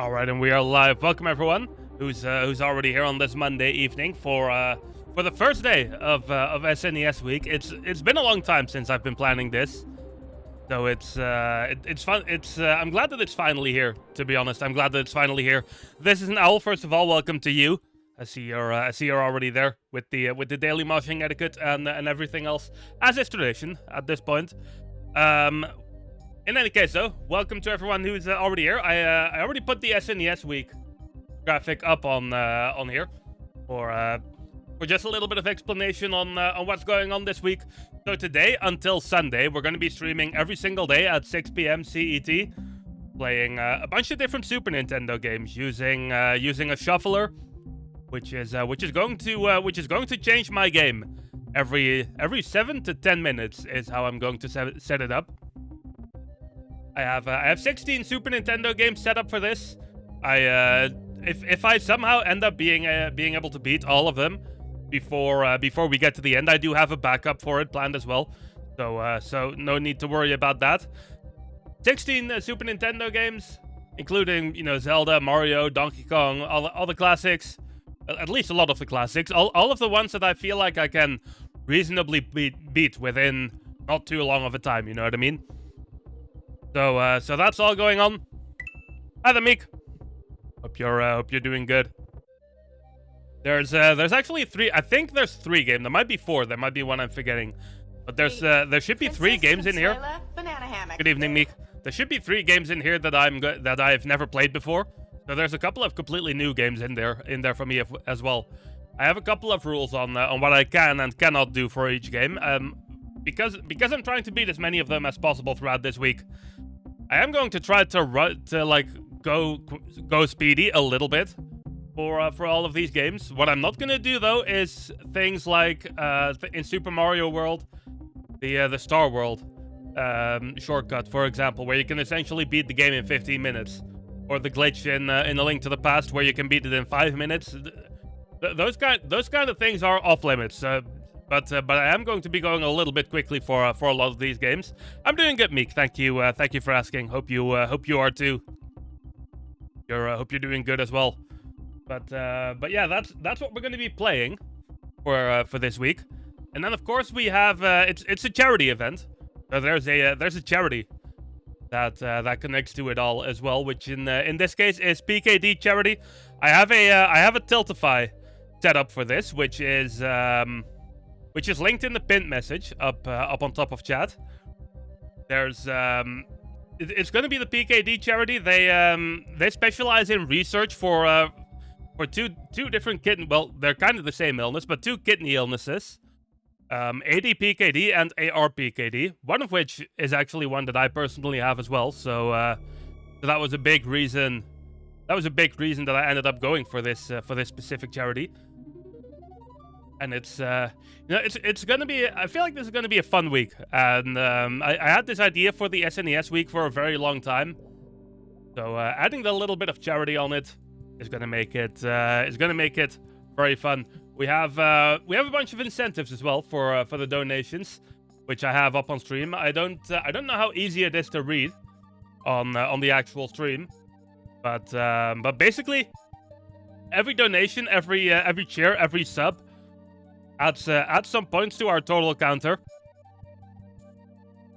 All right, and we are live. Welcome everyone who's already here on this Monday evening for the first day of SNES week. It's been a long time since I've been planning this, so it's fun. I'm glad that it's finally here. To be honest, I'm glad that it's finally here. This is an owl. First of all, welcome to you. I see you're already there with the daily moshing etiquette and everything else, as is tradition at this point. In any case, though, welcome to everyone who's already here. I already put the SNES week graphic up on here for just a little bit of explanation on what's going on this week. So today until Sunday, we're going to be streaming every single day at 6 p.m. CET, playing a bunch of different Super Nintendo games using a shuffler, which is going to change my game every 7 to 10 minutes is how I'm going to set it up. I have 16 Super Nintendo games set up for this. If I somehow end up being able to beat all of them before we get to the end, I do have a backup for it planned as well. So no need to worry about that. 16 Super Nintendo games, including Zelda, Mario, Donkey Kong, all the classics. At least a lot of the classics. All of the ones that I feel like I can reasonably beat within not too long of a time. You know what I mean? So that's all going on. Hi there, Meek. Hope you're doing good. There's actually 3. I think there's 3 games. There might be 4. There might be one I'm forgetting. But there should be 3 games in here. Good evening, Meek. There should be 3 games in here that I've never played before. So there's a couple of completely new games in there for me as well. I have a couple of rules on what I can and cannot do for each game. Because I'm trying to beat as many of them as possible throughout this week, I am going to try to go speedy a little bit for all of these games. What I'm not gonna do though is things like in Super Mario World, the Star World shortcut, for example, where you can essentially beat the game in 15 minutes, or the glitch in A Link to the Past where you can beat it in 5 minutes. Those kind of things are off limits. But I am going to be going a little bit quickly for a lot of these games. I'm doing good, Meek. Thank you for asking. Hope you are too. Hope you're doing good as well. But yeah, that's what we're going to be playing for this week. And then of course we have it's a charity event. So there's a charity that connects to it all as well, which in this case is PKD charity. I have a Tiltify set up for this, which is linked in the pinned message up on top of chat. There's it's going to be the PKD charity. They specialize in research for two different kidney. Well, they're kind of the same illness, but 2 kidney illnesses. AD-PKD and AR-PKD. One of which is actually one that I personally have as well. So that was a big reason. That was a big reason that I ended up going for this specific charity. And it's gonna be. I feel like this is gonna be a fun week, and I had this idea for the SNES week for a very long time. So adding the little bit of charity on it is gonna make it very fun. We have a bunch of incentives as well for the donations, which I have up on stream. I don't know how easy it is to read on the actual stream, but basically every donation, every cheer, every sub adds some points to our total counter,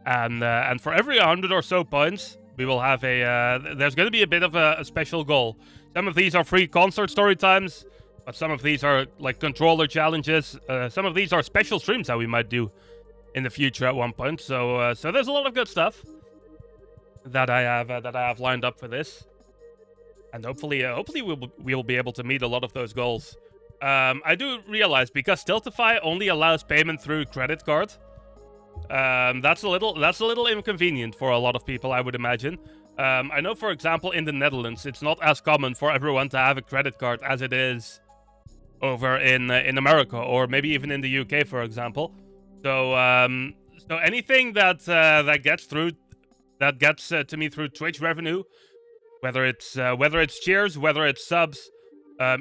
and for every 100 or so points, we will have there's going to be a bit of a special goal. Some of these are free concert story times, but some of these are like controller challenges. Some of these are special streams that we might do in the future at one point. So there's a lot of good stuff that I have lined up for this, and hopefully we'll be able to meet a lot of those goals. I do realize, because Tiltify only allows payment through credit card, that's a little inconvenient for a lot of people, I would imagine. I know, for example, in the Netherlands, it's not as common for everyone to have a credit card as it is over in America, or maybe even in the UK, for example. So anything that gets to me through Twitch revenue, whether it's cheers, whether it's subs,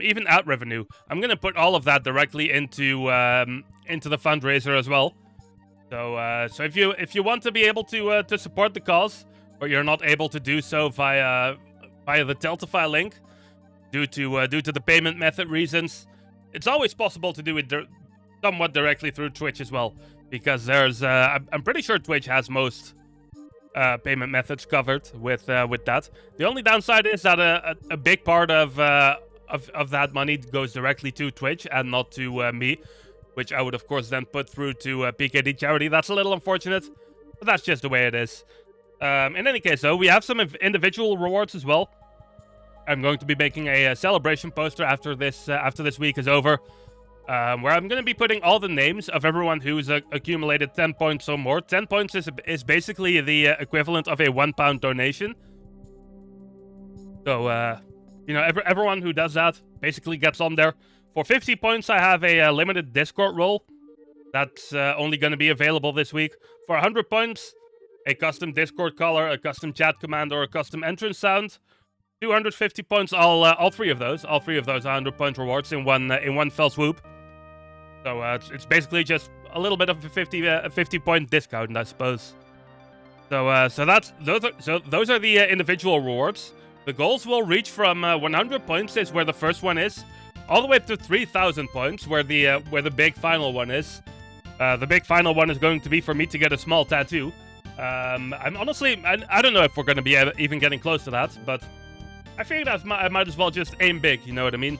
even ad revenue, I'm gonna put all of that directly into the fundraiser as well. So if you want to be able to support the cause, but you're not able to do so via via the Teltify link due to the payment method reasons. It's always possible to do it somewhat directly through Twitch as well, because there's I'm pretty sure Twitch has most payment methods covered with that. The only downside is that a big part of that money goes directly to Twitch and not to me, which I would of course then put through to PKD charity. That's a little unfortunate, but that's just the way it is. In any case, though, we have some individual rewards as well. I'm going to be making a celebration poster after this week is over, where I'm going to be putting all the names of everyone who's accumulated 10 points or more. 10 points is basically the equivalent of a £1 donation. So, everyone who does that basically gets on there. For 50 points, I have a limited Discord role. That's only going to be available this week. For 100 points, a custom Discord color, a custom chat command, or a custom entrance sound. 250 points, all three of those 100 point rewards in one fell swoop. So it's basically just a little bit of a 50 point discount, I suppose. So those are the individual rewards. The goals will reach from 100 points is where the first one is, all the way to 3,000 points where the big final one is. The big final one is going to be for me to get a small tattoo. I'm honestly, I don't know if we're going to be even getting close to that, but I figured I might as well just aim big, you know what I mean?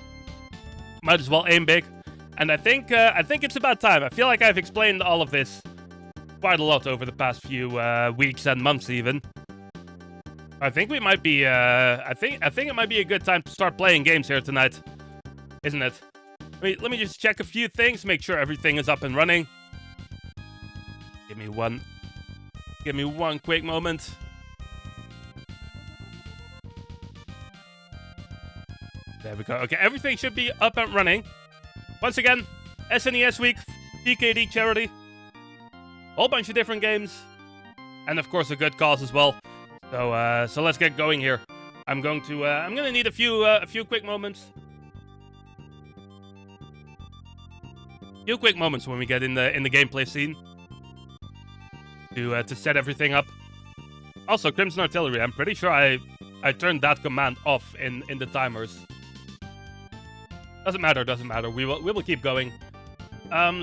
Might as well aim big. And I think it's about time. I feel like I've explained all of this quite a lot over the past few weeks and months even. I think we might be I think it might be a good time to start playing games here tonight, isn't it? Let me just check a few things, make sure everything is up and running. Give me one quick moment. There we go. Okay, everything should be up and running. Once again, SNES week, PKD charity, whole bunch of different games, and of course a good cause as well. So let's get going here. I'm gonna need a few quick moments. Few quick moments when we get in the gameplay scene to set everything up. Also, Crimson Artillery. I'm pretty sure I turned that command off in the timers. Doesn't matter. We will keep going.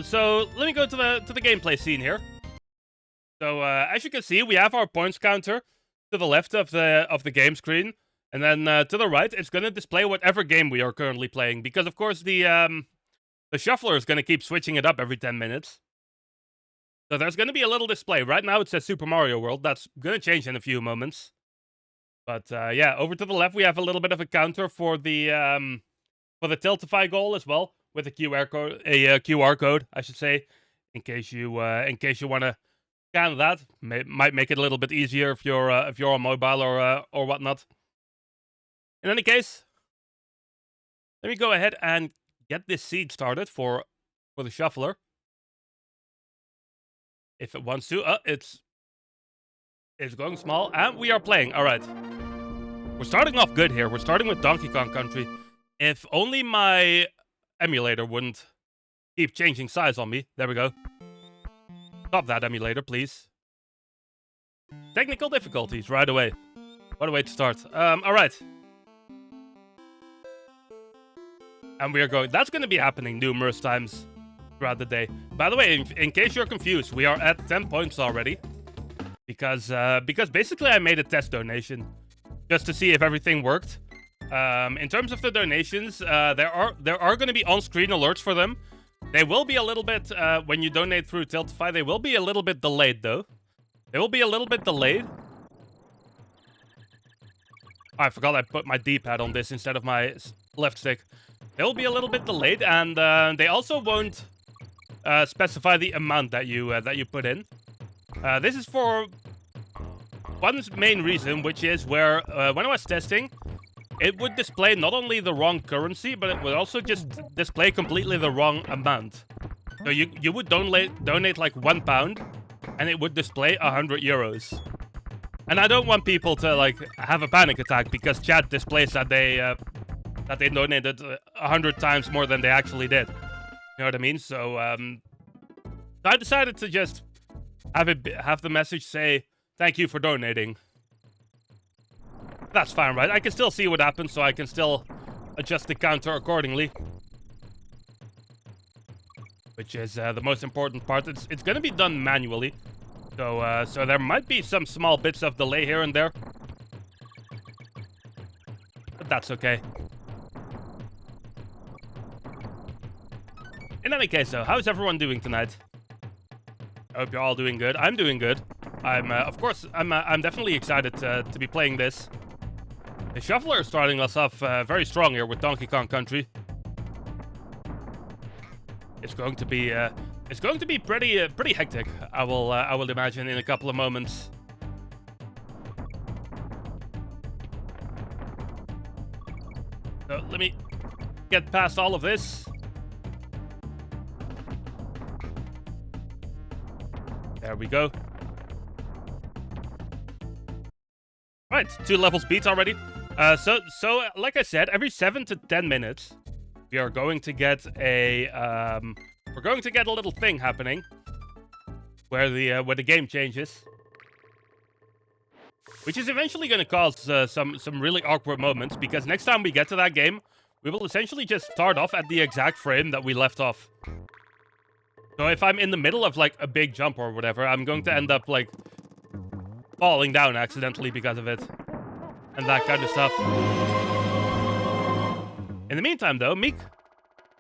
So let me go to the gameplay scene here. So as you can see, we have our points counter to the left of the game screen, and then to the right, it's going to display whatever game we are currently playing. Because of course the shuffler is going to keep switching it up every 10 minutes. So there's going to be a little display. Right now it says Super Mario World. That's going to change in a few moments. But yeah, over to the left we have a little bit of a counter for the Tiltify goal as well, with a QR code, I should say, in case you want to scan that. Might make it a little bit easier if you're on mobile or whatnot. In any case, let me go ahead and get this seed started for the shuffler. If it wants to, it's going small, and we are playing. All right, we're starting off good here. We're starting with Donkey Kong Country. If only my emulator wouldn't keep changing size on me. There we go. Stop that, emulator, please. Technical difficulties right away. What a way to start. All right. And we are going. That's going to be happening numerous times throughout the day. By the way, in case you're confused, we are at 10 points already. Because basically I made a test donation just to see if everything worked. In terms of the donations, there are going to be on-screen alerts for them. They will be a little bit, when you donate through Tiltify, they will be a little bit delayed, though. They will be a little bit delayed. Oh, I forgot I put my D-pad on this instead of my left stick. They will be a little bit delayed, and they also won't specify the amount that you put in. This is for one main reason, which is where, when I was testing, it would display not only the wrong currency, but it would also just display completely the wrong amount. So you would donate like £1, and it would display 100 euros. And I don't want people to like have a panic attack because chat displays that they donated 100 times more than they actually did. You know what I mean? So I decided to just have the message say thank you for donating. That's fine, right? I can still see what happens, so I can still adjust the counter accordingly. Which is the most important part. It's gonna be done manually. So there might be some small bits of delay here and there. But that's okay. In any case, though, how's everyone doing tonight? I hope you're all doing good. I'm doing good. Of course, I'm definitely excited to be playing this. The Shuffler is starting us off very strong here with Donkey Kong Country. It's going to be pretty hectic. I will imagine in a couple of moments. So let me get past all of this. There we go. Right, 2 levels beat already. So like I said, every 7 to 10 minutes, we are going to get a little thing happening where the game changes, which is eventually going to cause some really awkward moments, because next time we get to that game, we will essentially just start off at the exact frame that we left off. So if I'm in the middle of like a big jump or whatever, I'm going to end up like falling down accidentally because of it, and that kind of stuff. In the meantime, though, Meek,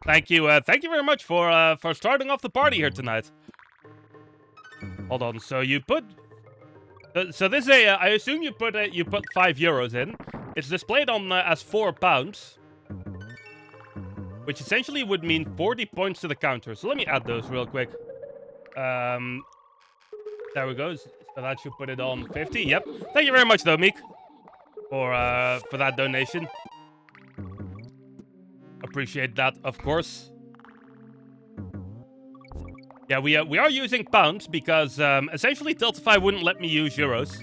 thank you very much for starting off the party here tonight. Hold on, so you put, so this is a, I assume you put €5 in. It's displayed on as £4, which essentially would mean 40 points to the counter. So let me add those real quick. There we go. So that should put it on 50. Yep. Thank you very much, though, Meek, for that donation. Appreciate that, of course. Yeah, we are using pounds because essentially Tiltify wouldn't let me use euros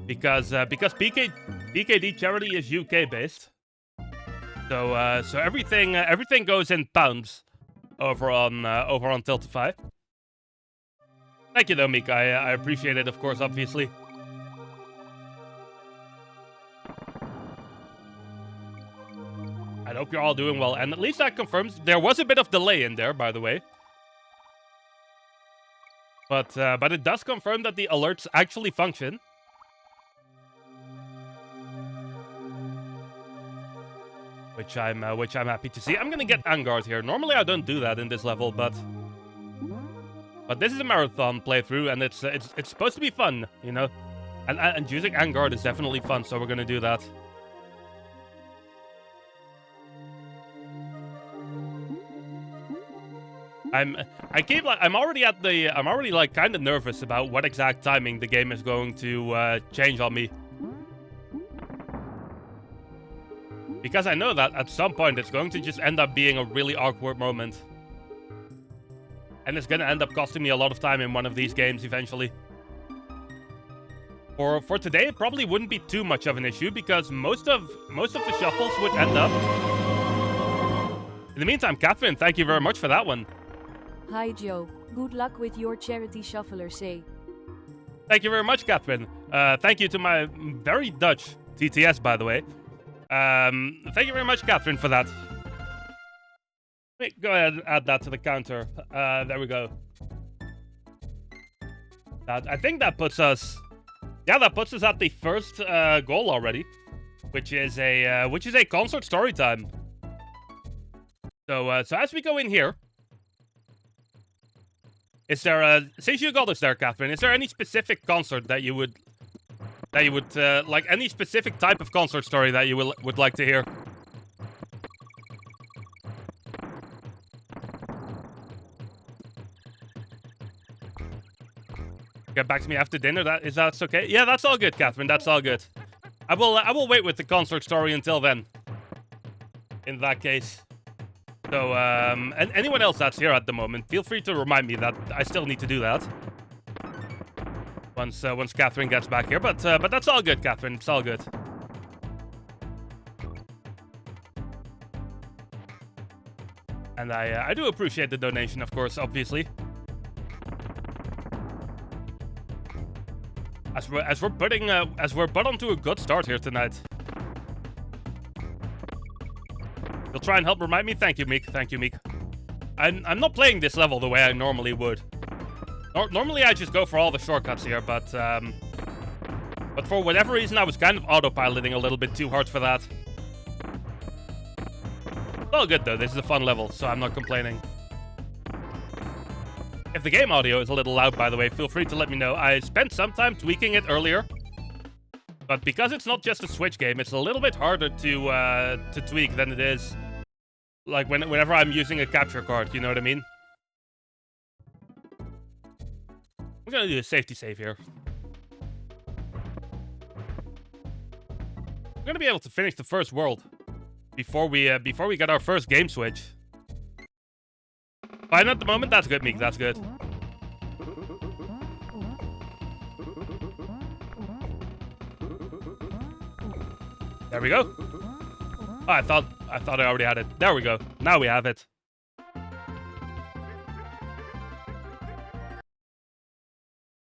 because PKD charity is UK based. So everything goes in pounds over on Tiltify. Thank you, though, Meek. I appreciate it, of course, obviously. I hope you're all doing well, and at least that confirms there was a bit of delay in there, by the way. But it does confirm that the alerts actually function. Which I'm happy to see. I'm gonna get Angard here. Normally I don't do that in this level, but this is a marathon playthrough, and it's supposed to be fun, you know. And using Angard is definitely fun, so we're gonna do that. I'm already like kind of nervous about what exact timing the game is going to change on me. Because I know that at some point it's going to just end up being a really awkward moment. And it's gonna end up costing me a lot of time in one of these games eventually. For today, it probably wouldn't be too much of an issue because most of the shuffles would end up. In the meantime, Catherine, thank you very much for that one. Hi Joe, good luck with your charity shuffler, say. Thank you very much, Catherine. Thank you to my very Dutch TTS, by the way. Thank you very much, Catherine, for that. Let me go ahead and add that to the counter. There we go. I think that puts us... Yeah, that puts us at the first goal already. Which is a concert story time. So as we go in here... Is there since you got us there, Catherine, is there any specific concert that you would like, any specific type of concert story that you would like to hear? Get back to me after dinner. That's okay. Yeah, that's all good, Catherine. That's all good. I will wait with the concert story until then. In that case. So, and anyone else that's here at the moment, feel free to remind me that I still need to do that. Once Catherine gets back here, but that's all good, Catherine. It's all good. And I do appreciate the donation, of course, obviously. As we're put onto a good start here tonight. You'll try and help remind me? Thank you, Meek. Thank you, Meek. I'm not playing this level the way I normally would. Normally I just go for all the shortcuts here, but for whatever reason I was kind of autopiloting a little bit too hard for that. All good though, this is a fun level, so I'm not complaining. If the game audio is a little loud, by the way, feel free to let me know. I spent some time tweaking it earlier, but because it's not just a Switch game, it's a little bit harder to tweak than it is like whenever I'm using a capture card, you know what I mean? I'm gonna do a safety save here. I'm gonna be able to finish the first world before we get our first game switch. Fine at the moment. That's good, Meek. That's good. There we go. Oh, I thought I already had it. There we go. Now we have it.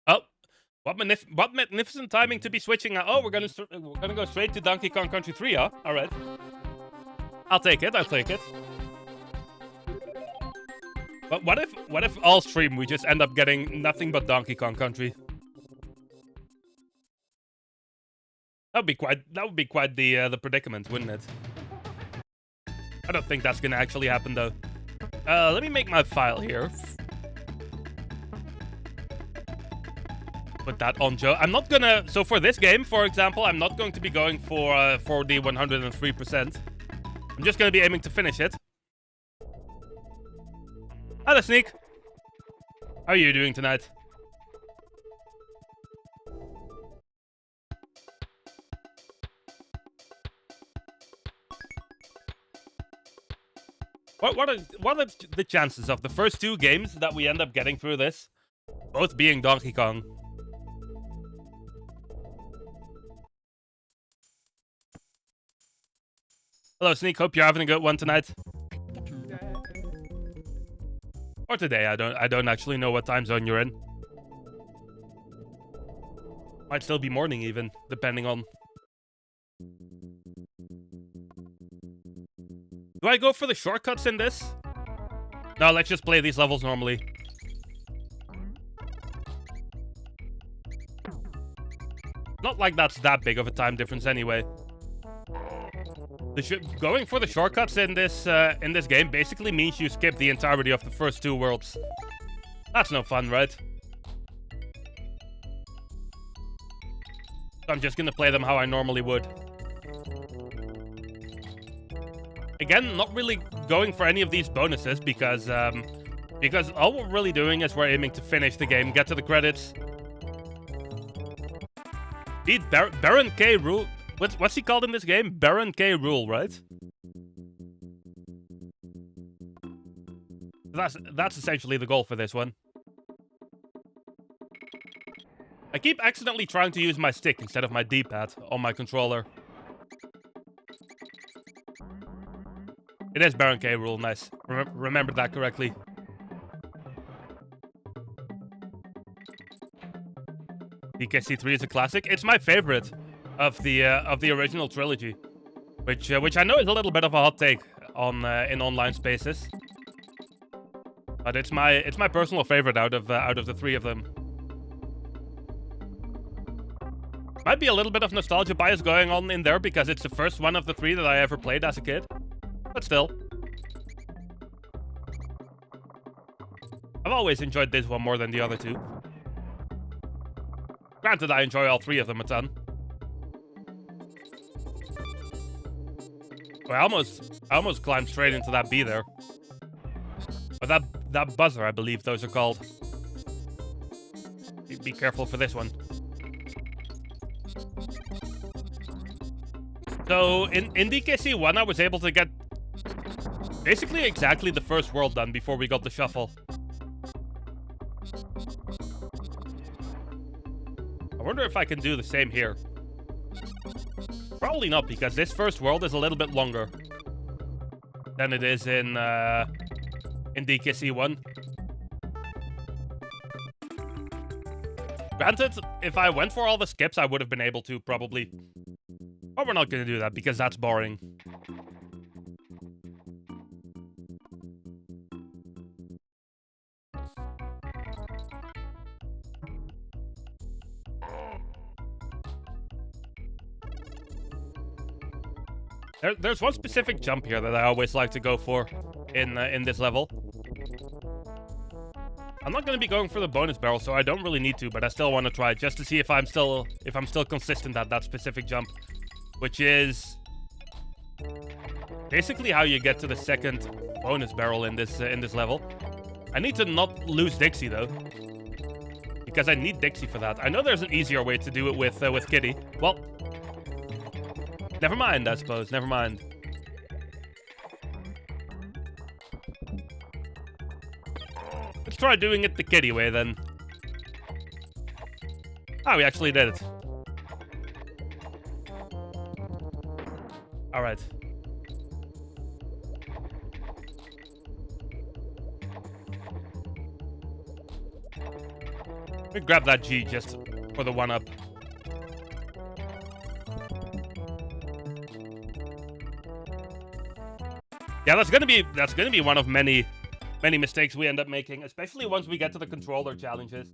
Oh, what magnificent timing to be switching. Oh, we're gonna go straight to Donkey Kong Country 3, huh? All right. I'll take it. I'll take it. But what if all stream we just end up getting nothing but Donkey Kong Country? That would be quite the predicament, wouldn't it? I don't think that's gonna actually happen though. Let me make my file here. Put that on Joe. I'm not gonna. So for this game, for example, I'm not going to be going for the 103%. I'm just gonna be aiming to finish it. Hello, Sneak. How are you doing tonight? What are the chances of the first two games that we end up getting through this both being Donkey Kong? Hello, Sneak. Hope you're having a good one tonight. Or today. I don't actually know what time zone you're in. Might still be morning even, depending on. Do I go for the shortcuts in this? No, let's just play these levels normally. Not like that's that big of a time difference anyway. Going for the shortcuts in this game basically means you skip the entirety of the first two worlds. That's no fun, right? So I'm just gonna play them how I normally would. Again, not really going for any of these bonuses because all we're really doing is we're aiming to finish the game, get to the credits. Beat Baron K. Rule. What's he called in this game? Baron K. Rule, right? That's essentially the goal for this one. I keep accidentally trying to use my stick instead of my D-pad on my controller. It is Baron K. Rule, nice. Remember that correctly. DKC3 is a classic. It's my favorite of the original trilogy, which I know is a little bit of a hot take on in online spaces, but it's my personal favorite out of the three of them. Might be a little bit of nostalgia bias going on in there because it's the first one of the three that I ever played as a kid. But still. I've always enjoyed this one more than the other two. Granted, I enjoy all three of them a ton. Oh, I almost climbed straight into that bee there. Or that buzzer, I believe those are called. Be careful for this one. So, in DKC 1, I was able to get basically exactly the first world done before we got the shuffle. I wonder if I can do the same here. Probably not, because this first world is a little bit longer than it is in DKC 1. Granted, if I went for all the skips, I would have been able to, probably. But we're not going to do that, because that's boring. There's one specific jump here that I always like to go for in this level. I'm not going to be going for the bonus barrel, so I don't really need to, but I still want to try it just to see if I'm still consistent at that specific jump, which is basically how you get to the second bonus barrel in this level. I need to not lose Dixie though, because I need Dixie for that. I know there's an easier way to do it with Kitty. Well, never mind, I suppose. Never mind. Let's try doing it the Kitty way, then. Ah, we actually did it. Alright. Let me grab that G just for the one-up. Yeah, that's gonna be one of many mistakes we end up making, especially once we get to the controller challenges.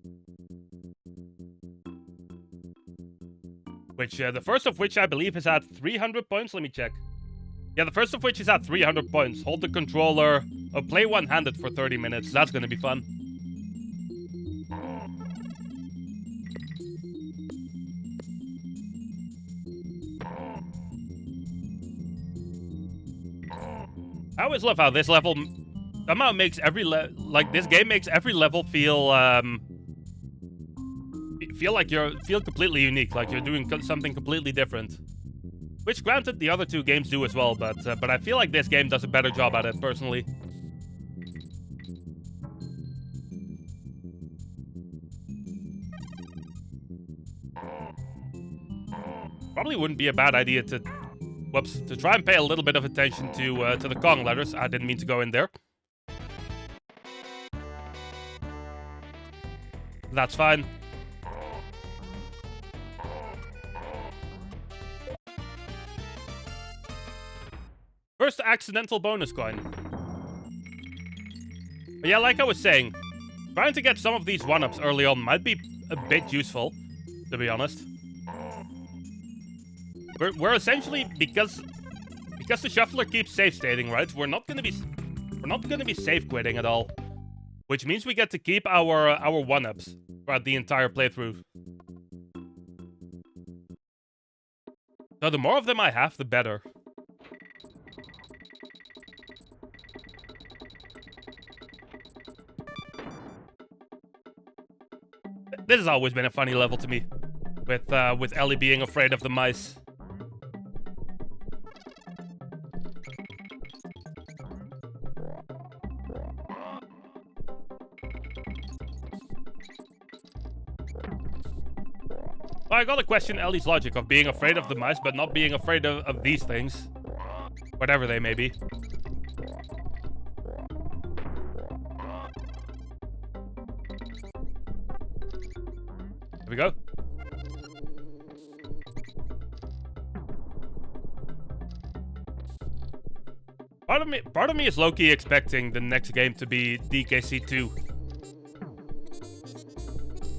Which, the first of which I believe is at 300 points. Let me check. Yeah, the first of which is at 300 points. Hold the controller, or play one-handed for 30 minutes. That's gonna be fun. I always love how this level somehow makes this game makes every level feel feel completely unique, like you're doing something completely different. Which, granted, the other two games do as well, but I feel like this game does a better job at it personally. Probably wouldn't be a bad idea to try and pay a little bit of attention to the Kong letters. I didn't mean to go in there. That's fine. First accidental bonus coin. But yeah, like I was saying, trying to get some of these one-ups early on might be a bit useful, to be honest. We're essentially, because the shuffler keeps safe stating, right? We're not gonna be safe quitting at all, which means we get to keep our one-ups throughout the entire playthrough. So the more of them I have, the better. This has always been a funny level to me, with Ellie being afraid of the mice. I gotta question Ellie's logic of being afraid of the mice, but not being afraid of these things. Whatever they may be. There we go. Part of me is low-key expecting the next game to be DKC 2.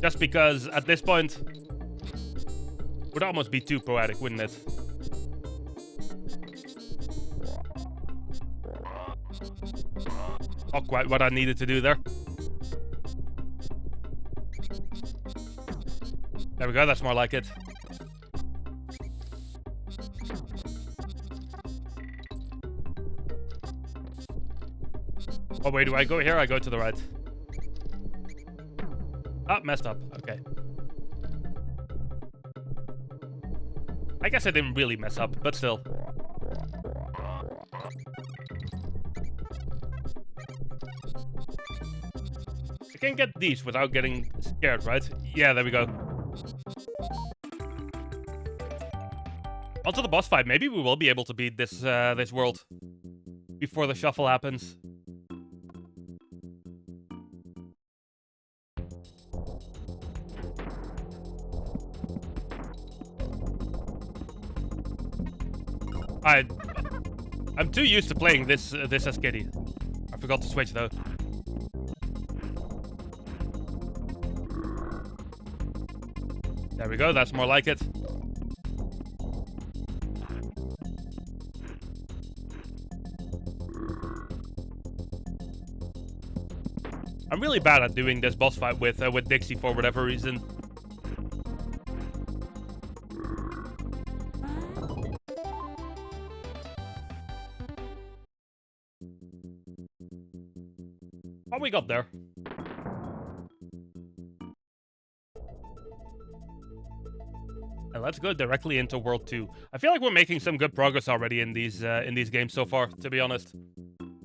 Just because, at this point, would almost be too poetic, wouldn't it? Not quite what I needed to do there. There we go, that's more like it. Oh wait, do I go here? I go to the right. Ah, messed up. Okay. I guess I didn't really mess up, but still. I can get these without getting scared, right? Yeah, there we go. Onto the boss fight. Maybe we will be able to beat this this world before the shuffle happens. I'm too used to playing this as Kitty. I forgot to switch though. There we go, that's more like it. I'm really bad at doing this boss fight with Dixie for whatever reason. What we got there? And let's go directly into World 2. I feel like we're making some good progress already in these games so far, to be honest.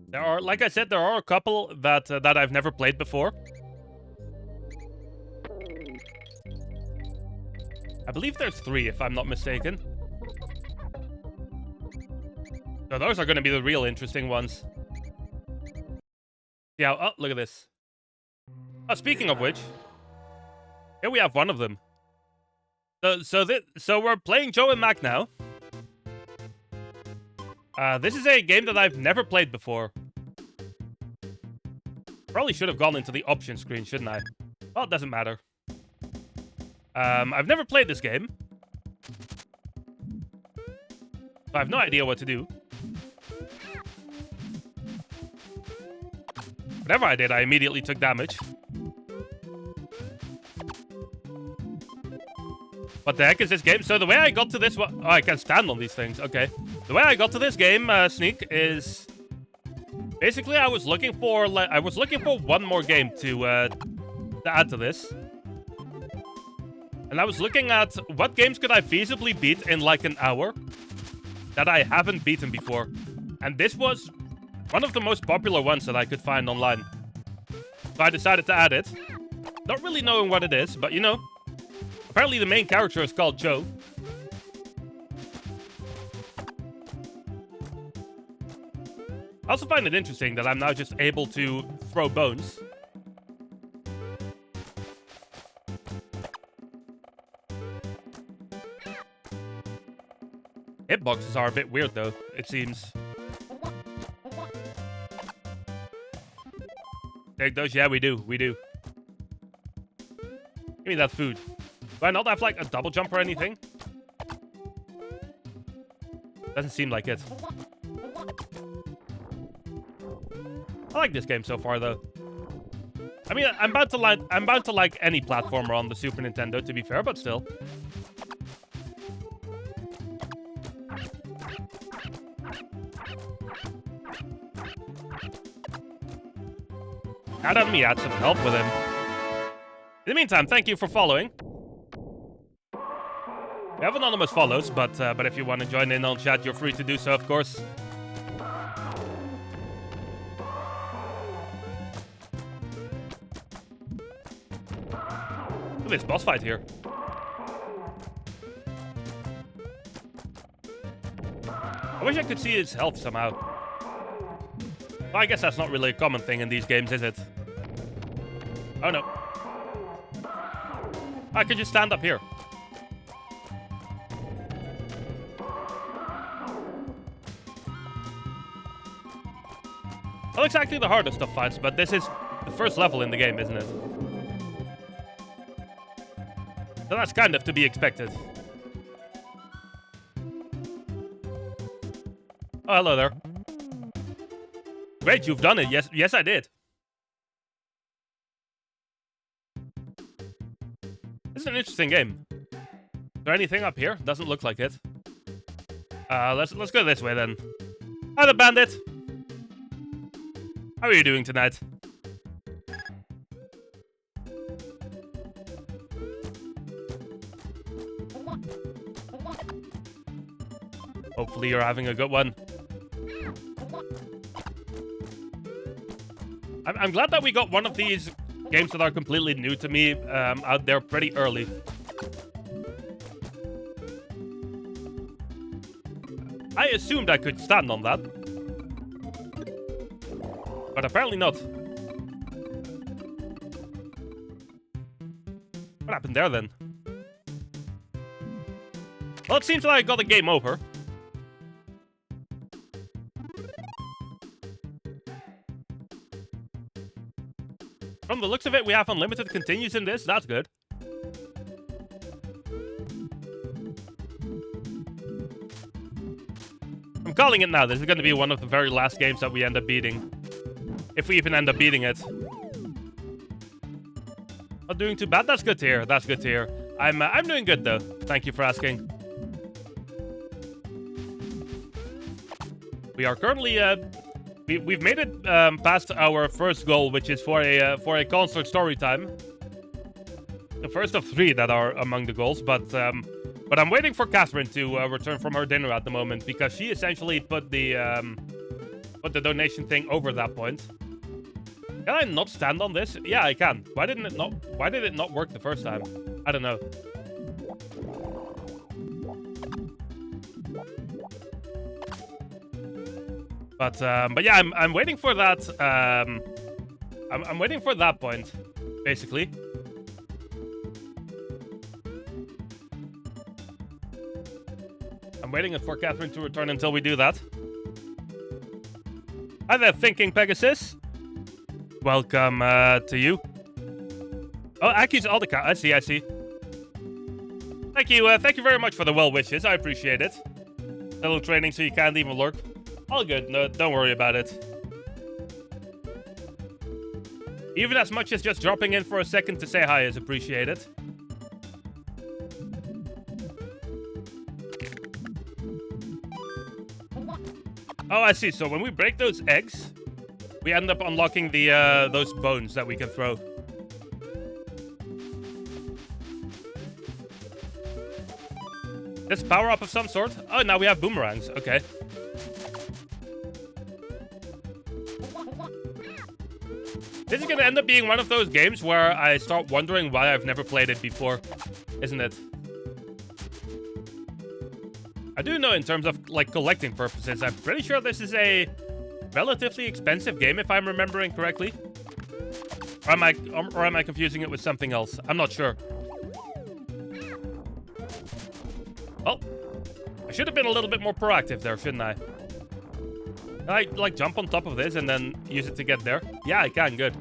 There are, like I said, there are a couple that I've never played before. I believe there's 3, if I'm not mistaken. So those are going to be the real interesting ones. Yeah, oh, look at this. Oh, speaking of which, here we have one of them. So we're playing Joe and Mac now. This is a game that I've never played before. Probably should have gone into the options screen, shouldn't I? Well, it doesn't matter. I've never played this game. So I have no idea what to do. Whatever I did, I immediately took damage. What the heck is this game? So the way I got to this one... Oh, I can stand on these things. Okay. The way I got to this game, Sneak, is... Basically, I was looking for one more game to add to this. And I was looking at what games could I feasibly beat in like an hour that I haven't beaten before. And this was one of the most popular ones that I could find online. So I decided to add it. Not really knowing what it is, but you know. Apparently the main character is called Joe. I also find it interesting that I'm now just able to throw bones. Hitboxes are a bit weird though, it seems. Take those? Yeah, we do. Give me that food. Do I not have like a double jump or anything? Doesn't seem like it. I like this game so far, though. I mean, I'm bound to like any platformer on the Super Nintendo, to be fair, but still. Now let me add some help with him. In the meantime, thank you for following. We have anonymous follows, but if you want to join in on chat, you're free to do so, of course. Look at this boss fight here. I wish I could see his health somehow. Well, I guess that's not really a common thing in these games, is it? Oh no. I could just stand up here. Not exactly the hardest of fights, but this is the first level in the game, isn't it? So that's kind of to be expected. Oh, hello there. Great, you've done it. Yes, I did. This is an interesting game. Is there anything up here? Doesn't look like it. Let's go this way then. Hi there, bandit. How are you doing tonight? Hopefully you're having a good one. I'm glad that we got one of these games that are completely new to me out there pretty early. I assumed I could stand on that. But apparently not. What happened there then? Well, it seems like I got a game over. From the looks of it, we have unlimited continues in this. That's good. I'm calling it now. This is going to be one of the very last games that we end up beating. If we even end up beating it. Not doing too bad. That's good to hear. That's good to hear. I'm doing good, though. Thank you for asking. We are currently... We've made it past our first goal, which is for a concert story time. The first of 3 that are among the goals, but I'm waiting for Catherine to return from her dinner at the moment because she essentially put the donation thing over that point. Can I not stand on this? Yeah, I can. Why did it not work the first time? I don't know. But yeah, I'm waiting for that. I'm waiting for that point, basically. I'm waiting for Catherine to return until we do that. Hi there, Thinking Pegasus. Welcome to you. Oh, Aki's Aldecott. I see. Thank you very much for the well wishes. I appreciate it. A little training so you can't even lurk. All good. No, don't worry about it. Even as much as just dropping in for a second to say hi is appreciated. Oh, I see. So when we break those eggs, we end up unlocking the those bones that we can throw. This power up of some sort. Oh, now we have boomerangs. Okay. This is gonna end up being one of those games where I start wondering why I've never played it before, isn't it? I do know in terms of, like, collecting purposes, I'm pretty sure this is a relatively expensive game, if I'm remembering correctly. Or am I confusing it with something else? I'm not sure. Oh, I should have been a little bit more proactive there, shouldn't I? Can I, like, jump on top of this and then use it to get there? Yeah, I can. Good.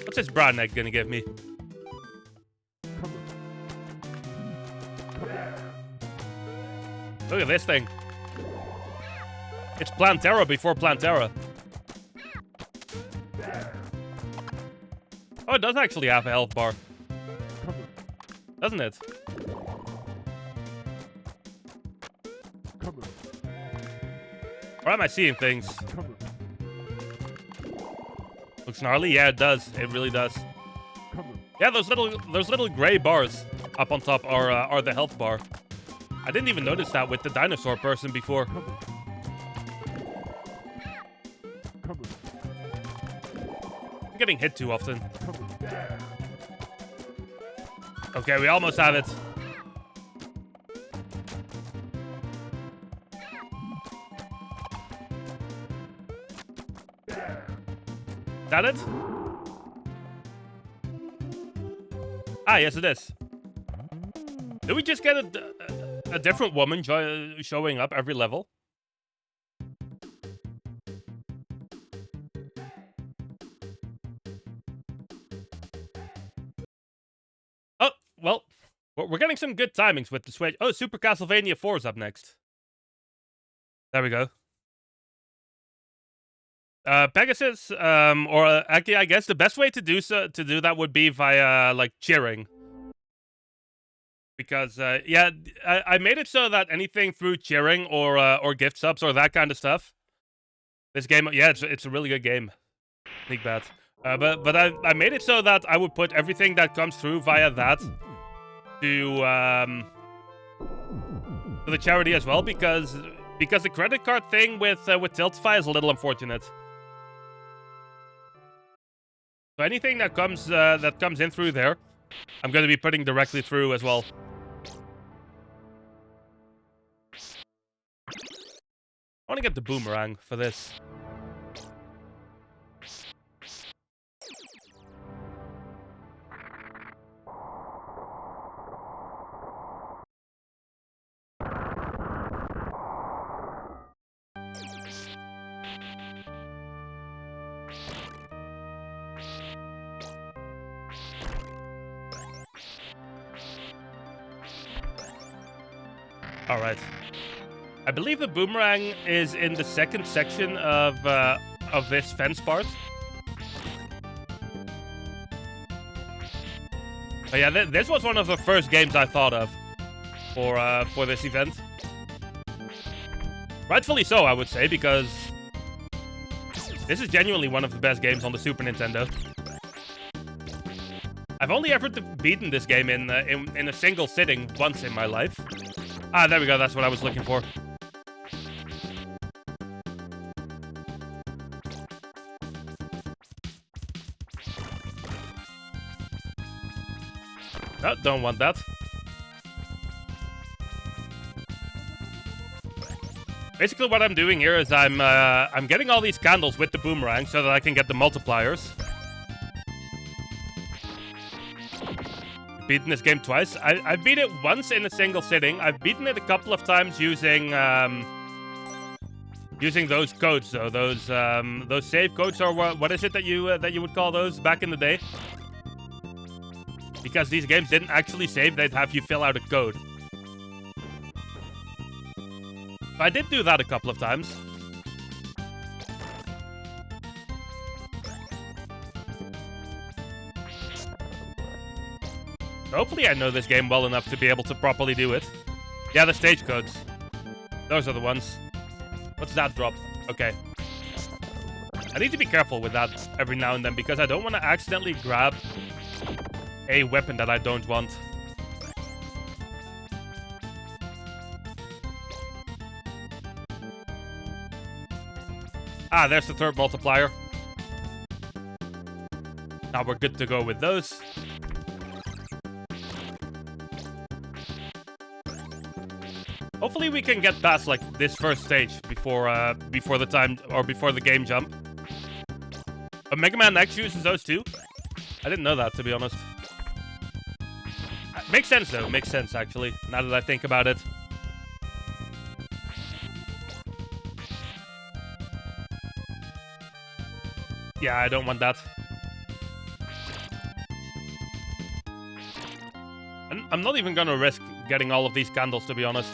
What's this brown egg gonna give me? Look at this thing. It's Plantera before Plantera. Oh, it does actually have a health bar. Doesn't it? Or am I seeing things? Looks gnarly? Yeah, it does. It really does. Yeah, those little gray bars up on top are the health bar. I didn't even notice that with the dinosaur person before. I'm getting hit too often. Okay, we almost have it. Is that it? Ah, yes it is. Did we just get a different woman showing up every level? Oh, well, we're getting some good timings with the Switch. Oh, Super Castlevania 4 is up next. There we go. Pegasus, or actually, I guess the best way to do that would be via, like, cheering. Because, yeah, I made it so that anything through cheering or gift subs or that kind of stuff. This game, yeah, it's a really good game. Sneak bat. But I made it so that I would put everything that comes through via that to the charity as well, because the credit card thing with Tiltify is a little unfortunate. So anything that comes in through there, I'm going to be putting directly through as well. I want to get the boomerang for this. All right. I believe the boomerang is in the second section of this fence part. But yeah, this was one of the first games I thought of for this event. Rightfully so, I would say, because this is genuinely one of the best games on the Super Nintendo. I've only ever beaten this game in a single sitting once in my life. Ah, there we go. That's what I was looking for. No, don't want that. Basically, what I'm doing here is I'm getting all these candles with the boomerang so that I can get the multipliers. Beaten this game twice. I beat it once in a single sitting. I've beaten it a couple of times using those codes, though. Those save codes, or what is it that you would call those back in the day? Because these games didn't actually save, they'd have you fill out a code. But I did do that a couple of times. Hopefully I know this game well enough to be able to properly do it. Yeah, the stage codes. Those are the ones. What's that drop? Okay. I need to be careful with that every now and then because I don't want to accidentally grab a weapon that I don't want. Ah, there's the third multiplier. Now we're good to go with those. Hopefully we can get past like this first stage before the time or before the game jump. But Mega Man X uses those too. I didn't know that, to be honest. Makes sense though. Makes sense actually. Now that I think about it. Yeah, I don't want that. I'm not even gonna risk getting all of these candles, to be honest.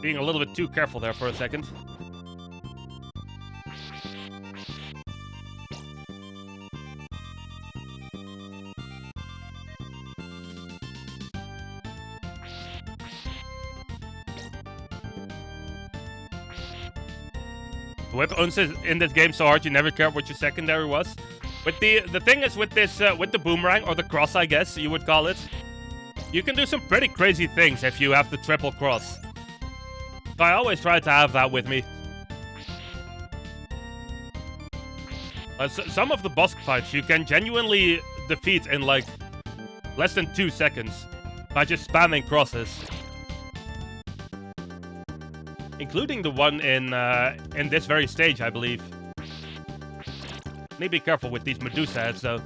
Being a little bit too careful there for a second. The whip owns it in this game so hard you never cared what your secondary was. With the thing is with this with the boomerang or the cross, I guess you would call it, you can do some pretty crazy things if you have the triple cross. So I always try to have that with me. Some of the boss fights you can genuinely defeat in like less than 2 seconds by just spamming crosses. Including the one in this very stage, I believe. Need to be careful with these Medusa heads, though.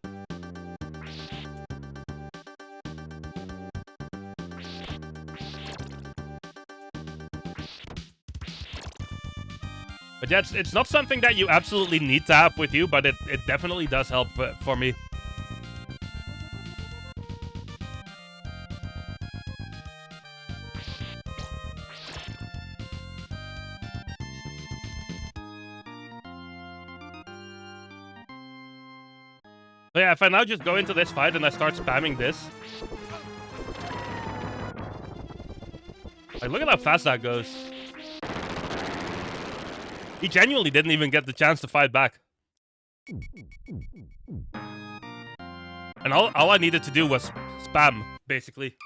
But yeah, it's not something that you absolutely need to have with you, but it definitely does help for me. So yeah, if I now just go into this fight and I start spamming this. Like, look at how fast that goes. He genuinely didn't even get the chance to fight back. And all I needed to do was spam, basically.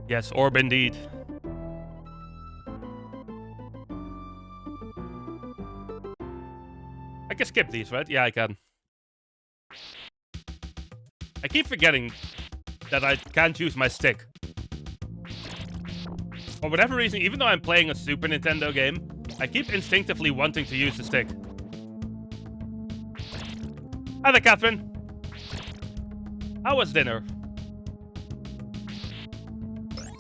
Yes, orb indeed. I can skip these, right? Yeah, I can. I keep forgetting that I can't use my stick. For whatever reason, even though I'm playing a Super Nintendo game, I keep instinctively wanting to use the stick. Hi there, Catherine. How was dinner?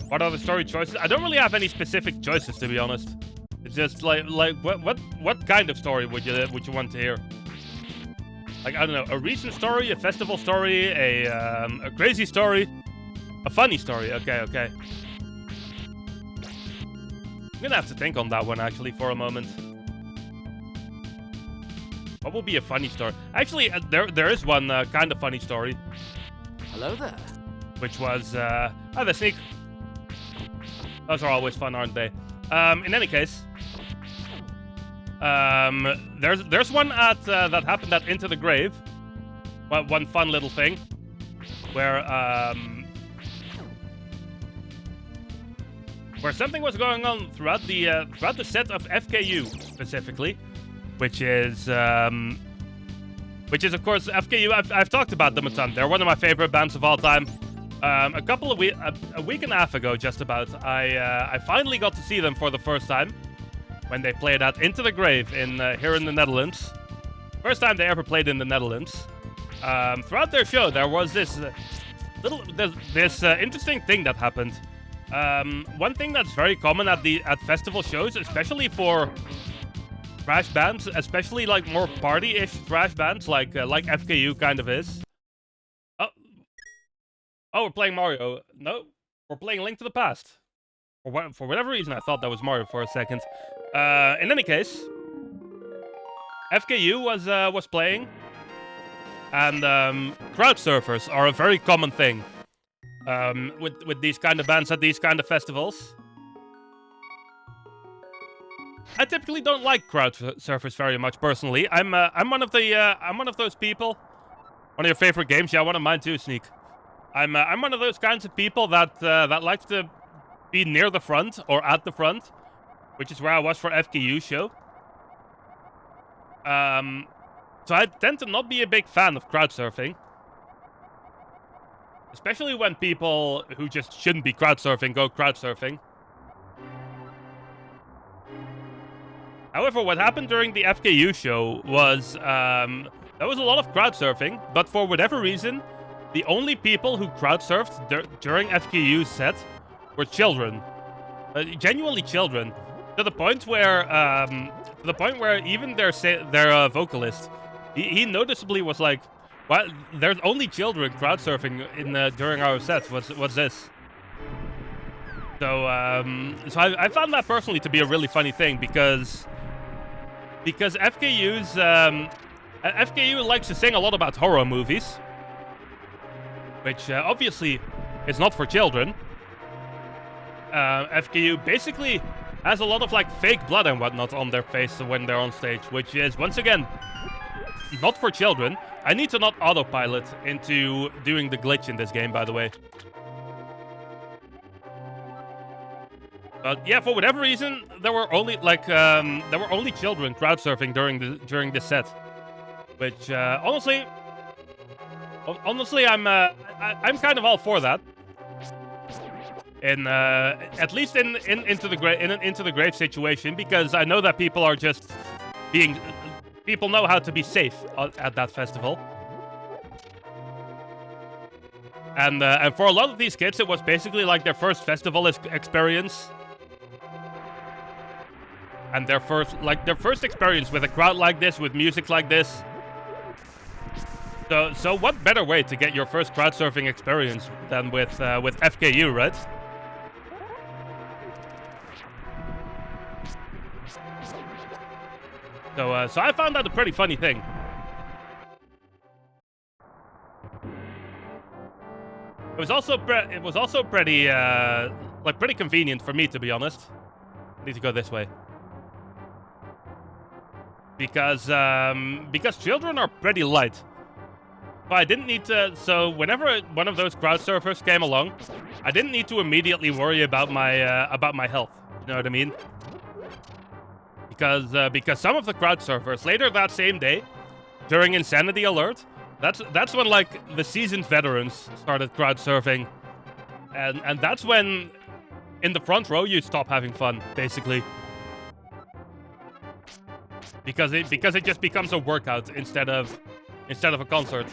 What are the story choices? I don't really have any specific choices, to be honest. It's just like what kind of story would you want to hear? Like, I don't know, a recent story, a festival story, a crazy story, a funny story. Okay. I'm gonna have to think on that one actually for a moment. What will be a funny story? Actually, there is one kind of funny story. Hello there. Which was oh, the sneak. Those are always fun, aren't they? In any case, there's one at that happened at Into the Grave. One fun little thing where something was going on throughout the set of FKU specifically, which is of course FKU. I've talked about them a ton. They're one of my favorite bands of all time. A week and a half ago, just about, I finally got to see them for the first time when they played at Into the Grave here in the Netherlands. First time they ever played in the Netherlands. Throughout their show, there was this interesting thing that happened. One thing that's very common at festival shows, especially for thrash bands, especially like more party-ish thrash bands, like FKU kind of is. Oh, we're playing Mario. No, we're playing Link to the Past. For whatever reason, I thought that was Mario for a second. In any case, FKU was playing, and crowd surfers are a very common thing with these kind of bands at these kind of festivals. I typically don't like crowd surfers very much personally. I'm one of those people. One of your favorite games? Yeah, one of mine too, Sneak. I'm one of those kinds of people that likes to be near the front or at the front, which is where I was for FKU show. So I tend to not be a big fan of crowd surfing, especially when people who just shouldn't be crowd surfing go crowd surfing. However, what happened during the FKU show was there was a lot of crowd surfing, but for whatever reason, the only people who crowd surfed during FKU's set were children, genuinely children, to the point where even their vocalist, he noticeably was like, "What? There's only children crowd surfing during our sets. What's this?" So I found that personally to be a really funny thing because FKU likes to sing a lot about horror movies, which obviously is not for children. FKU basically has a lot of like fake blood and whatnot on their face when they're on stage, which is once again not for children. I need to not autopilot into doing the glitch in this game, by the way. But yeah, for whatever reason, there were only children crowd surfing during this set, which honestly, I'm kind of all for that. At least in an Into the Grave situation, because I know that people know how to be safe at that festival. And for a lot of these kids, it was basically like their first festival experience. And their first experience with a crowd like this, with music like this. So what better way to get your first crowd surfing experience than with FKU, right? So I found that a pretty funny thing. It was also pretty pretty convenient for me, to be honest. I need to go this way. Because children are pretty light. But I didn't need to. So whenever one of those crowd surfers came along, I didn't need to immediately worry about my health. You know what I mean? Because some of the crowd surfers later that same day, during Insanity Alert, that's when like the seasoned veterans started crowd surfing, and that's when in the front row you stop having fun, basically. Because it just becomes a workout instead of a concert.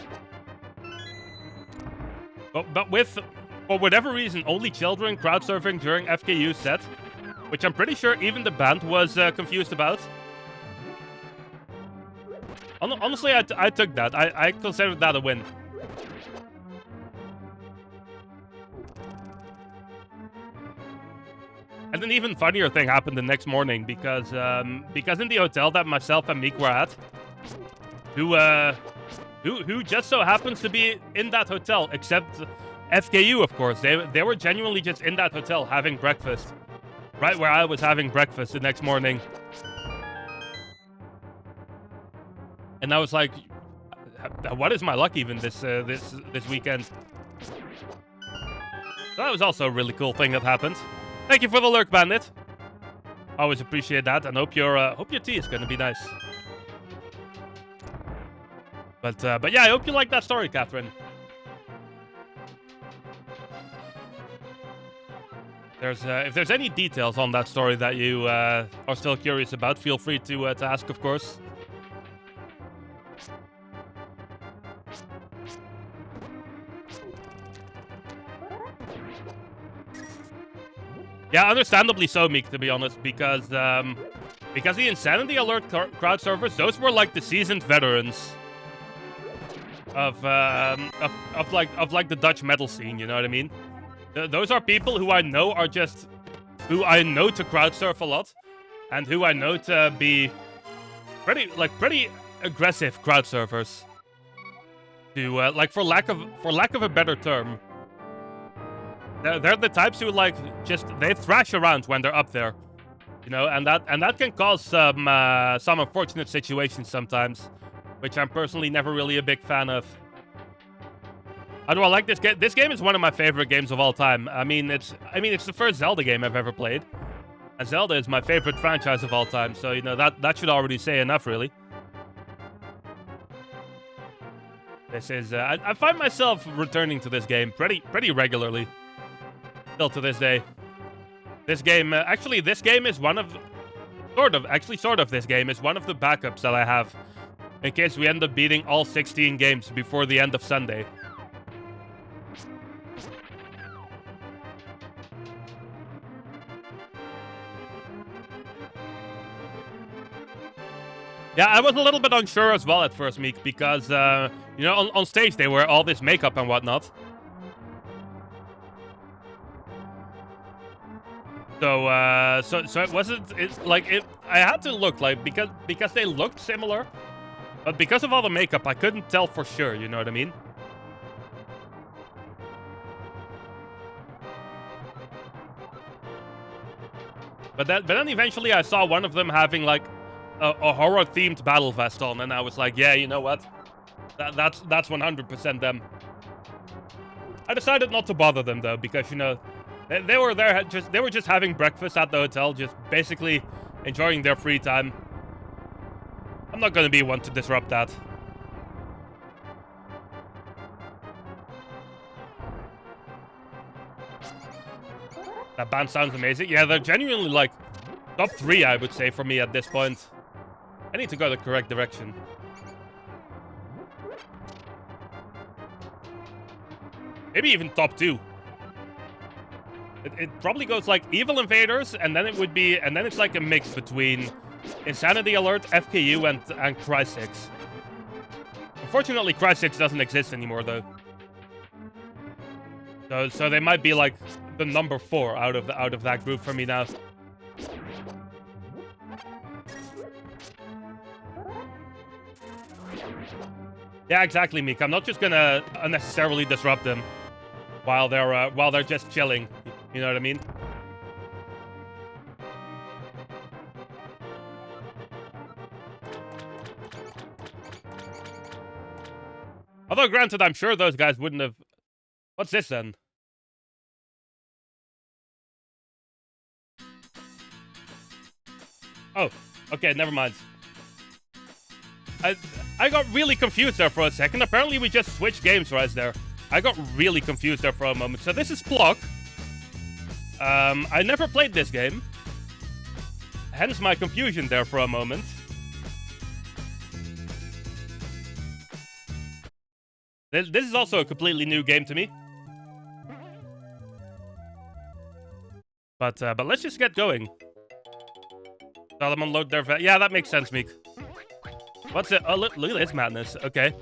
But with for whatever reason, only children crowd surfing during FKU set, which I'm pretty sure even the band was confused about. Honestly, I took that. I considered that a win. And an even funnier thing happened the next morning because in the hotel that myself and Meek were at, who just so happens to be in that hotel, except FKU, of course. They were genuinely just in that hotel having breakfast, right where I was having breakfast the next morning. And I was like, what is my luck even this weekend? So that was also a really cool thing that happened. Thank you for the lurk, Bandit. Always appreciate that, and hope your tea is gonna be nice. But yeah, I hope you like that story, Catherine. If there's any details on that story that you are still curious about, feel free to ask, of course. Yeah, understandably so, Meek, to be honest, because the Insanity Alert crowd surfers, those were like the seasoned veterans of like the Dutch metal scene, you know what I mean? Those are people who I know to crowd surf a lot, and who I know to be pretty aggressive crowd surfers. To like for lack of a better term. They're the types who they thrash around when they're up there, you know, and that can cause some unfortunate situations sometimes, which I'm personally never really a big fan of. How do I like this game? This game is one of my favorite games of all time. I mean, it's the first Zelda game I've ever played, and Zelda is my favorite franchise of all time. So you know that should already say enough, really. This is I find myself returning to this game pretty regularly. Still to this day. This game, this game is one of... this game is one of the backups that I have in case we end up beating all 16 games before the end of Sunday. Yeah, I was a little bit unsure as well at first, Meek, because, you know, on stage they wear all this makeup and whatnot. So it wasn't. I had to look because they looked similar, but because of all the makeup, I couldn't tell for sure. You know what I mean? But then eventually I saw one of them having like a horror themed battle vest on, and I was like, yeah, you know what? That's 100% them. I decided not to bother them though, because you know. They were there they were just having breakfast at the hotel, just basically enjoying their free time. I'm not gonna be one to disrupt that. That band sounds amazing. Yeah, they're genuinely like top 3, I would say, for me at this point. I need to go the correct direction. Maybe even top 2. It probably goes like Evil Invaders, and then it's like a mix between Insanity Alert, FKU, and Cry6. Unfortunately, Cry6 doesn't exist anymore, though. So they might be like the number 4 out of that group for me now. Yeah, exactly, Meek. I'm not just gonna unnecessarily disrupt them while they're just chilling. You know what I mean? Although, granted, I'm sure those guys wouldn't have... What's this, then? Oh, okay, never mind. I got really confused there for a second. Apparently, we just switched games right there. I got really confused there for a moment. So this is Plock. I never played this game. Hence my confusion there for a moment. This is also a completely new game to me. But let's just get going. Tell them unload their yeah, that makes sense, Meek. What's it? Oh, look at this madness. Okay.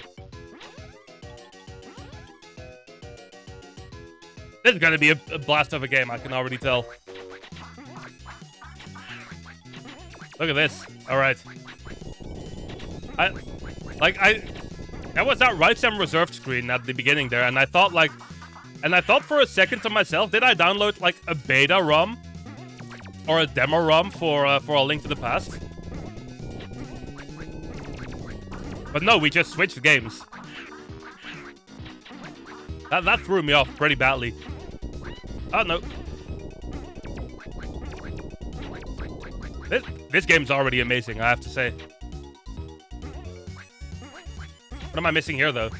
This is gonna be a blast of a game, I can already tell. Look at this. Alright. That was that right some reserved screen at the beginning there, and I thought for a second to myself, did I download like a beta ROM? Or a demo ROM for A Link to the Past? But no, we just switched games. That threw me off pretty badly. Oh no. This game's already amazing, I have to say. What am I missing here, though?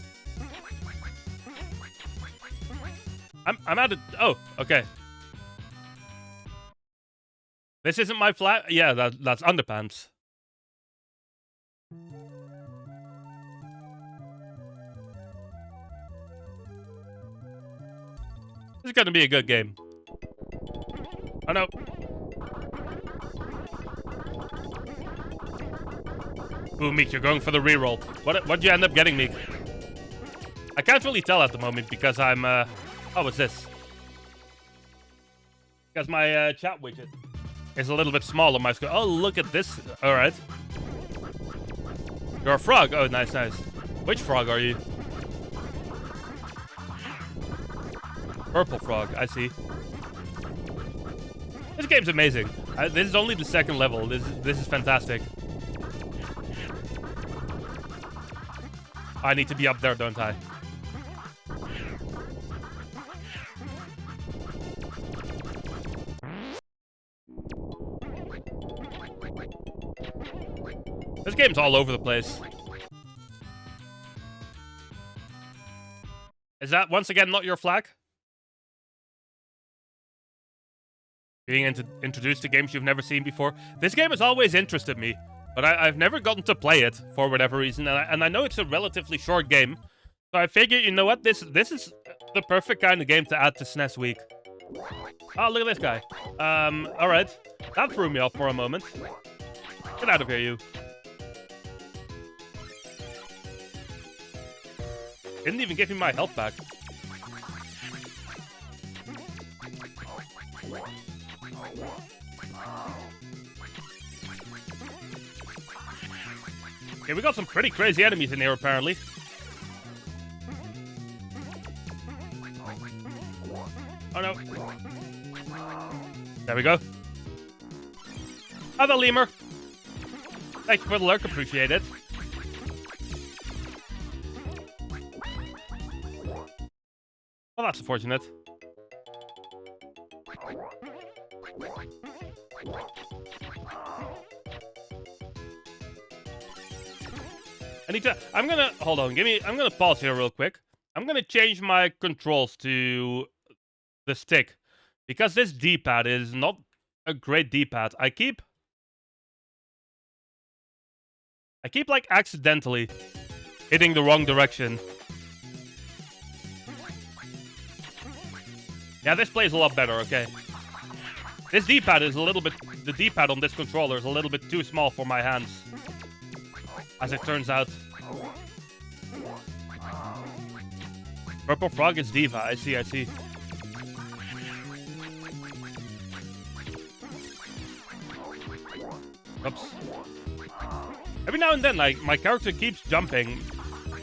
I'm out of... Oh, okay. This isn't my flat... Yeah, that's underpants. This is gonna be a good game. Oh, no. Ooh, Meek, you're going for the reroll. What'd you end up getting, Meek? I can't really tell at the moment because I'm, Oh, what's this? Because my, chat widget is a little bit small on my screen. Oh, look at this. Alright. You're a frog. Oh, nice, nice. Which frog are you? Purple frog, I see. This game's amazing. This is only the second level. This is fantastic. I need to be up there, don't I? This game's all over the place. Is that, once again, not your flag? Being introduced to games you've never seen before. This game has always interested me, but I've never gotten to play it for whatever reason, and I know it's a relatively short game, so I figured, you know what, this is the perfect kind of game to add to SNES Week. Oh, look at this guy. Alright. That threw me off for a moment. Get out of here, you. Didn't even give me my health back. Okay, we got some pretty crazy enemies in here, apparently. Oh, no. There we go. Hi there, lemur. Thank you for the lurk, appreciate it. Well, that's unfortunate. I'm gonna, hold on, I'm gonna pause here real quick. I'm gonna change my controls to the stick, because this D-pad is not a great D-pad. I keep like accidentally hitting the wrong direction. Yeah, this plays a lot better, okay. This D-pad is a little bit, the D-pad on this controller is a little bit too small for my hands, as it turns out. Purple frog is Diva, I see. Oops. Every now and then, like, my character keeps jumping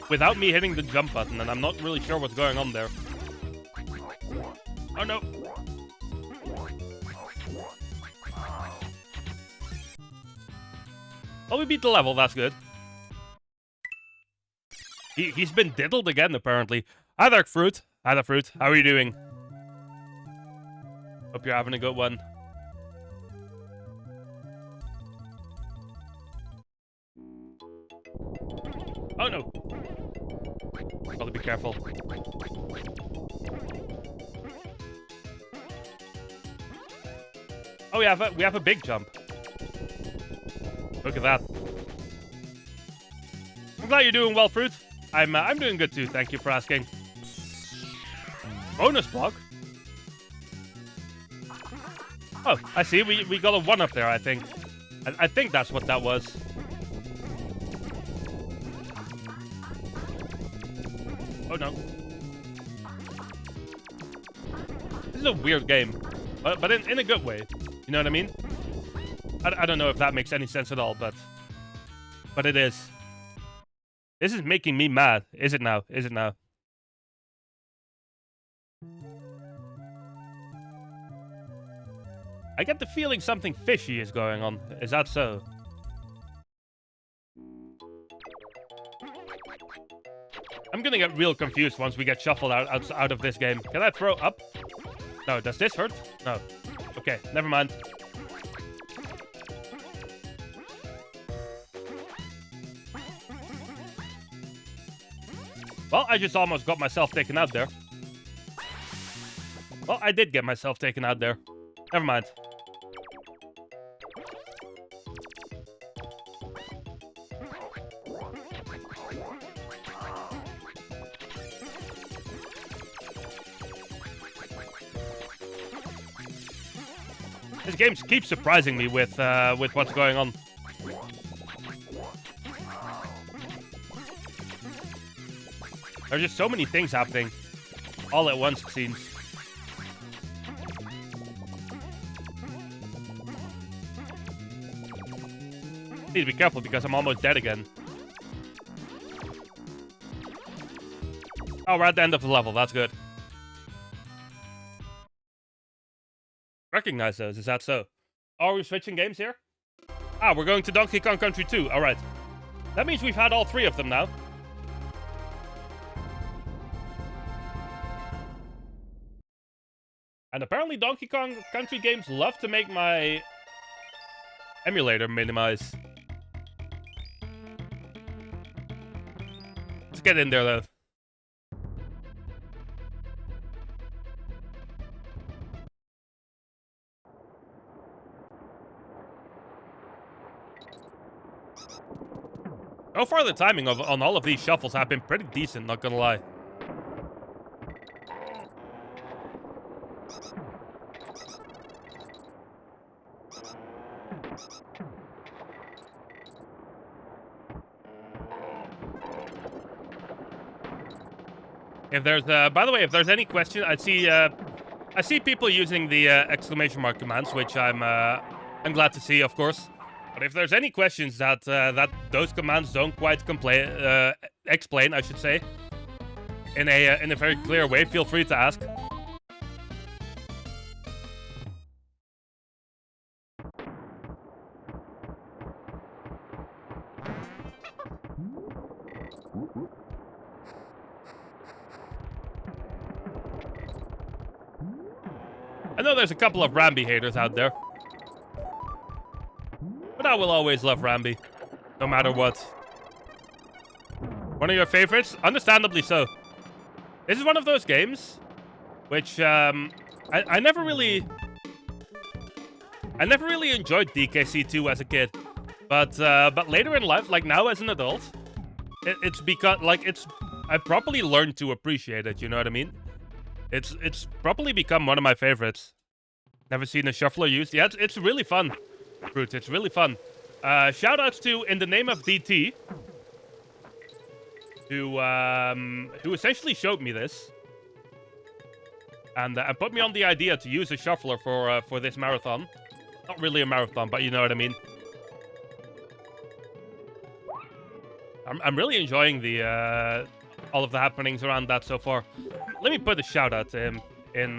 without me hitting the jump button, and I'm not really sure what's going on there. Oh no! Well, we beat the level, that's good. He's been diddled again, apparently. Hi there, Fruit. Hi there, Fruit. How are you doing? Hope you're having a good one. Oh no! Gotta be careful. Oh, we have a big jump. Look at that. I'm glad you're doing well, Fruit. I'm doing good too. Thank you for asking. Bonus block. Oh, I see. We got a 1 up there, I think. I think that's what that was. Oh, no. This is a weird game. But in a good way. You know what I mean? I don't know if that makes any sense at all, but it is. This is making me mad. Is it now? Is it now? I get the feeling something fishy is going on. Is that so? I'm gonna get real confused once we get shuffled out of this game. Can I throw up? No, does this hurt? No. Okay, never mind. Well, I just almost got myself taken out there. Well, I did get myself taken out there. Never mind. This game keeps surprising me with what's going on. There's just so many things happening all at once, it seems. Need to be careful because I'm almost dead again. Oh, we're at the end of the level. That's good. Recognize those. Is that so? Are we switching games here? Ah, we're going to Donkey Kong Country 2. All right. That means we've had all 3 of them now. And apparently Donkey Kong Country games love to make my emulator minimize. Let's get in there, though. So far, the timing on all of these shuffles have been pretty decent, not gonna lie. If there's, by the way, if there's any question, I see people using the exclamation mark commands, which I'm glad to see, of course. But if there's any questions that those commands don't quite explain, I should say, in a very clear way, feel free to ask. I know there's a couple of Rambi haters out there. But I will always love Rambi. No matter what. One of your favorites? Understandably so. This is one of those games which I never really enjoyed DKC2 as a kid. But later in life, like now as an adult, it's because I've properly learned to appreciate it, you know what I mean? It's probably become one of my favorites. Never seen a shuffler used. Yeah, it's really fun, Brute. It's really fun. Shoutouts to In the Name of DT, who essentially showed me this and put me on the idea to use a shuffler for this marathon. Not really a marathon, but you know what I mean. I'm really enjoying the all of the happenings around that so far. Let me put a shout out to him in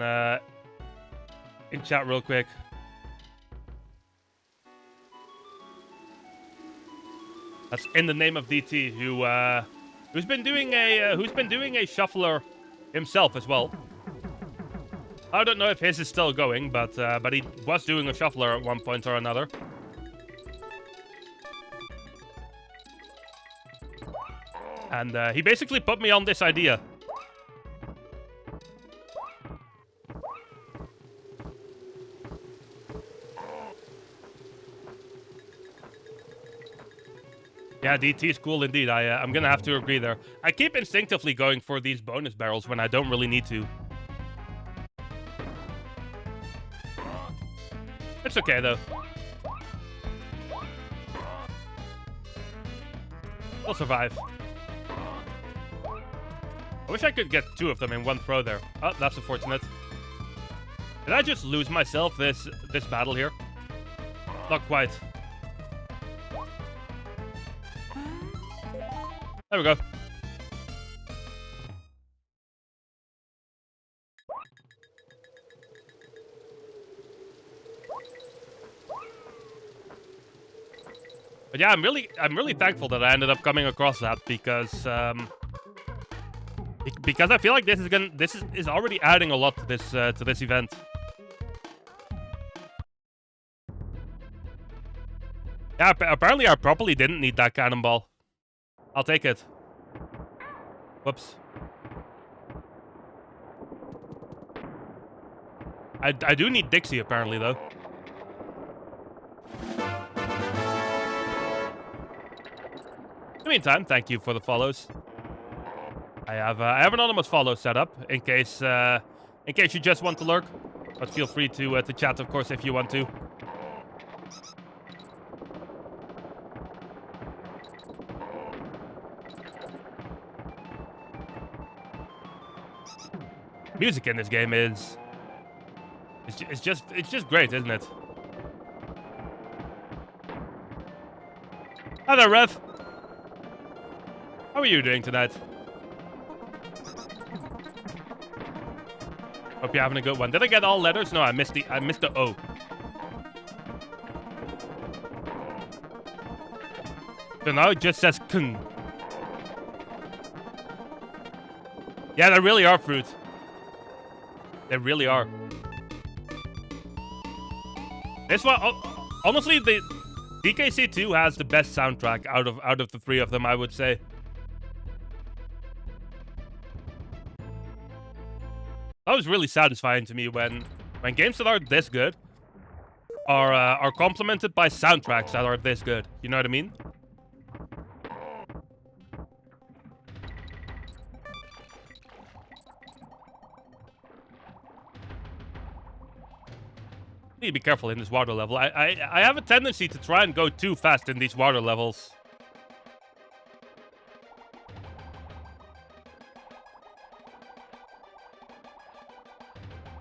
chat real quick. That's In the Name of DT, who's been doing a shuffler himself as well. I don't know if his is still going, but he was doing a shuffler at one point or another. And he basically put me on this idea. Yeah, DT is cool indeed. I'm gonna have to agree there. I keep instinctively going for these bonus barrels when I don't really need to. That's okay, though. We'll survive. I wish I could get 2 of them in one throw there. Oh, that's unfortunate. Did I just lose myself this battle here? Not quite. There we go. But yeah, I'm really thankful that I ended up coming across that because I feel like this is already adding a lot to this event. Yeah, apparently I probably didn't need that cannonball. I'll take it. Whoops. I do need Dixie apparently though. In the meantime, thank you for the follows. I have anonymous follow set up in case you just want to lurk, but feel free to chat of course if you want to. Music in this game is it's just great, isn't it? Hi there, Rev. How are you doing tonight? Hope you're having a good one. Did I get all letters? No, I missed the O. So now it just says Kung. Yeah, they really are fruit. They really are. This one, honestly, the DKC 2 has the best soundtrack out of the 3 of them, I would say. That was really satisfying to me when games that are this good are complemented by soundtracks that are this good. You know what I mean? Need to be careful in this water level. I have a tendency to try and go too fast in these water levels.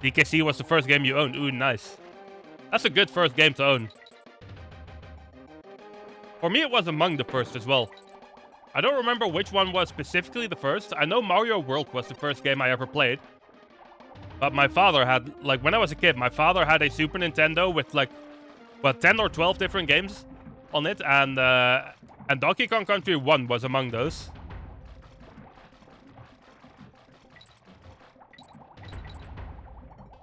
DKC was the first game you owned. Ooh, nice. That's a good first game to own. For me, it was among the first as well. I don't remember which one was specifically the first. I know Mario World was the first game I ever played. But my father had, like, when I was a kid, my father had a Super Nintendo with, like, what, 10 or 12 different games on it. And Donkey Kong Country 1 was among those.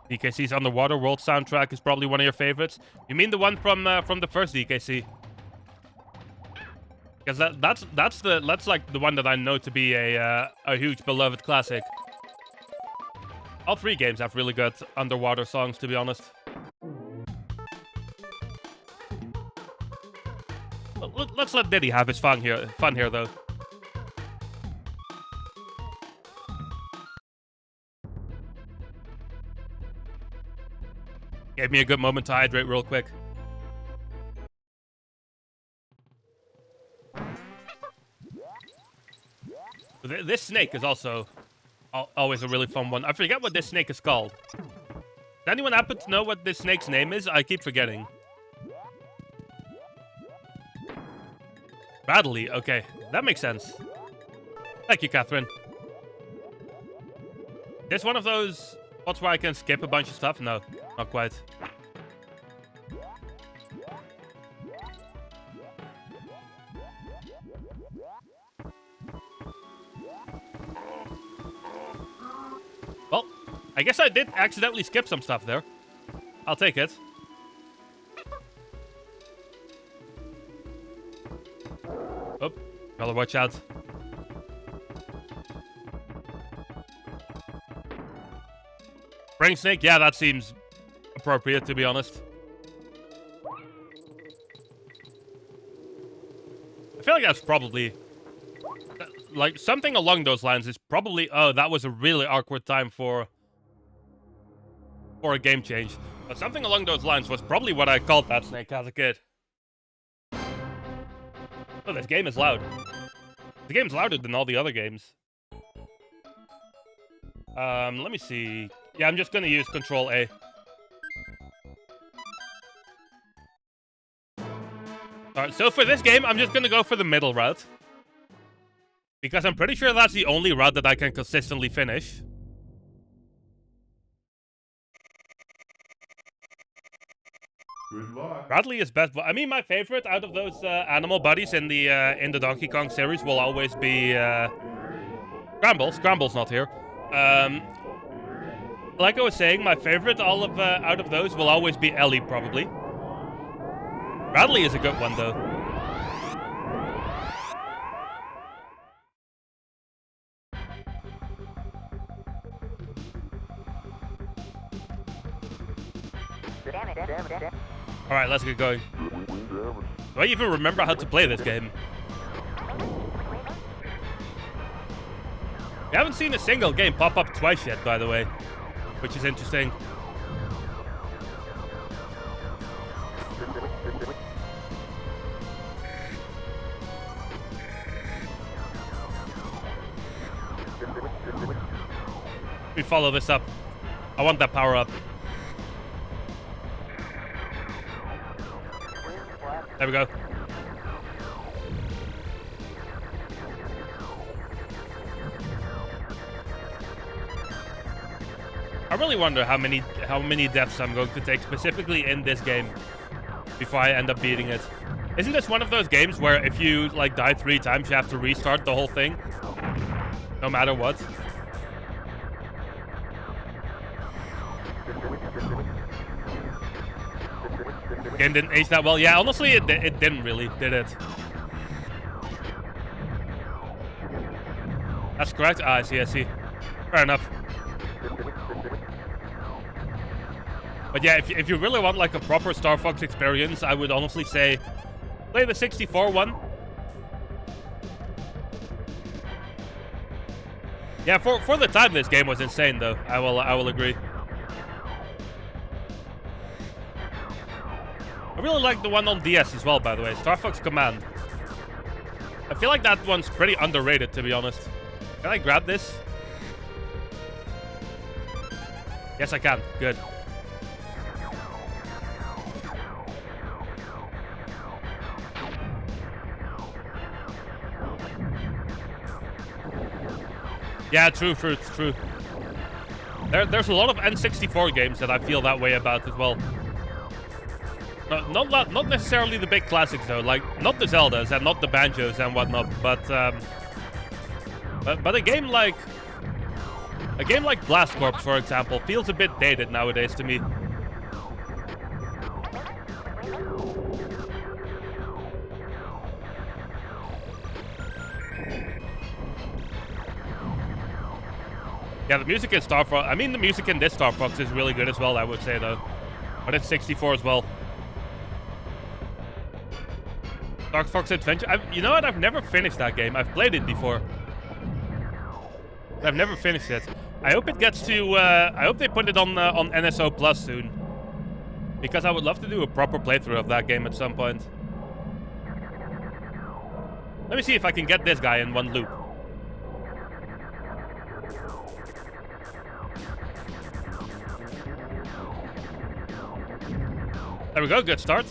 DKC's Underwater World soundtrack is probably one of your favorites. You mean the one from the first DKC? Because that's like the one that I know to be a huge beloved classic. All 3 games have really good underwater songs, to be honest. Let's let Diddy have his fun here, though. Gave me a good moment to hydrate real quick. This snake is also always a really fun one. I forget what this snake is called. Does anyone happen to know what this snake's name is? I keep forgetting. Bradley, okay. That makes sense. Thank you, Catherine. This one of those spots where I can skip a bunch of stuff? No, not quite. Well, I guess I did accidentally skip some stuff there. I'll take it. Oh, gotta watch out. Brain snake? Yeah, that seems appropriate, to be honest. I feel like that's probably... like, something along those lines is probably... oh, that was a really awkward time for for a game change. But something along those lines was probably what I called that snake as a kid. Oh, this game is loud. The game's louder than all the other games. Let me see. Yeah, I'm just gonna use Control A. Alright, so for this game, I'm just gonna go for the middle route. Because I'm pretty sure that's the only route that I can consistently finish. Good luck. Bradley is best. I mean, my favorite out of those animal buddies in the Donkey Kong series will always be Scramble. Scramble's not here. Like I was saying, my favorite out of those will always be Ellie, probably. Bradley is a good one, though. Alright, let's get going. Do I even remember how to play this game? We haven't seen a single game pop up twice yet, by the way. Which is interesting. We follow this up. I want that power up. There we go. I really wonder how many deaths I'm going to take specifically in this game before I end up beating it. Isn't this one of those games where if you like die 3 times, you have to restart the whole thing, no matter what? Game didn't age that well. Yeah, honestly, it didn't really, did it? That's correct. Ah, I see. Fair enough. But yeah, if you really want like a proper Star Fox experience, I would honestly say play the 64 one. Yeah, for the time, this game was insane, though. I will agree. I really like the one on DS as well, by the way. Star Fox Command. I feel like that one's pretty underrated, to be honest. Can I grab this? Yes, I can. Good. Yeah, true. There's a lot of N64 games that I feel that way about as well. Not necessarily the big classics though, like not the Zeldas and not the Banjos and whatnot, but a game like Blast Corps, for example, feels a bit dated nowadays to me. Yeah, the music in Star Fox. I mean, the music in this Star Fox is really good as well, I would say though, but it's 64 as well. Star Fox Adventure. You know what? I've never finished that game. I've played it before. I've never finished it. I hope it gets to. I hope they put it on NSO Plus soon, because I would love to do a proper playthrough of that game at some point. Let me see if I can get this guy in one loop. There we go. Good start.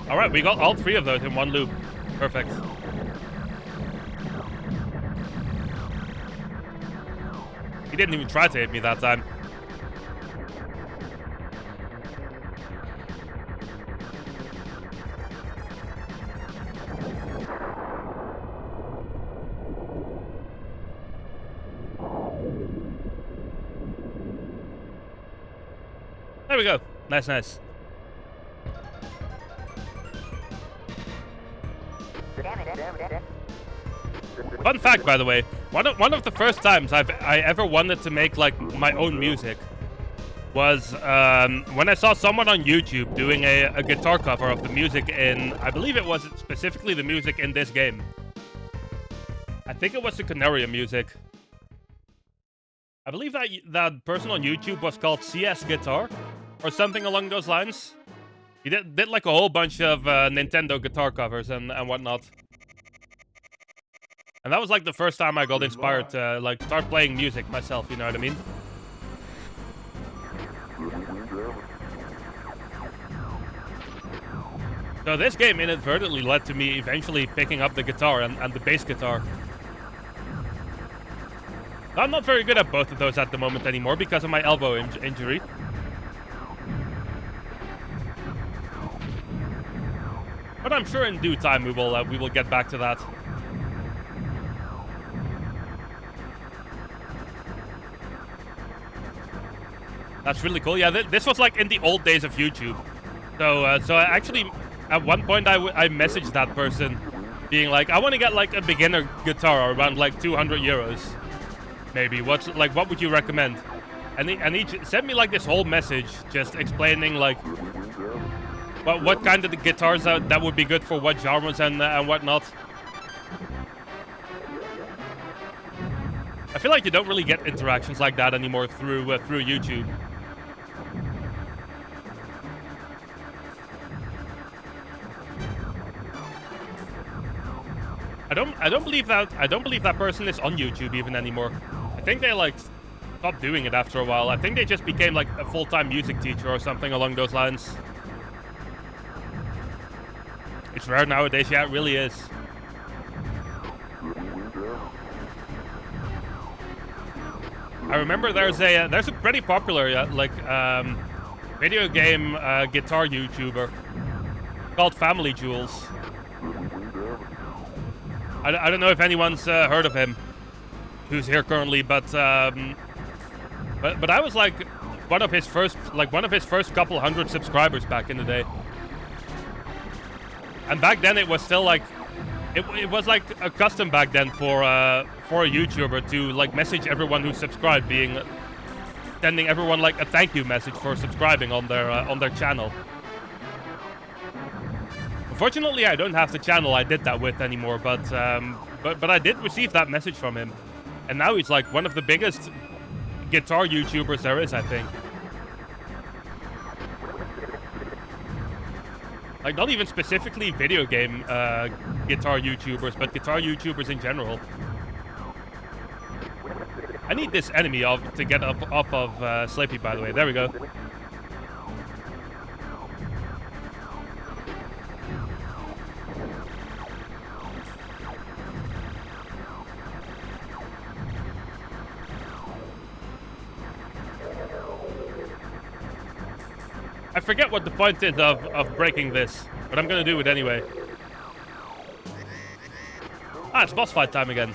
Alright, we got all 3 of those in one loop. Perfect. He didn't even try to hit me that time. There we go. Nice. Fun fact, by the way, one of the first times I ever wanted to make like my own music was when I saw someone on YouTube doing a guitar cover of the music in, I believe it was specifically the music in this game. I think it was the Canaria music. I believe that person on YouTube was called CS Guitar, or something along those lines. He did like a whole bunch of Nintendo guitar covers and whatnot. And that was like the first time I got inspired to like start playing music myself, you know what I mean? So this game inadvertently led to me eventually picking up the guitar and the bass guitar. I'm not very good at both of those at the moment anymore because of my elbow injury. But I'm sure in due time we will get back to that. That's really cool. Yeah, this was like in the old days of YouTube. So I actually, at one point, I messaged that person, being like, I want to get like a beginner guitar around like 200 euros, maybe. What would you recommend? And he sent me like this whole message, just explaining like what kind of the guitars that would be good for what genres and whatnot. I feel like you don't really get interactions like that anymore through YouTube. I don't believe that person is on YouTube even anymore. I think they like stopped doing it after a while. I think they just became like a full-time music teacher or something along those lines. It's rare nowadays. Yeah, it really is. I remember there's a pretty popular video game guitar YouTuber called Family Jewels. I don't know if anyone's heard of him, who's here currently, but I was like one of his first couple hundred subscribers back in the day. And back then it was still like it was like a custom back then for a YouTuber to like message everyone who subscribed, sending everyone like a thank you message for subscribing on their channel. Unfortunately, I don't have the channel I did that with anymore, but I did receive that message from him, and now he's like one of the biggest guitar YouTubers there is, I think. Like, not even specifically video game guitar YouTubers, but guitar YouTubers in general. I need this enemy to get up off of Slapey, by the way. There we go. I forget what the point is of breaking this, but I'm gonna do it anyway. Ah, it's boss fight time again.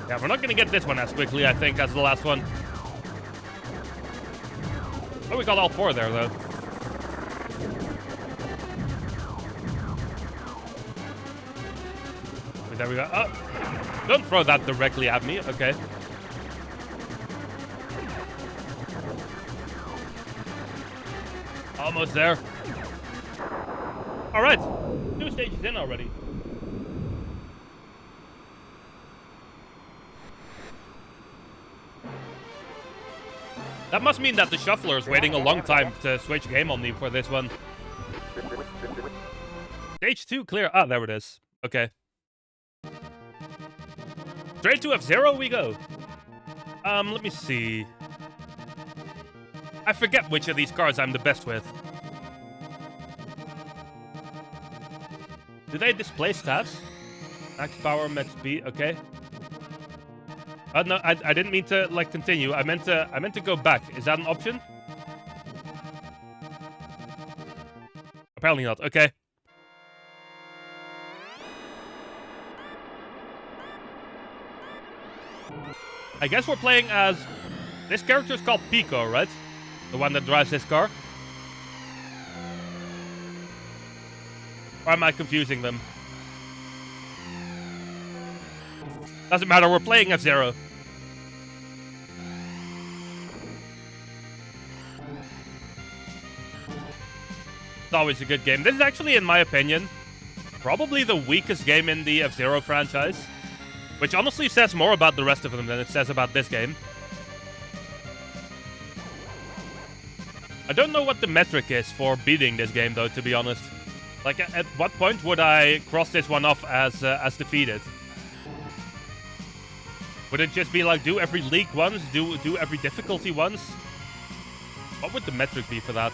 Yeah, we're not gonna get this one as quickly, I think, as the last one. Oh, we got all four there, though. There we go. Oh, don't throw that directly at me. Okay. Almost there. All right. 2 stages in already. That must mean that the shuffler is waiting a long time to switch game on me for this one. Stage 2 clear. Ah, there it is. Okay. Straight to F-Zero we go. Let me see. I forget which of these cars I'm the best with. Do they display stats? Max power, max speed, okay. No, I didn't mean to like continue. I meant to go back. Is that an option? Apparently not. Okay. I guess we're playing as... This character is called Pico, right? The one that drives this car. Or am I confusing them? Doesn't matter, we're playing F-Zero. It's always a good game. This is actually, in my opinion, probably the weakest game in the F-Zero franchise. Which honestly says more about the rest of them than it says about this game. I don't know what the metric is for beating this game, though, to be honest. Like, at what point would I cross this one off as defeated? Would it just be like, do every league once? Do every difficulty once? What would the metric be for that?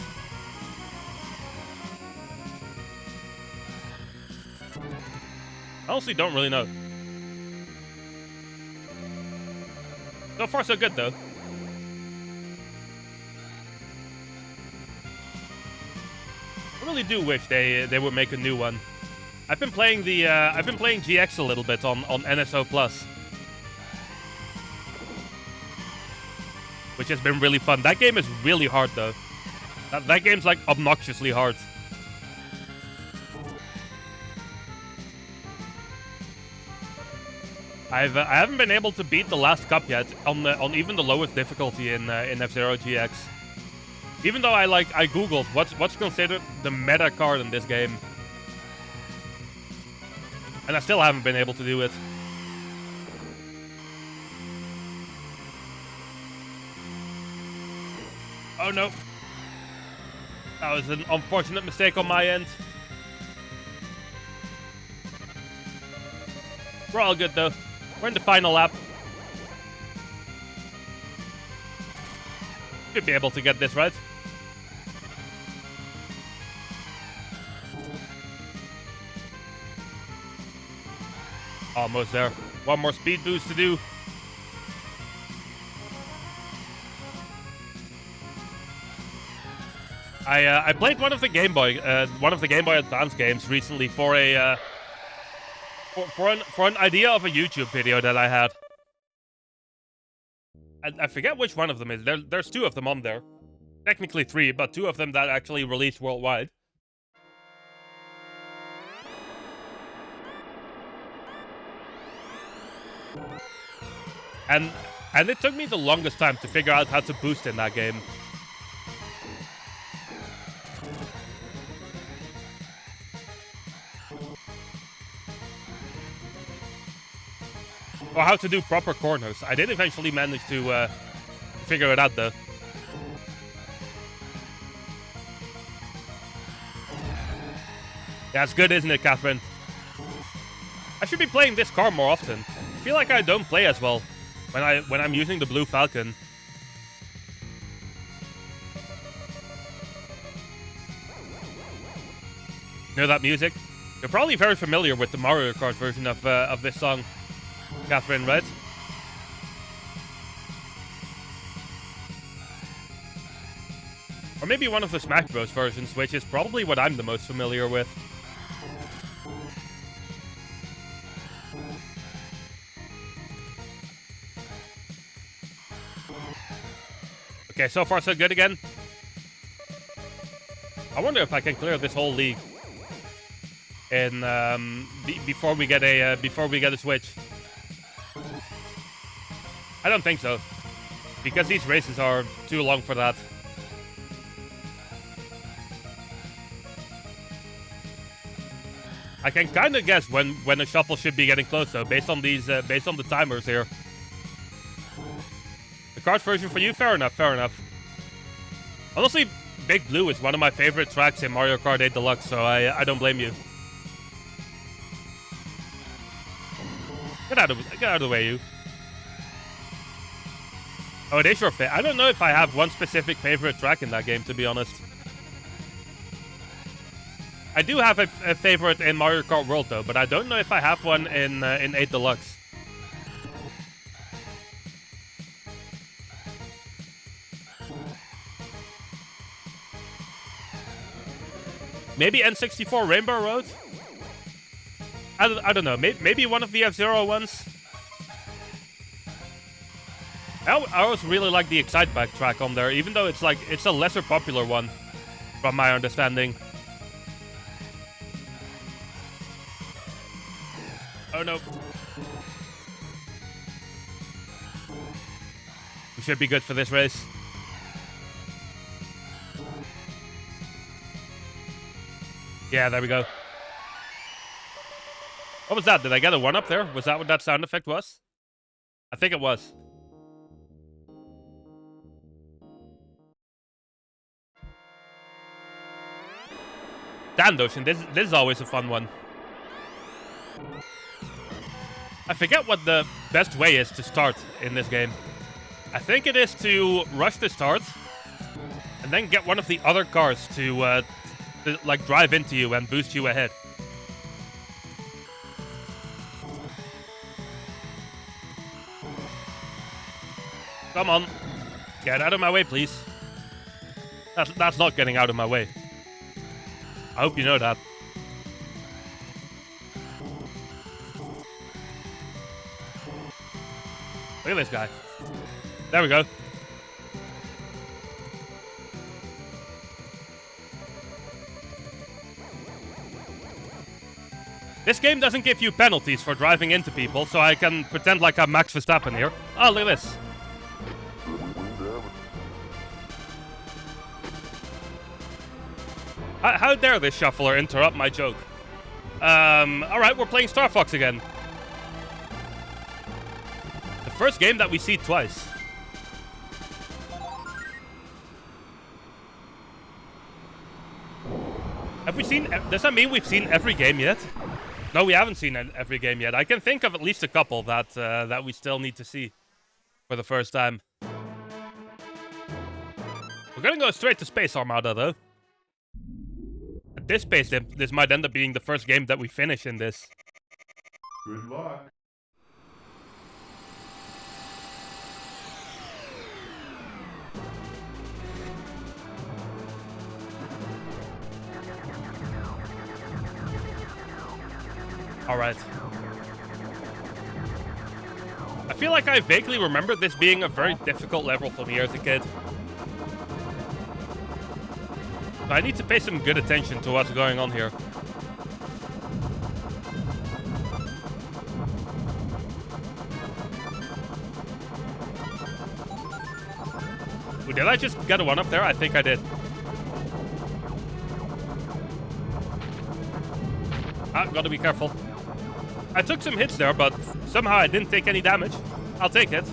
I honestly don't really know. So far, so good, though. I really do wish they would make a new one. I've been playing GX a little bit on NSO Plus, which has been really fun. That game is really hard, though. That game's like obnoxiously hard. I haven't been able to beat the last cup yet on even the lowest difficulty in F-Zero GX. Even though I googled what's considered the meta card in this game, and I still haven't been able to do it. Oh no, that was an unfortunate mistake on my end. We're all good though. We're in the final lap. Should be able to get this right. Almost there. One more speed boost to do. I played one of the Game Boy Advance games recently for a for an idea of a YouTube video that I had. I forget which one of them is. There's two of them on there. Technically three, but two of them that actually released worldwide. And it took me the longest time to figure out how to boost in that game. Or how to do proper corners. I did eventually manage to figure it out, though. Yeah, it's good, isn't it, Catherine? I should be playing this car more often. I feel like I don't play as well when I'm using the Blue Falcon. You know that music? You're probably very familiar with the Mario Kart version of this song, Catherine, right? Or maybe one of the Smash Bros versions, which is probably what I'm the most familiar with. Okay, so far so good again. I wonder if I can clear this whole league in before we get a switch. I don't think so, because these races are too long for that. I can kind of guess when a shuffle should be getting close, though, based on the timers here. The kart version for you, fair enough, fair enough. Honestly, Big Blue is one of my favorite tracks in Mario Kart 8 Deluxe, so I don't blame you. Get out of the way, you. Oh, it is your favorite. I don't know if I have one specific favorite track in that game, to be honest. I do have a favorite in Mario Kart World, though, but I don't know if I have one in 8 Deluxe. Maybe N64 Rainbow Road? I don't know. Maybe one of the F-Zero ones? I always really like the Exciteback track on there, even though it's a lesser popular one, from my understanding. Oh no. We should be good for this race. Yeah, there we go. What was that? Did I get a 1-up there? Was that what that sound effect was? I think it was. Damn, Ocean, this is always a fun one. I forget what the best way is to start in this game. I think it is to rush the start and then get one of the other cars to like drive into you and boost you ahead. Come on. Get out of my way, please. That's not getting out of my way. I hope you know that. Look at this guy. There we go. This game doesn't give you penalties for driving into people, so I can pretend like I'm Max Verstappen here. Oh, look at this. How dare this shuffler interrupt my joke? Alright, we're playing Star Fox again. The first game that we see twice. Have we seen... Does that mean we've seen every game yet? No, we haven't seen every game yet. I can think of at least a couple that that we still need to see for the first time. We're gonna go straight to Space Armada, though. At this pace, this might end up being the first game that we finish in this. Good luck. Alright. I feel like I vaguely remember this being a very difficult level for me as a kid. So I need to pay some good attention to what's going on here. Ooh, did I just get a 1-up there? I think I did. Ah, gotta be careful. I took some hits there, but somehow I didn't take any damage. I'll take it.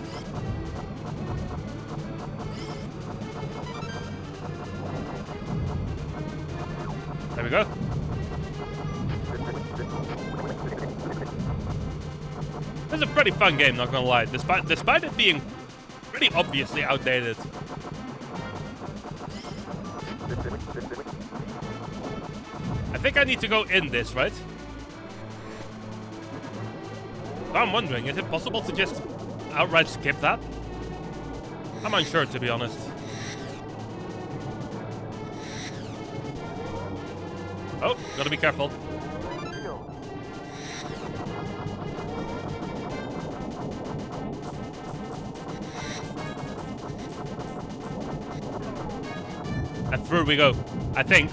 There we go. This is a pretty fun game, not gonna lie. Despite it being pretty obviously outdated. I think I need to go in this, right? I'm wondering, is it possible to just outright skip that? I'm unsure, to be honest. Oh, gotta be careful. And through we go, I think.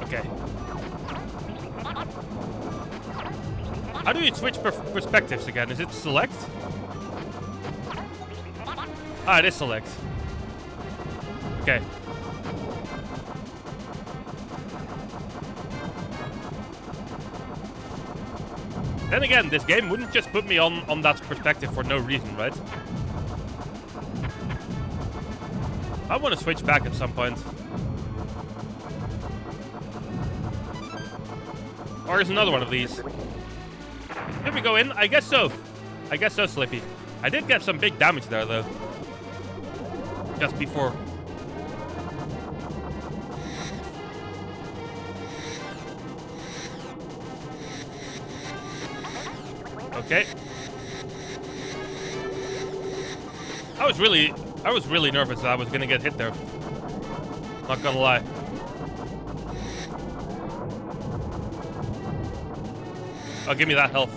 Okay. How do you switch perspectives again? Is it select? Ah, it is select. Okay. Then again, this game wouldn't just put me on that perspective for no reason, right? I want to switch back at some point. Or there's another one of these. Did we go in? I guess so. I guess so, Slippy. I did get some big damage there, though. Just before. Okay. I was really nervous that I was gonna get hit there. Not gonna lie. Oh, give me that health.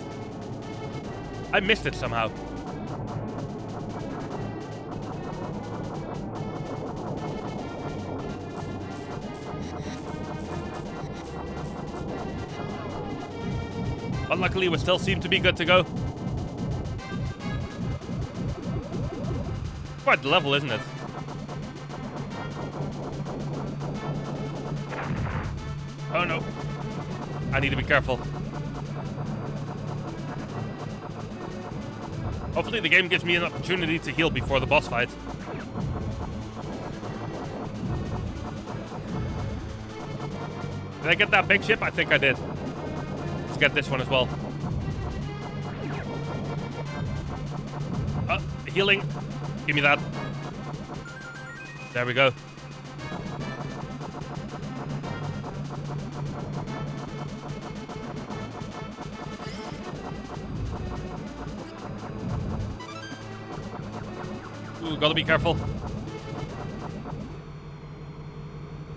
I missed it somehow. Unluckily, we still seem to be good to go. Quite the level, isn't it? Oh no. I need to be careful. Hopefully the game gives me an opportunity to heal before the boss fight. Did I get that big ship? I think I did. Let's get this one as well. Healing. Give me that. There we go. Ooh, gotta be careful.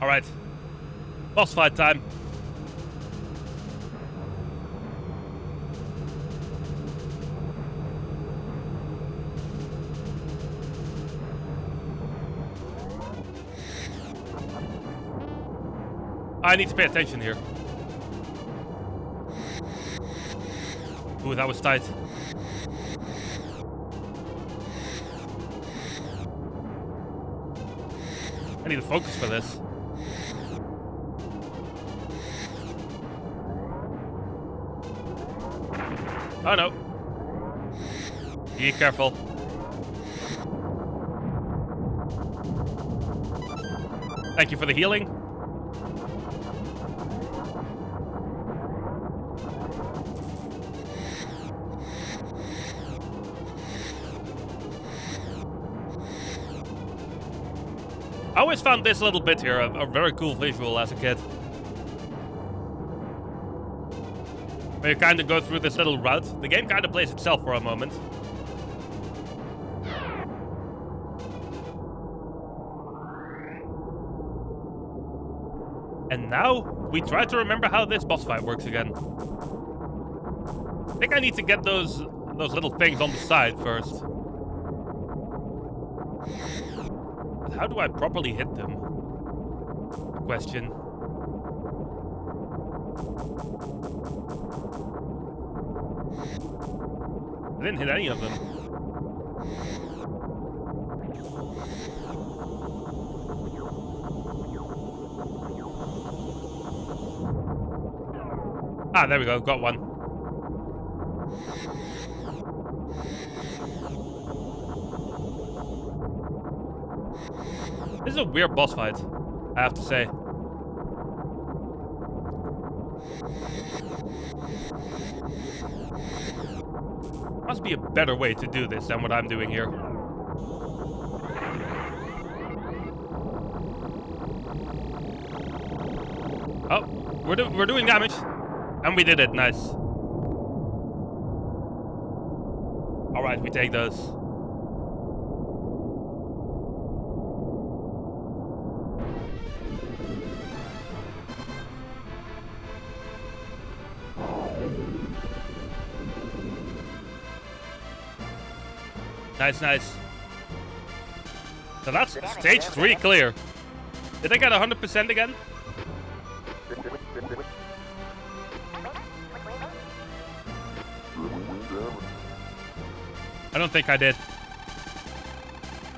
Alright. Boss fight time. I need to pay attention here. Ooh, that was tight. I need to focus for this. Oh no. Be careful. Thank you for the healing. I always found this little bit here a very cool visual as a kid. Where you kind of go through this little route. The game kind of plays itself for a moment. And now, we try to remember how this boss fight works again. I think I need to get those little things on the side first. But how do I properly hit them? Question. I didn't hit any of them. Ah, there we go. Got one. This is a weird boss fight, I have to say. Must be a better way to do this than what I'm doing here. Oh, we're doing damage. And we did it, nice. Alright, we take those. Nice, nice. So that's stage 3 clear. Did I get 100% again? I don't think I did.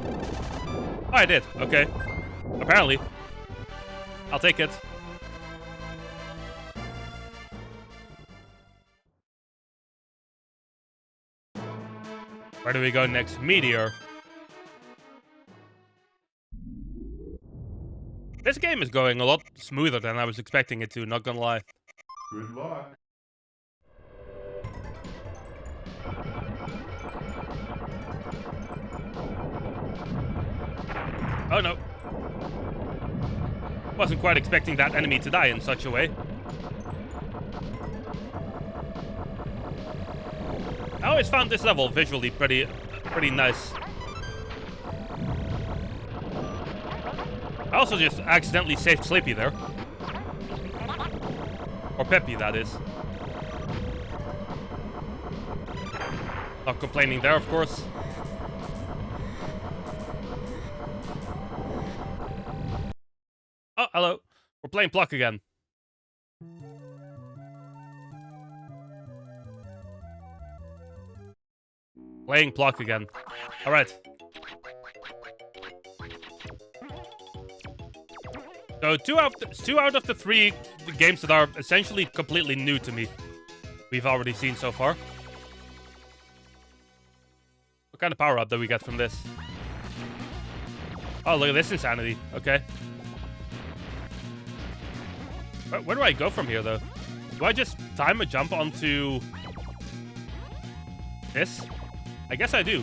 Oh, I did. Okay. Apparently. I'll take it. Where do we go next? Meteor. This game is going a lot smoother than I was expecting it to, not gonna lie. Good luck. Oh no. Wasn't quite expecting that enemy to die in such a way. I always found this level visually pretty nice. I also just accidentally saved Sleepy there. Or Peppy, that is. Not complaining there, of course. Oh, hello. We're playing Pluck again. Playing block again. Alright. So two out of the 3 games that are essentially completely new to me, we've already seen so far. What kind of power-up do we get from this? Oh, look at this insanity. Okay. Where do I go from here, though? Do I just time a jump onto this? I guess I do.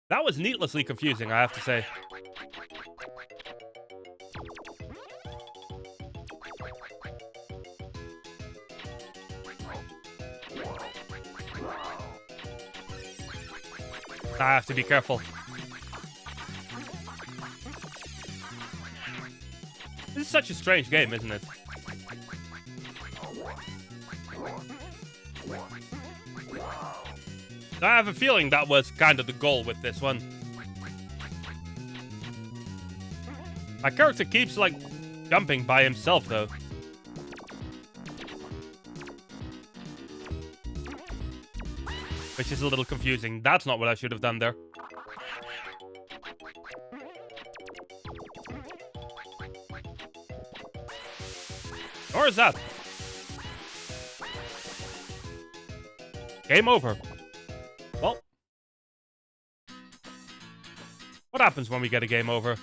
That was needlessly confusing, I have to say. I have to be careful. This is such a strange game, isn't it? I have a feeling that was kind of the goal with this one. My character keeps, like, jumping by himself, though. Which is a little confusing. That's not what I should have done there. Or is that? Game over. Well. What happens when we get a game over?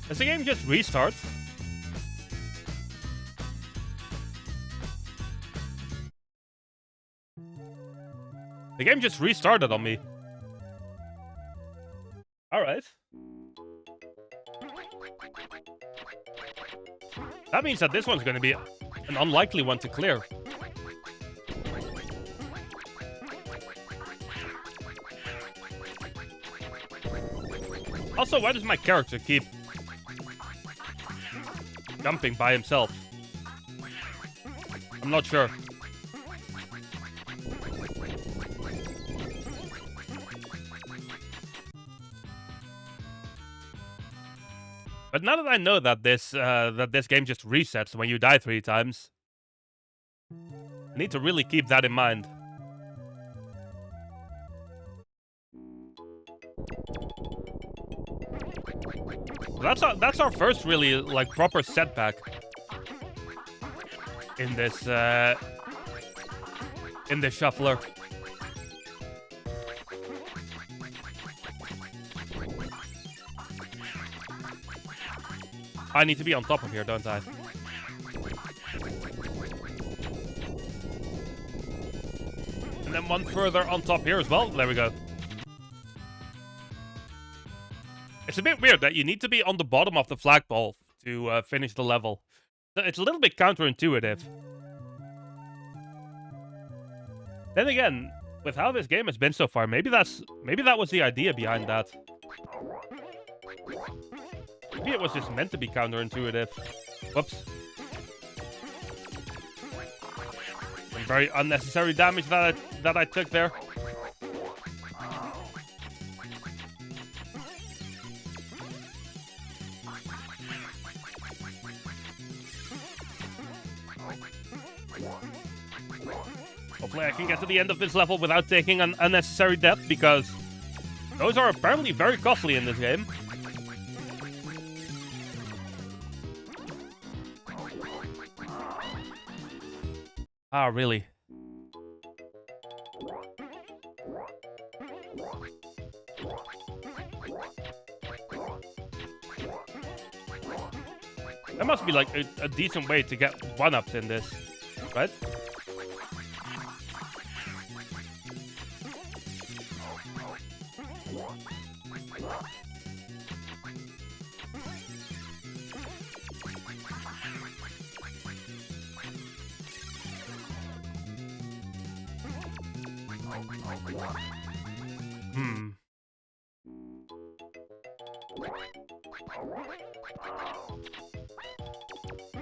Does the game just restart? The game just restarted on me. Alright. That means that this one's going to be an unlikely one to clear. Also, why does my character keep jumping by himself? I'm not sure. But now that I know that this game just resets when you die 3 times, I need to really keep that in mind. That's our first really like proper setback in this shuffler. I need to be on top of here, don't I? And then one further on top here as well. There we go. It's a bit weird that you need to be on the bottom of the flagpole to finish the level. It's a little bit counterintuitive. Then again, with how this game has been so far, maybe that was the idea behind that. Maybe it was just meant to be counterintuitive. Whoops. Some very unnecessary damage that I took there. Hopefully I can get to the end of this level without taking an unnecessary death, because those are apparently very costly in this game. Ah, really? That must be like a decent way to get 1-ups in this, right?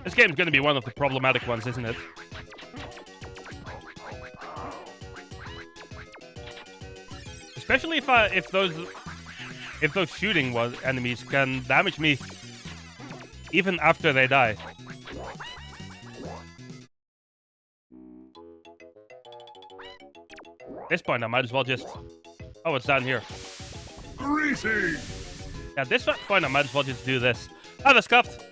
This game's gonna be one of the problematic ones, isn't it? Especially if if those shooting enemies can damage me even after they die. At this point, I might as well just... Oh, it's down here. Greasy! At this point, I might as well just do this. Ah, the Scuffed!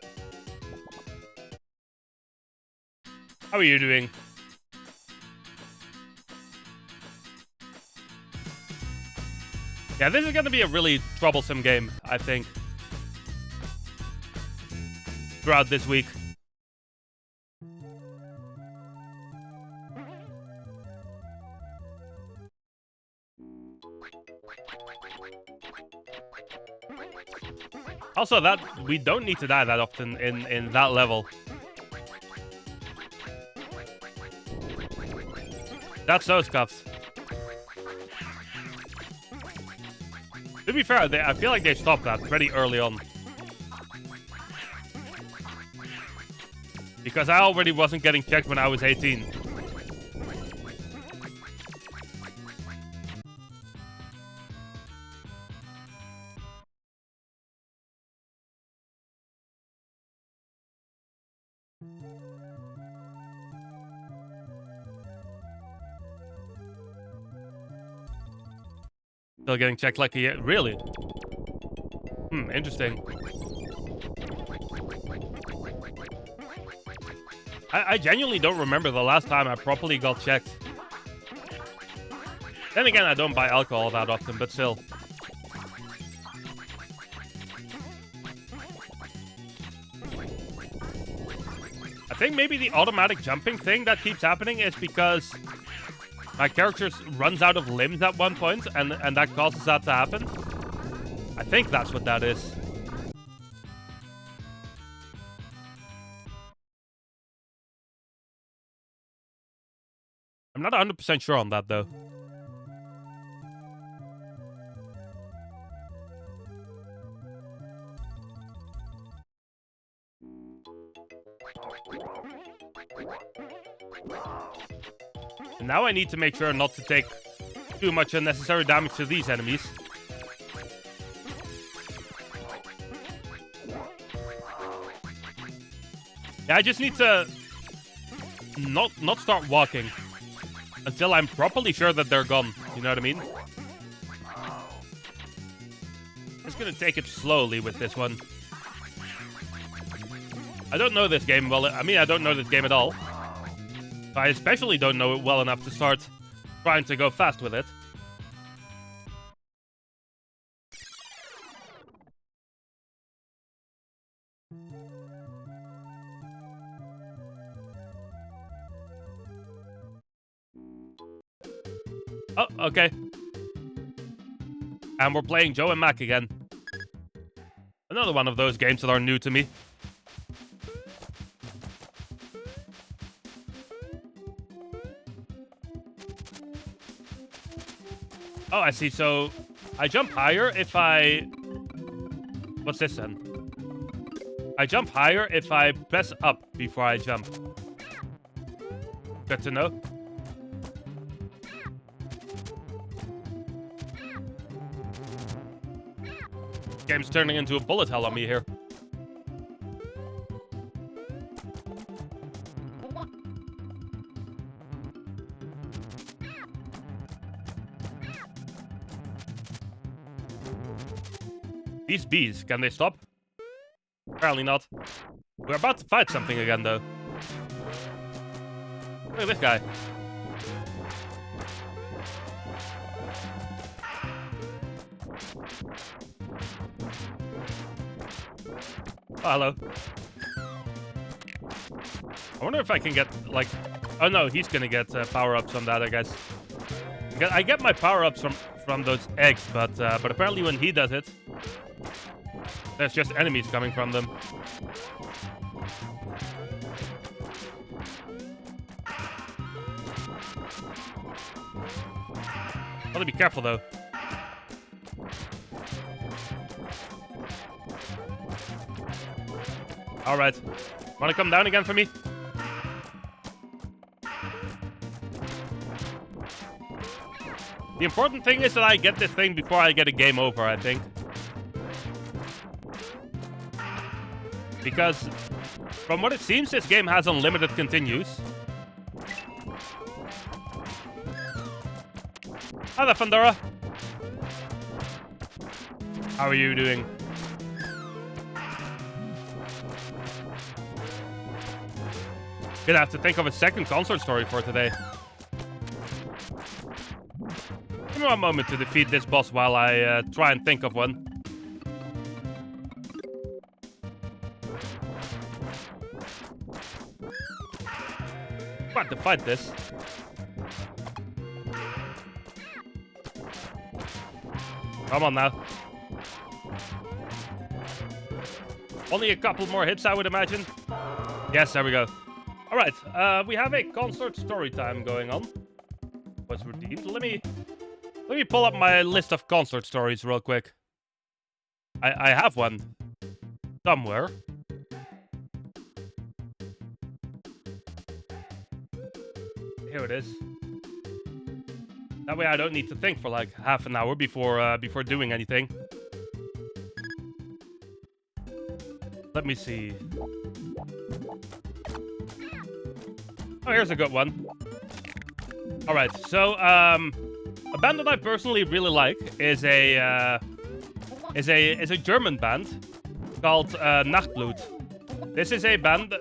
How are you doing? Yeah, this is gonna be a really troublesome game, I think. Throughout this week. Also, that we don't need to die that often in that level. That's those Cuffs. To be fair, I feel like they stopped that pretty early on. Because I already wasn't getting checked when I was 18. Still getting checked like a year. Really? Interesting. I genuinely don't remember the last time I properly got checked. Then again, I don't buy alcohol that often, but still. I think maybe the automatic jumping thing that keeps happening is because my character runs out of limbs at one point, and that causes that to happen. I think that's what that is. I'm not 100% sure on that, though. And now I need to make sure not to take too much unnecessary damage to these enemies. Yeah, I just need to not start walking until I'm properly sure that they're gone. You know what I mean? Just gonna take it slowly with this one. I don't know this game well. I mean, I don't know this game at all. I especially don't know it well enough to start trying to go fast with it. Oh, okay. And we're playing Joe and Mac again. Another one of those games that are new to me. Oh, I see. So I jump higher if I... What's this then? I jump higher if I press up before I jump. Good to know. Game's turning into a bullet hell on me here. These bees, can they stop? Apparently not. We're about to fight something again, though. Look at this guy. Oh, hello. I wonder if I can get, like... Oh, no, he's gonna get power-ups from that, I guess. I get my power-ups from those eggs, but apparently when he does it, there's just enemies coming from them. Gotta be careful, though. Alright. Wanna come down again for me? The important thing is that I get this thing before I get a game over, I think. because from what it seems, this game has unlimited continues. Hi there, Fandora. How are you doing? Gonna have to think of a second concert story for today. Give me one moment to defeat this boss while I try and think of one. Quite to fight this. Come on now. Only a couple more hits, I would imagine. Yes, there we go. Alright, we have a concert story time going on. Was redeemed. Let me pull up my list of concert stories real quick. I have one. Somewhere. Here it is. That way I don't need to think for like half an hour before doing anything. Let me see. Oh, here's a good one. All right, so a band that I personally really like is a German band called Nachtblut. This is a band that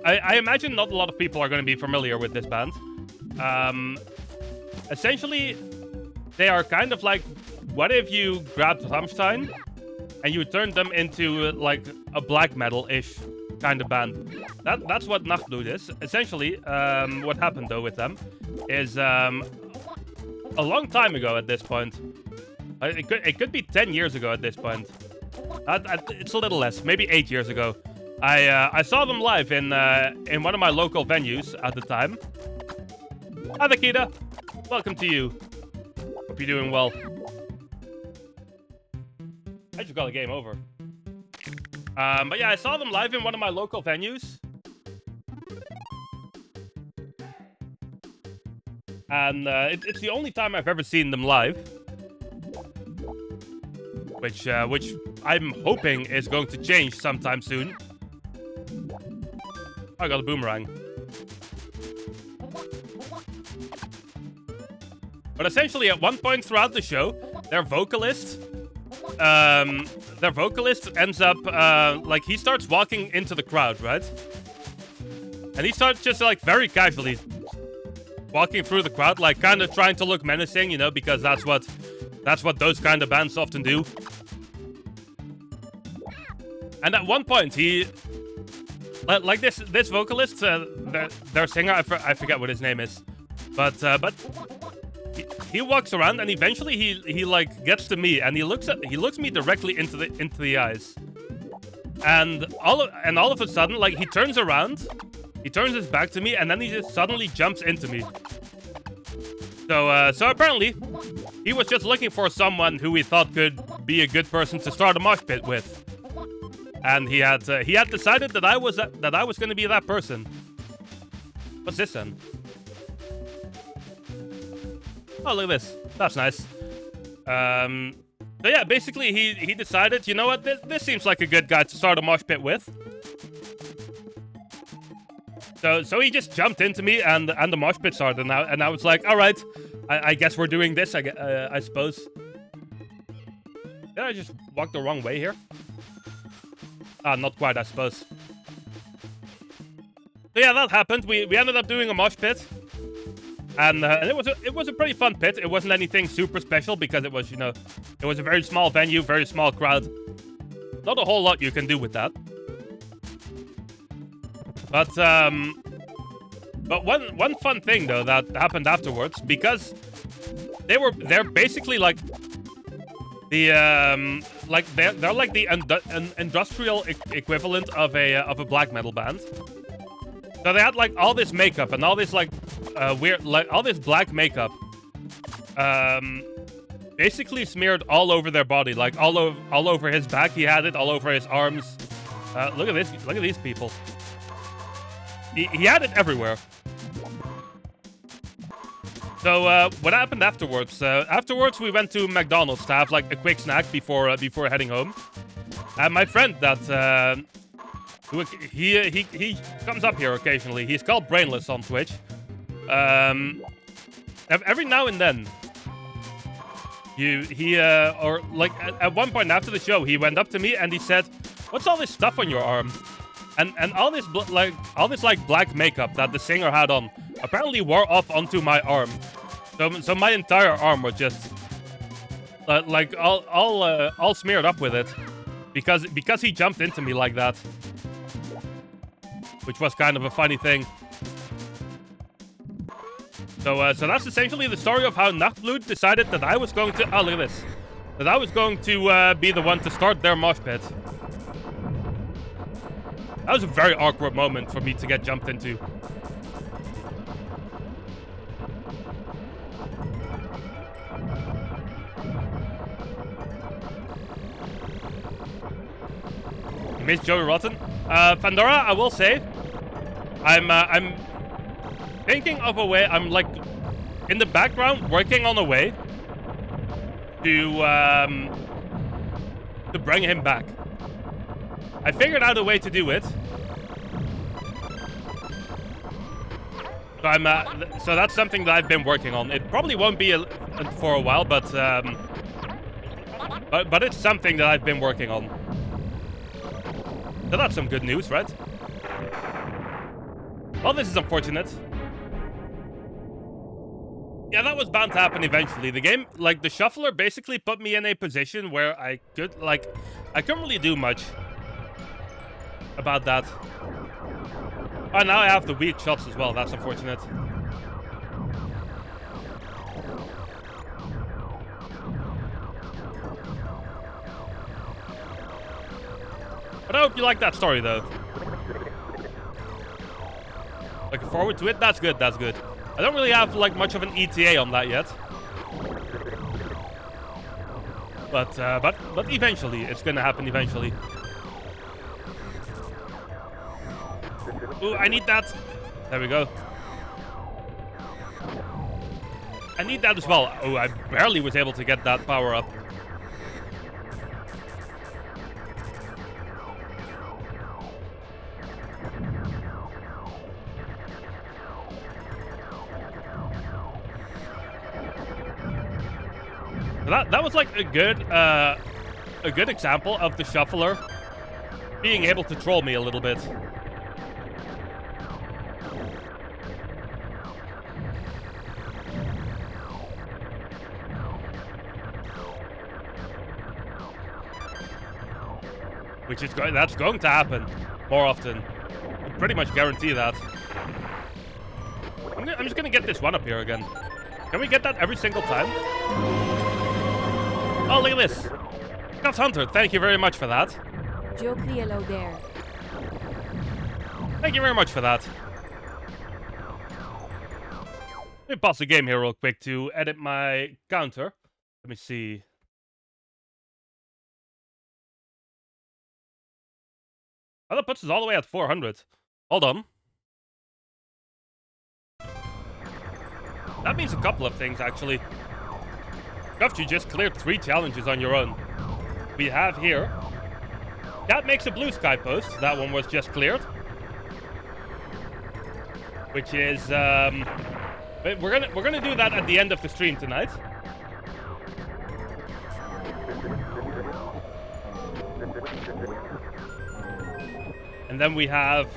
I imagine not a lot of people are going to be familiar with this band. Essentially, they are kind of like, what if you grabbed Rammstein and you turned them into like a black metal-ish kind of band. That's what Nachtblut is. Essentially, what happened though with them is a long time ago at this point. It could be 10 years ago at this point. It's a little less, maybe 8 years ago. I saw them live in one of my local venues at the time. Hi, Nikita. Welcome to you. Hope you're doing well. I just got a game over. But yeah, I saw them live in one of my local venues. And it's the only time I've ever seen them live. Which I'm hoping is going to change sometime soon. I got a boomerang. But essentially, at one point throughout the show, their vocalist ends up, like, he starts walking into the crowd, right? And he starts just, like, very casually walking through the crowd, like, kind of trying to look menacing, you know, because that's what those kind of bands often do. And at one point, he, like this vocalist, their singer, I forget what his name is, but he walks around and eventually he like gets to me and he looks me directly into the eyes, and all of a sudden, like, he turns around, he turns his back to me, and then he just suddenly jumps into me. So apparently he was just looking for someone who he thought could be a good person to start a mosh pit with. And he had decided that I was going to be that person. What's this then? Oh, look at this. That's nice. So yeah, basically he decided, you know what, this seems like a good guy to start a mosh pit with. So he just jumped into me and the mosh pit started, and I was like, all right, I guess we're doing this. I suppose. Did I just walk the wrong way here? Not quite, I suppose. So yeah, that happened. We ended up doing a mosh pit, and it was a pretty fun pit. It wasn't anything super special because it was, you know, it was a very small venue, very small crowd. Not a whole lot you can do with that. But one fun thing though that happened afterwards, because they're basically like the they're like the industrial equivalent of a black metal band. So they had like all this makeup and all this like weird, like all this black makeup, basically smeared all over their body, like all over his back. He had it all over his arms. Look at this! Look at these people. He had it everywhere. So what happened afterwards? Afterwards, we went to McDonald's to have like a quick snack before heading home. And my friend that He comes up here occasionally. He's called Brainless on Twitch. Every now and then, or like at one point after the show, he went up to me and he said, "What's all this stuff on your arm?" And all this black makeup that the singer had on apparently wore off onto my arm. So my entire arm was just like all smeared up with it because he jumped into me like that, which was kind of a funny thing. So that's essentially the story of how Nachtblood decided that I was going to... Oh, look at this. That I was going to be the one to start their mosh pit. That was a very awkward moment for me to get jumped into. You missed Joey Rotten? Pandora, I will say, I'm thinking of a way. I'm like in the background working on a way to bring him back. I figured out a way to do it. So so that's something that I've been working on. It probably won't be for a while, but it's something that I've been working on. So that's some good news, right? Well, this is unfortunate. Yeah, that was bound to happen eventually. The game, like, the shuffler basically put me in a position where I couldn't really do much about that. Oh, now I have the weak shots as well. That's unfortunate. But I hope you like that story, though. Looking forward to it. That's good. That's good. I don't really have like much of an ETA on that yet. But eventually, it's gonna happen eventually. Ooh, I need that. There we go. I need that as well. Oh, I barely was able to get that power up. That was like a good example of the shuffler being able to troll me a little bit. That's going to happen more often. I pretty much guarantee that. I'm just gonna get this one up here again. Can we get that every single time? Oh, look at this. Cuffs Hunter, thank you very much for that. Joe Criello there. Thank you very much for that. Let me pause the game here real quick to edit my counter. Let me see. Oh, that puts us all the way at 400. Hold on. That means a couple of things, actually. Cuff, you just cleared 3 challenges on your own. We have here... That makes a blue sky post. That one was just cleared. Which is... We're gonna do that at the end of the stream tonight. And then we have...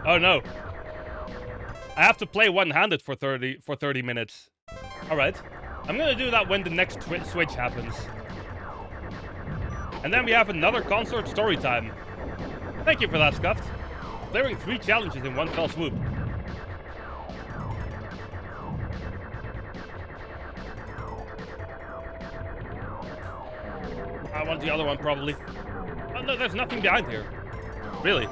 Oh no. I have to play one-handed for 30 minutes. Alright. I'm gonna do that when the next switch happens. And then we have another concert story time. Thank you for that, Scuffed. Clearing 3 challenges in one fell swoop. I want the other one, probably. Oh no, there's nothing behind here. Really?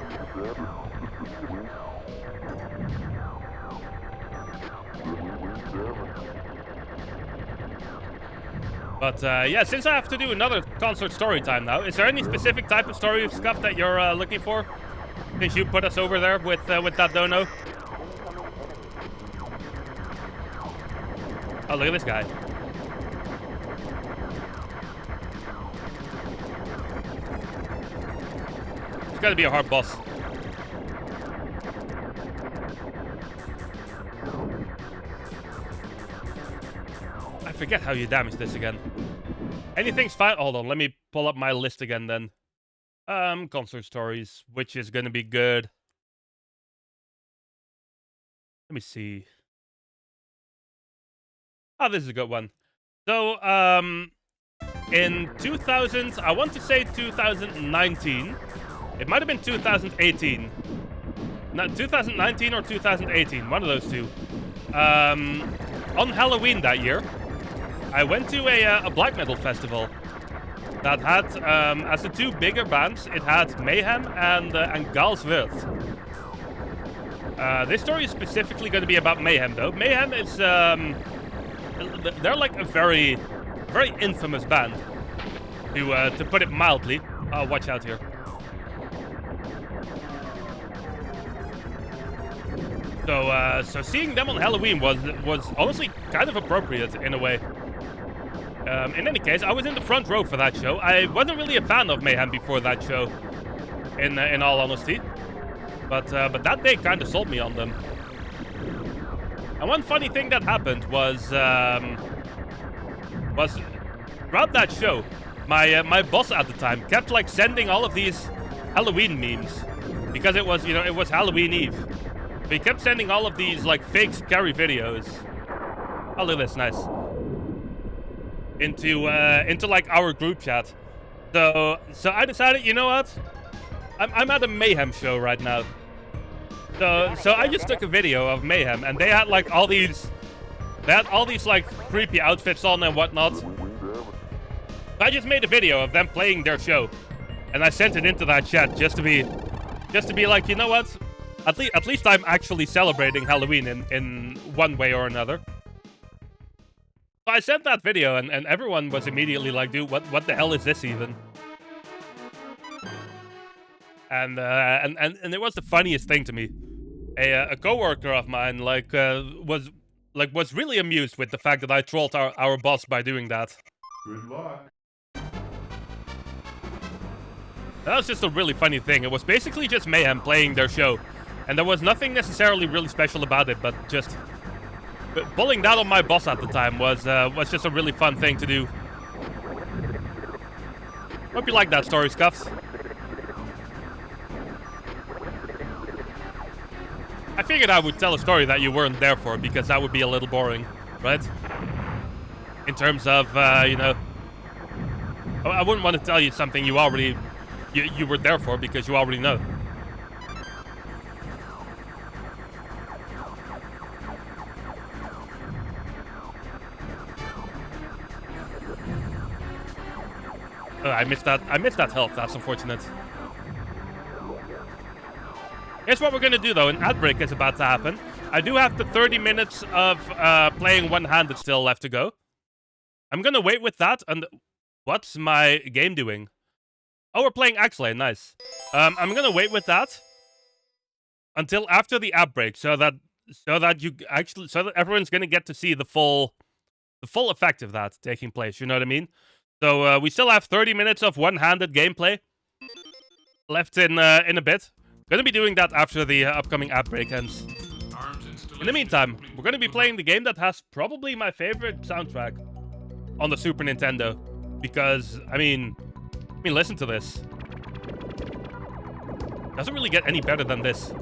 But yeah, since I have to do another concert story time now, is there any specific type of story Scuff that you're looking for? Since you put us over there with that dono. Oh, look at this guy. gonna be a hard boss. I forget how you damage this again. Anything's fine. Hold on, let me pull up my list again then. Concert stories, which is gonna be good. Let me see. Oh, this is a good one. So, in 2000, I want to say 2019. It might have been 2018. Not 2019 or 2018, one of those two. On Halloween that year, I went to a black metal festival that had, as the two bigger bands, it had Mayhem and Galsworth. This story is specifically going to be about Mayhem, though. Mayhem is, they're like a very, very infamous band, to put it mildly. Oh, watch out here. So seeing them on Halloween was honestly kind of appropriate in a way. In any case, I was in the front row for that show. I wasn't really a fan of Mayhem before that show, in all honesty. But that day kind of sold me on them. And one funny thing that happened was throughout that show, my boss at the time kept like sending all of these Halloween memes because it was Halloween Eve. So he kept sending all of these like fake scary videos. Oh, look at this, nice. Into like our group chat. So I decided, you know what? I'm at a Mayhem show right now. So I just took a video of Mayhem, and they had like all these like creepy outfits on and whatnot. So I just made a video of them playing their show, and I sent it into that chat just to be like, you know what? At least I'm actually celebrating Halloween in one way or another. So I sent that video, and everyone was immediately like, dude, what the hell is this even? And it was the funniest thing to me. A coworker of mine was really amused with the fact that I trolled our boss by doing that. Good luck. That was just a really funny thing. It was basically just Mayhem playing their show, and there was nothing necessarily really special about it, but just pulling that on my boss at the time was just a really fun thing to do. Hope you like that story, Scuffs. I figured I would tell a story that you weren't there for, because that would be a little boring, right? In terms of, you know, I wouldn't want to tell you something you already, you were there for, because you already know. Oh, I missed that health. That's unfortunate. Here's what we're gonna do though. An ad break is about to happen. I do have the 30 minutes of playing one-handed still left to go. I'm gonna wait with that. And what's my game doing? Oh, we're playing Axelay. Nice. I'm gonna wait with that until after the ad break, so that everyone's gonna get to see the full effect of that taking place. You know what I mean? So we still have 30 minutes of one-handed gameplay left in a bit. Gonna be doing that after the upcoming ad break ends. In the meantime, we're gonna be playing the game that has probably my favorite soundtrack on the Super Nintendo, because I mean, listen to this. Doesn't really get any better than this.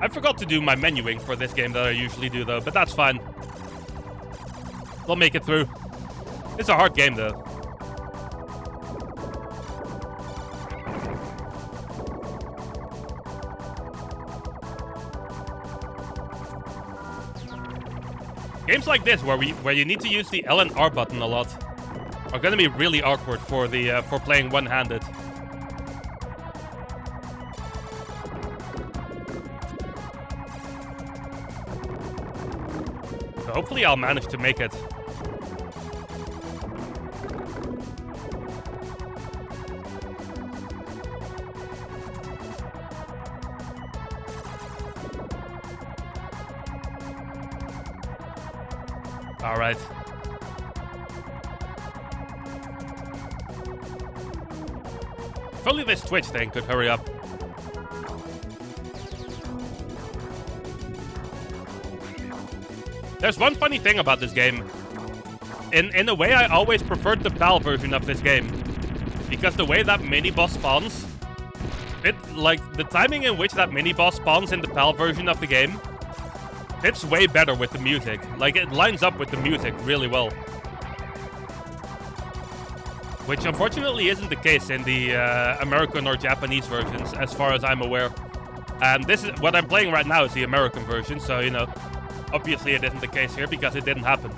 I forgot to do my menuing for this game that I usually do though, but that's fine. We'll make it through. It's a hard game though. Games like this, where you need to use the L and R button a lot, are gonna be really awkward for playing one-handed. So hopefully I'll manage to make it. All right. If only this Twitch thing could hurry up. There's one funny thing about this game. In a way, I always preferred the PAL version of this game. Because the way that mini-boss spawns... the timing in which that mini-boss spawns in the PAL version of the game... fits way better with the music. Like, it lines up with the music really well. Which, unfortunately, isn't the case in the American or Japanese versions, as far as I'm aware. And this is... what I'm playing right now is the American version, so, you know... obviously, it isn't the case here because it didn't happen.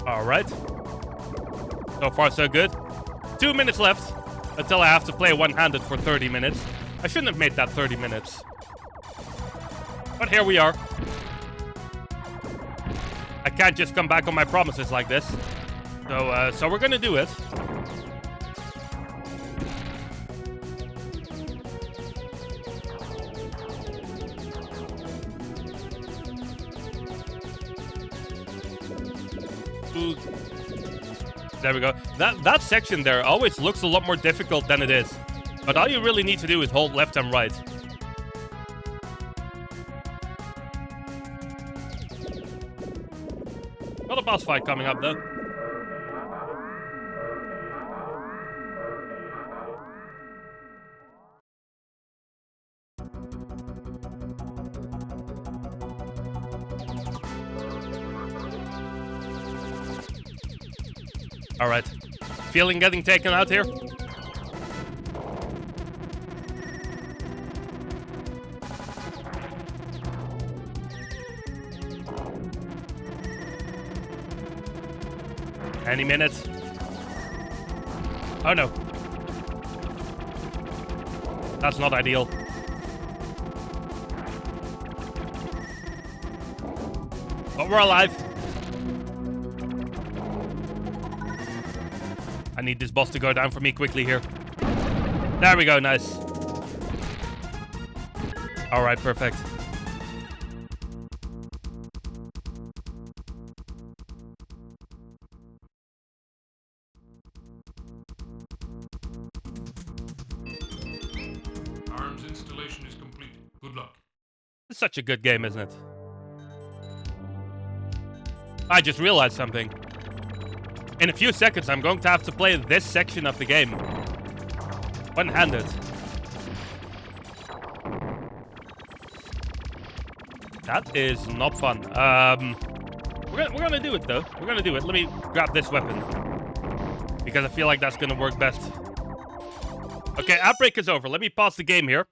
Alright. So far, so good. 2 minutes left until I have to play one-handed for 30 minutes. I shouldn't have made that 30 minutes. But here we are. I can't just come back on my promises like this. So we're gonna do it. Ooh. There we go. That section there always looks a lot more difficult than it is. But all you really need to do is hold left and right. Got a boss fight coming up, though. Alright. Feeling getting taken out here? Any minute. Oh no. That's not ideal. But we're alive. I need this boss to go down for me quickly here. There we go, nice. Alright, perfect. Arms installation is complete. Good luck. It's such a good game, isn't it? I just realized something. In a few seconds, I'm going to have to play this section of the game. One-handed. That is not fun. We're gonna do it, though. We're gonna do it. Let me grab this weapon. Because I feel like that's gonna work best. Okay, outbreak is over. Let me pause the game here.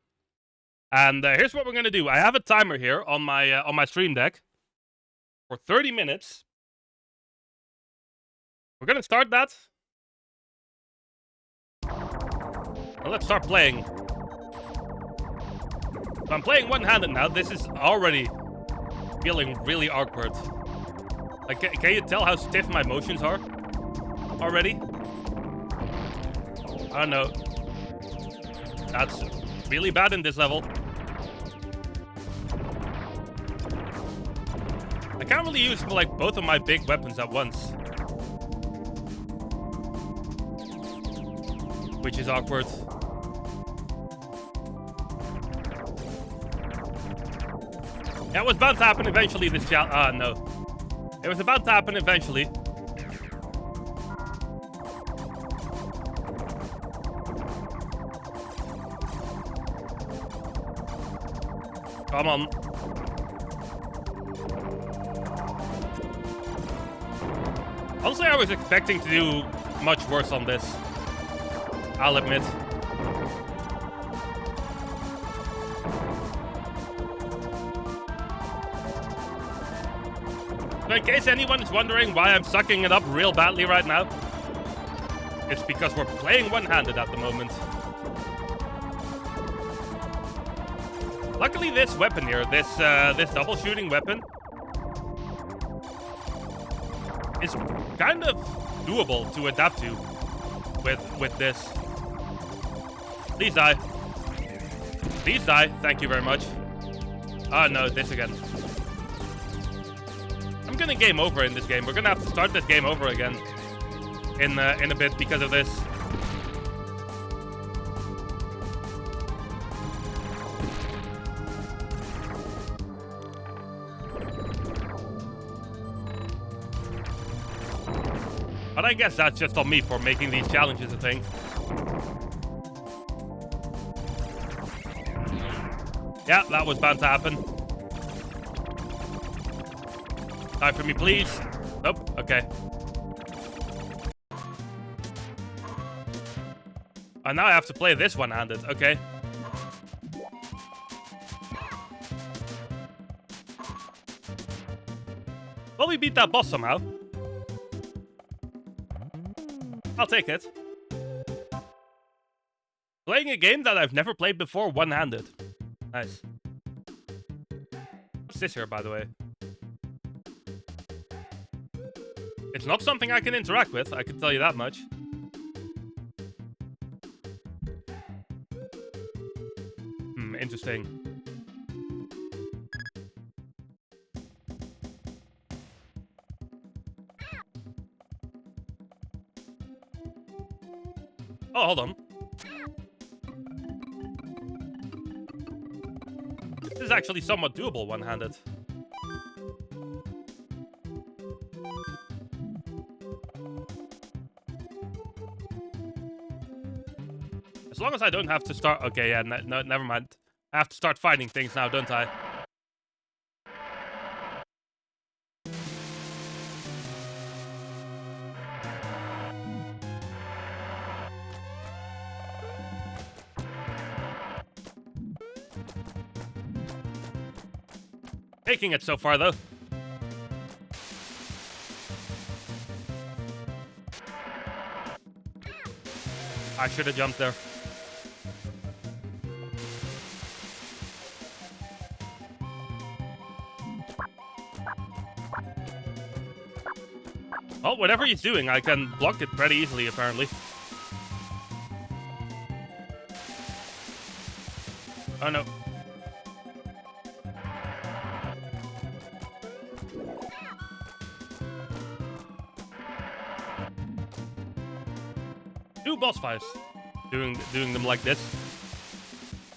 And here's what we're gonna do. I have a timer here on my stream deck. For 30 minutes. We're gonna start that. Well, let's start playing. So I'm playing one-handed now. This is already feeling really awkward. Like, can you tell how stiff my motions are? Already? Oh no. That's really bad in this level. I can't really use, like, both of my big weapons at once. Which is awkward. That was bound to happen eventually, this challenge. Ah, no. It was about to happen eventually. Come on. Honestly, I was expecting to do much worse on this. I'll admit. So in case anyone is wondering why I'm sucking it up real badly right now, it's because we're playing one-handed at the moment. Luckily, this weapon here, this double shooting weapon, is kind of doable to adapt to with this. Please die. Please die. Thank you very much. Oh no, this again. I'm gonna game over in this game. We're gonna have to start this game over again in a bit because of this. But I guess that's just on me for making these challenges a thing. Yeah, that was bound to happen. Die for me, please. Nope, okay. And now I have to play this one-handed, okay. Well, we beat that boss somehow. I'll take it. Playing a game that I've never played before one-handed. Nice. What's this here, by the way? It's not something I can interact with, I can tell you that much. Interesting. Oh, hold on. This is actually somewhat doable one-handed. As long as I don't have to start... Okay, yeah, no, never mind. I have to start fighting things now, don't I? Taking it so far, though. I should have jumped there. Oh, whatever he's doing, I can block it pretty easily, apparently. Oh, no. Two boss fights. Doing them like this.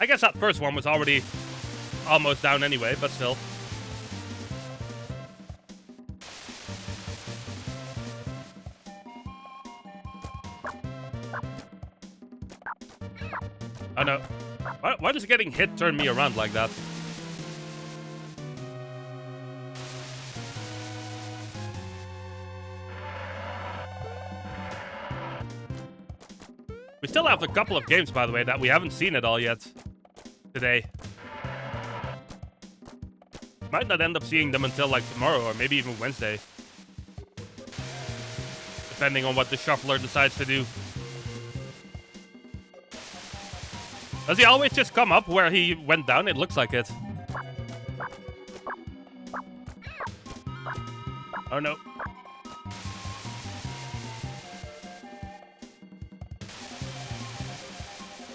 I guess that first one was already almost down anyway, but still. Oh no. Why does getting hit turn me around like that? We still have a couple of games, by the way, that we haven't seen at all yet today. Might not end up seeing them until like tomorrow or maybe even Wednesday. Depending on what the shuffler decides to do. Does he always just come up where he went down? It looks like it. Oh no.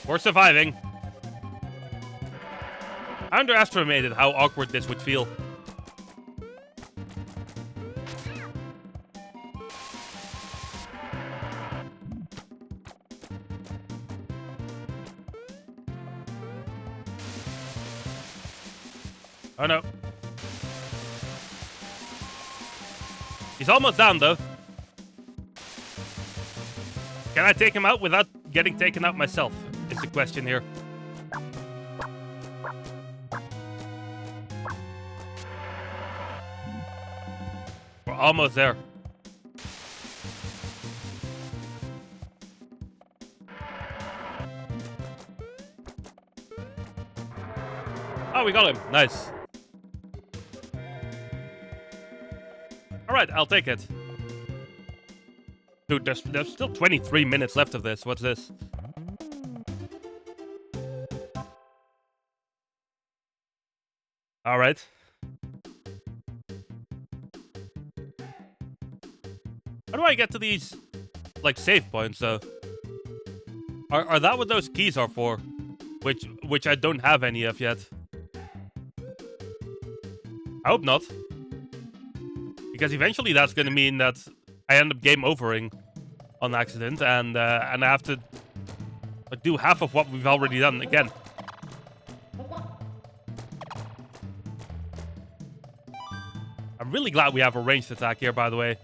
We're surviving. I underestimated how awkward this would feel. Oh no. He's almost down though. Can I take him out without getting taken out myself? Is the question here. We're almost there. Oh, we got him. Nice. Alright, I'll take it. Dude, there's still 23 minutes left of this. What's this? Alright. How do I get to these, like, save points, though? Are that what those keys are for? which I don't have any of yet. I hope not. Because eventually that's gonna mean that I end up game overing on accident, and I have to like, do half of what we've already done again. I'm really glad we have a ranged attack here, by the way.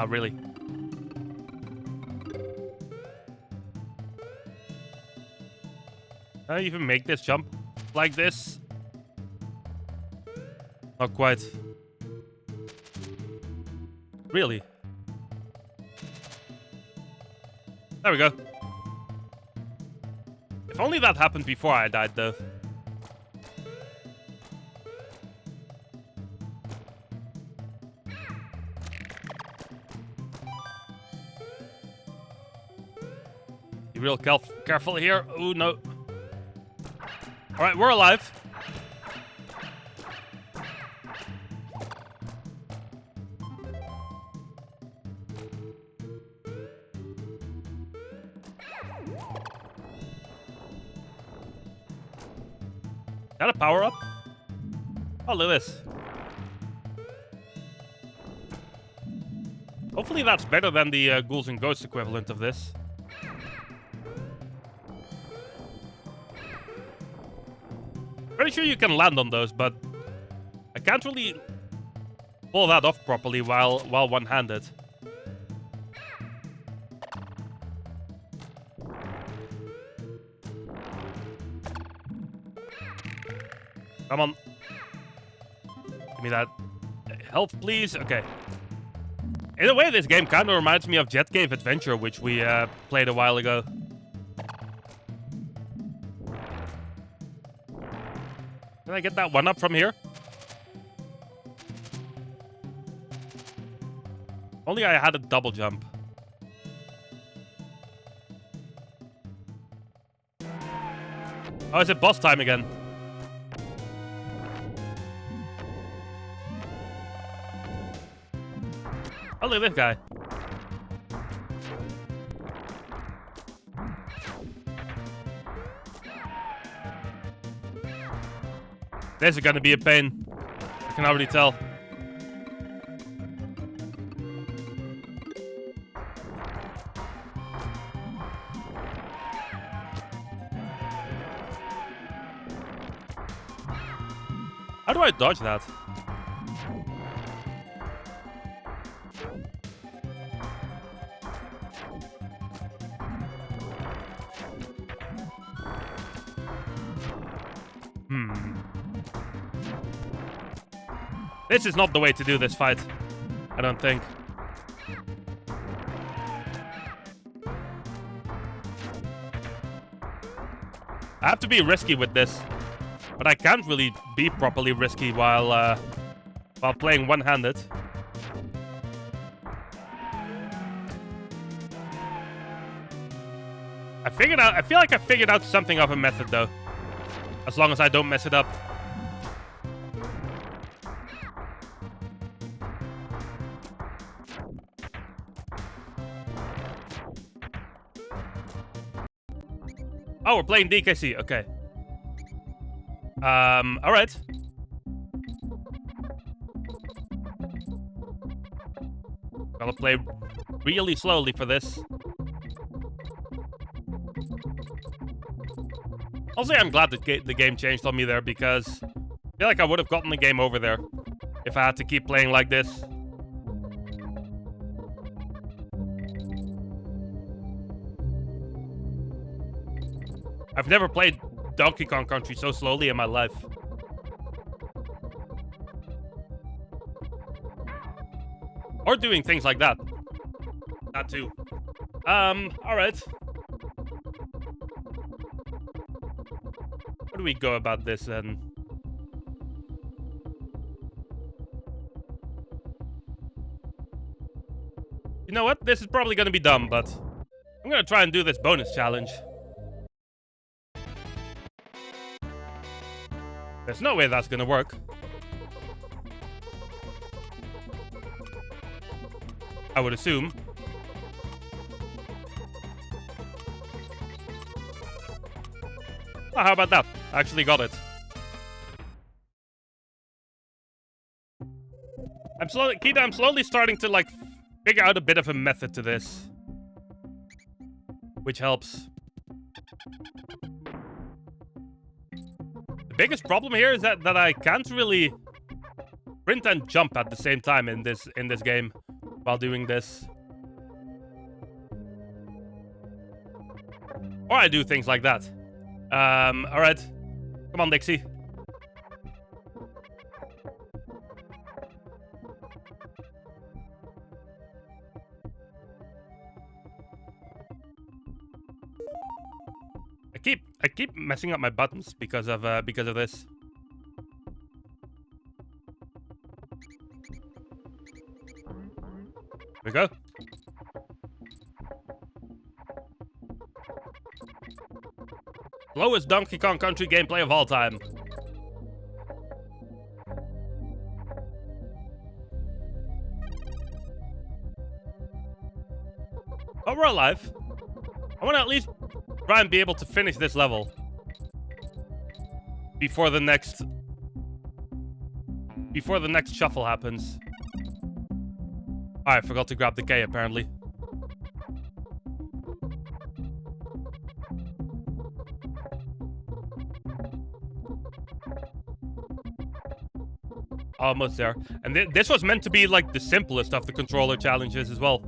Really? Can I even make this jump like this? Not quite. Really? There we go. If only that happened before I died, though. Be real careful here. Oh, no. Alright, we're alive. Is that a power-up? Oh, look at this. Hopefully that's better than the Ghouls and Ghosts equivalent of this. Pretty sure you can land on those, but I can't really pull that off properly while one-handed. Come on. Give me that health, please. Okay. In a way, this game kind of reminds me of Jet Cave Adventure, which we played a while ago. Can I get that one up from here? Only I had a double jump. Oh, is it boss time again? Oh, look at this guy. This is gonna be a pain. I can already tell. How do I dodge that? This is not the way to do this fight, I don't think. I have to be risky with this, but I can't really be properly risky while playing one-handed. I feel like I figured out something of a method though, as long as I don't mess it up. Oh, we're playing DKC. Okay. All right. Gotta play really slowly for this. Also, I'm glad that the game changed on me there, because I feel like I would have gotten the game over there if I had to keep playing like this. I've never played Donkey Kong Country so slowly in my life. Or doing things like that. That too. Alright. How do we go about this then? You know what? This is probably gonna be dumb, but I'm gonna try and do this bonus challenge. There's no way that's gonna work. I would assume. Oh, how about that? I actually got it. I'm slowly starting to, like, figure out a bit of a method to this. Which helps. The biggest problem here is that I can't really sprint and jump at the same time in this game while doing this. Or I do things like that. Alright. Come on, Dixie. I keep messing up my buttons because of this. Here we go. Slowest Donkey Kong Country gameplay of all time. Oh, we're alive. I want to at least try and be able to finish this level before the next shuffle happens. I forgot to grab the K apparently. Almost there. And this was meant to be like the simplest of the controller challenges as well.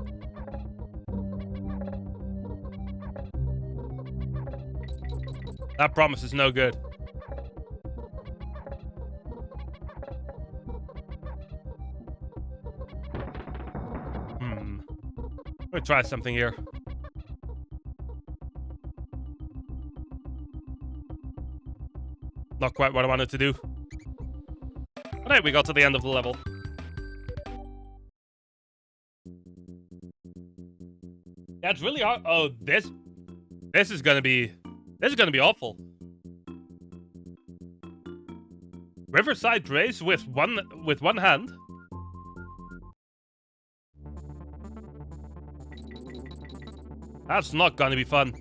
That promise is no good. Let me try something here. Not quite what I wanted to do. Alright, we got to the end of the level. Yeah, it's really hard. Oh, this is gonna be awful. Riverside race with one hand. That's not gonna be fun.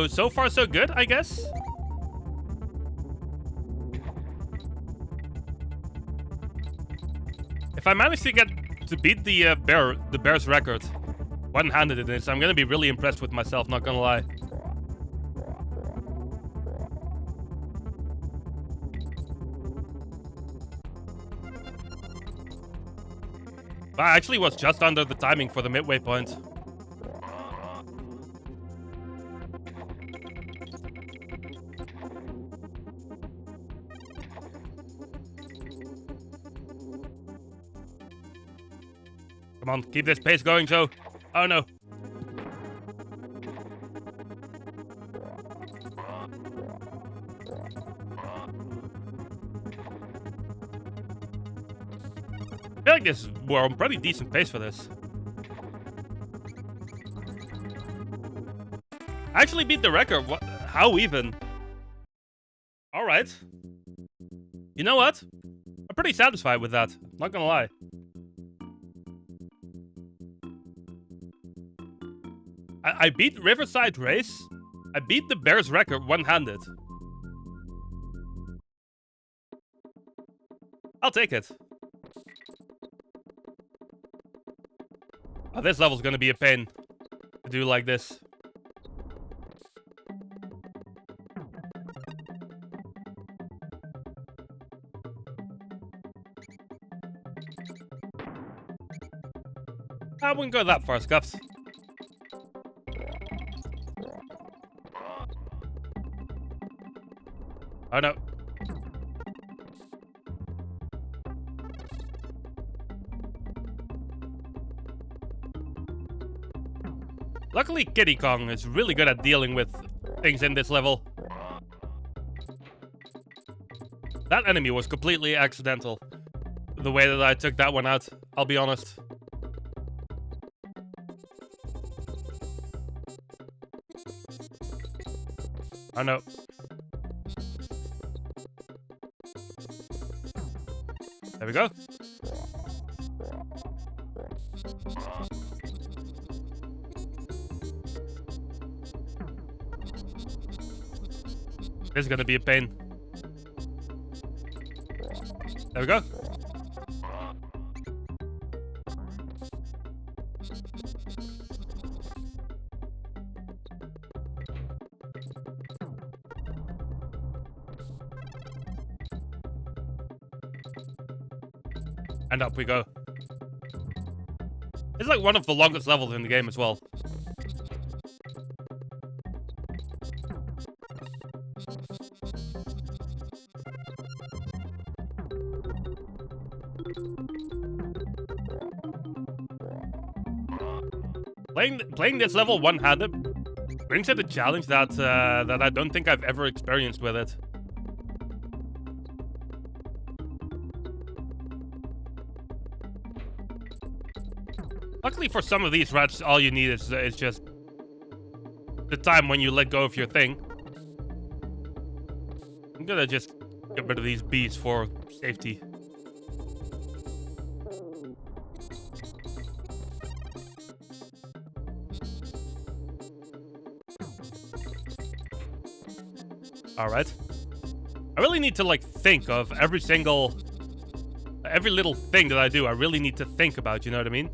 So far so good, I guess. If I manage to beat the bear's record one-handed in this, I'm gonna be really impressed with myself, not gonna lie. I actually was just under the timing for the midway point. Come on, keep this pace going, Joe. Oh no. I feel like we're on pretty decent pace for this. I actually beat the record. What? How even? Alright. You know what? I'm pretty satisfied with that. Not gonna lie. I beat Riverside Race. I beat the Bears record one-handed. I'll take it. Oh, this level's gonna be a pain to do like this. I wouldn't go that far, Scuffs. Oh no. Luckily, Kiddy Kong is really good at dealing with things in this level. That enemy was completely accidental. The way that I took that one out, I'll be honest. Oh no. There we go. This is gonna be a pain. There we go. And up we go. It's like one of the longest levels in the game as well. Playing this level one-handed brings it a challenge that that I don't think I've ever experienced with it. Luckily for some of these rats, all you need is just the time when you let go of your thing. I'm gonna just get rid of these bees for safety. Alright. I really need to, like, think of every little thing that I do. I really need to think about, you know what I mean?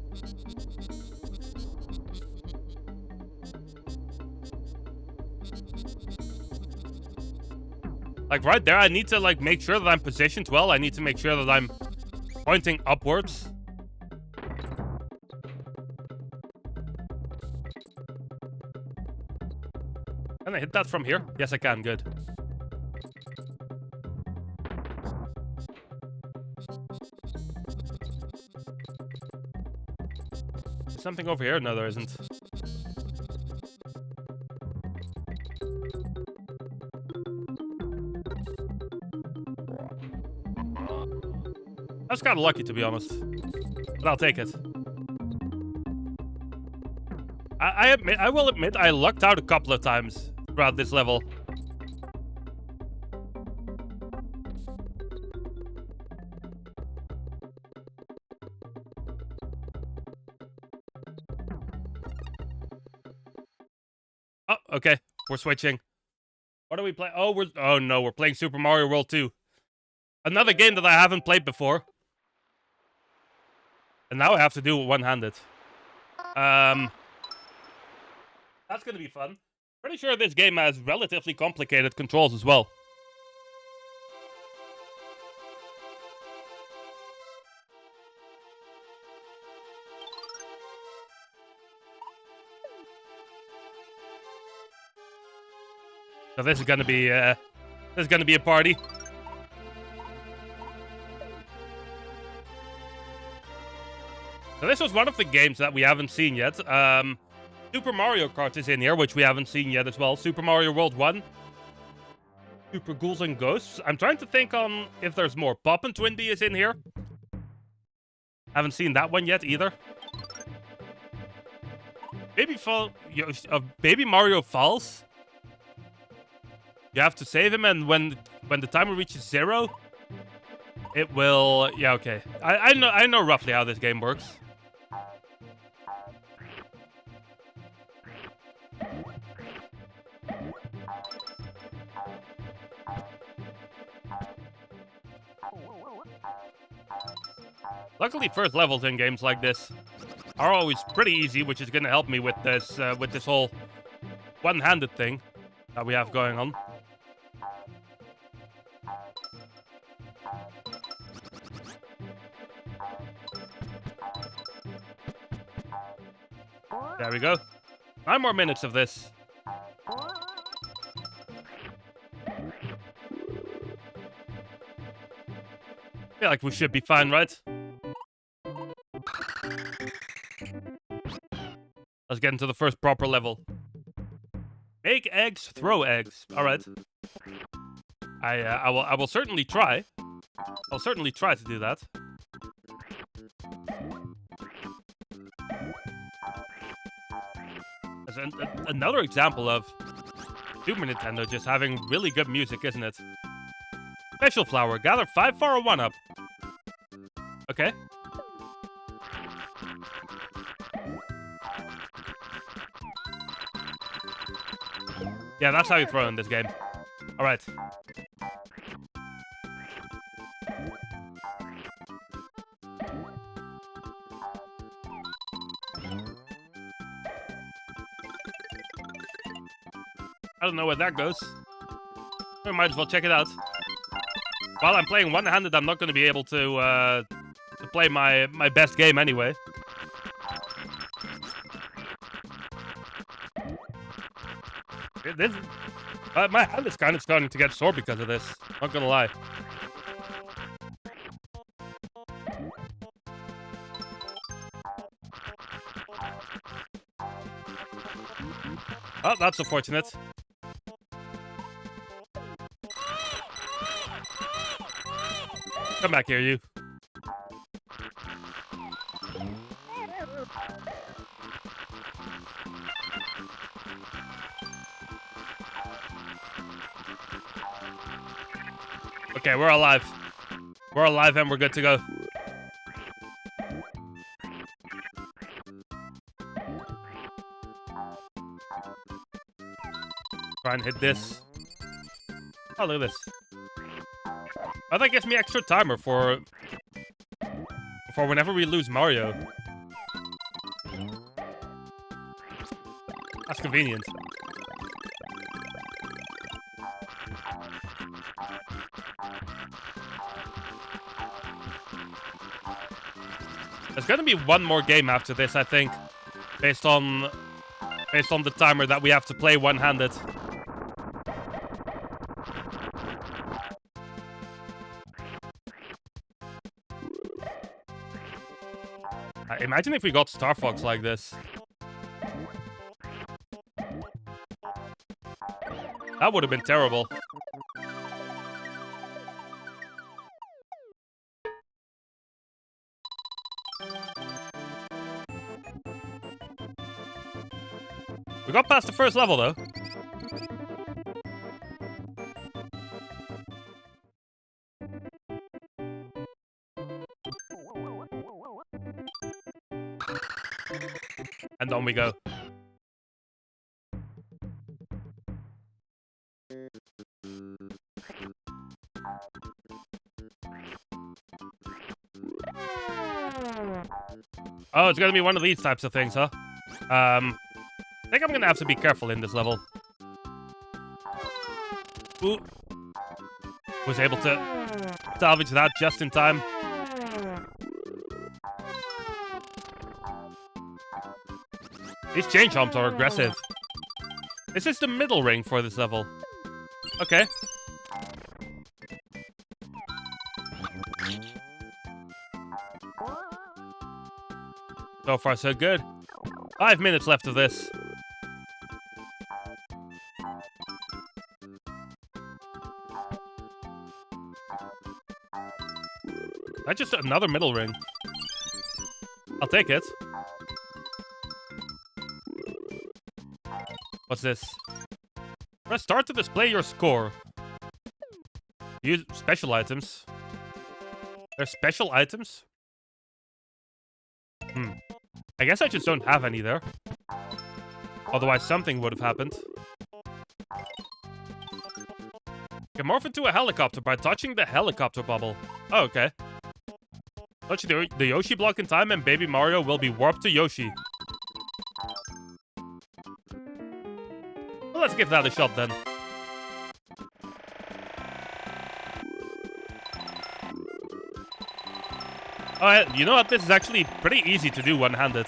Like, right there, I need to, like, make sure that I'm positioned well. I need to make sure that I'm pointing upwards. Can I hit that from here? Yes, I can. Good. Is something over here? No, there isn't. I was kind of lucky, to be honest. But I'll take it. I will admit, I lucked out a couple of times throughout this level. Oh, okay. We're switching. What are we playing? Oh no, we're playing Super Mario World 2. Another game that I haven't played before. And now I have to do it one-handed. That's gonna be fun. Pretty sure this game has relatively complicated controls as well. So this is gonna be a party. So this was one of the games that we haven't seen yet. Super Mario Kart is in here, which we haven't seen yet as well. Super Mario World 1. Super Ghouls and Ghosts. I'm trying to think on if there's more. Pop and Twinbee is in here. Haven't seen that one yet either. Baby Mario Falls. You have to save him, and when the timer reaches 0, it will... Yeah, okay. I know roughly how this game works. Luckily, first levels in games like this are always pretty easy, which is going to help me with this whole one-handed thing that we have going on. There we go. 9 more minutes of this. Feel like we should be fine, right? Let's get into the first proper level. Make eggs, throw eggs. All right. I will certainly try. I'll certainly try to do that. As another example of Super Nintendo just having really good music, isn't it? Special flower. Gather 5 for a 1-up. Okay. Yeah, that's how you throw in this game. All right. I don't know where that goes. We might as well check it out. While I'm playing one-handed, I'm not going to be able to play my best game anyway. My hand is kind of starting to get sore because of this. Not gonna lie. Oh, that's unfortunate. Come back here, you. Okay, we're alive. We're alive and we're good to go. Try and hit this. Oh, look at this. Oh, that gives me extra timer for whenever we lose Mario. That's convenient. There's gonna be one more game after this, I think, based on the timer that we have to play one-handed. Imagine if we got Star Fox like this. That would have been terrible. We got past the first level, though. And on we go. Oh, it's gonna be one of these types of things, huh? I think I'm gonna have to be careful in this level. Ooh. Was able to salvage that just in time. These chain chomps are aggressive. This is the middle ring for this level. Okay. So far, so good. 5 minutes left of this. That's just another middle ring. I'll take it. What's this? Press start to display your score. Use special items. There's special items? I guess I just don't have any there. Otherwise something would have happened. Can morph into a helicopter by touching the helicopter bubble. Oh, okay. Touch the Yoshi block in time and Baby Mario will be warped to Yoshi. Well, let's give that a shot then. Oh, you know what? This is actually pretty easy to do one-handed.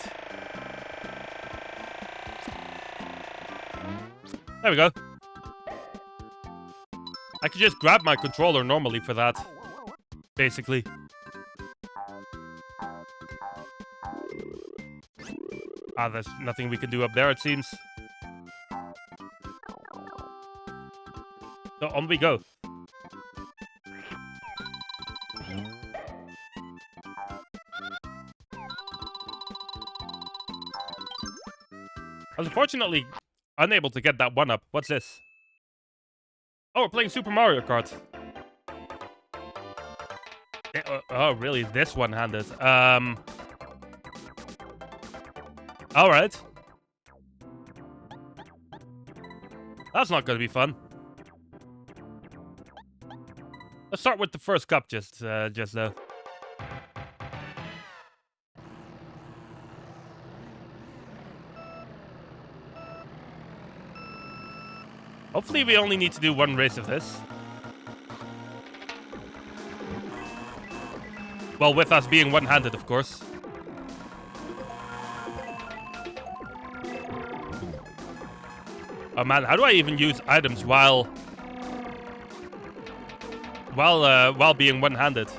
There we go. I could just grab my controller normally for that. Basically. Ah, there's nothing we can do up there, it seems. So on we go. I was unfortunately unable to get that one up. What's this? Oh, we're playing Super Mario Kart. Oh, really? This one-handed. All right. That's not going to be fun. Let's start with the first cup, just though. Hopefully, we only need to do one race of this. Well, with us being one-handed, of course. Oh man, how do I even use items while being one-handed?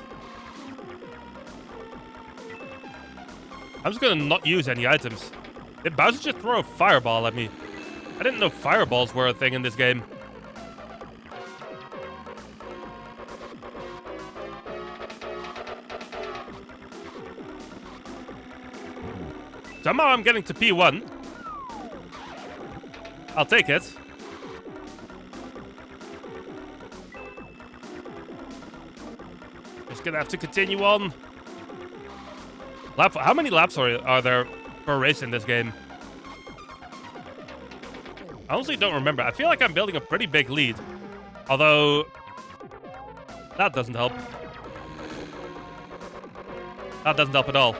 I'm just gonna not use any items. Did Bowser just throw a fireball at me? I didn't know fireballs were a thing in this game. Somehow I'm getting to P1. I'll take it. Just gonna have to continue on. How many laps are there per race in this game? I honestly don't remember. I feel like I'm building a pretty big lead. Although, that doesn't help. That doesn't help at all.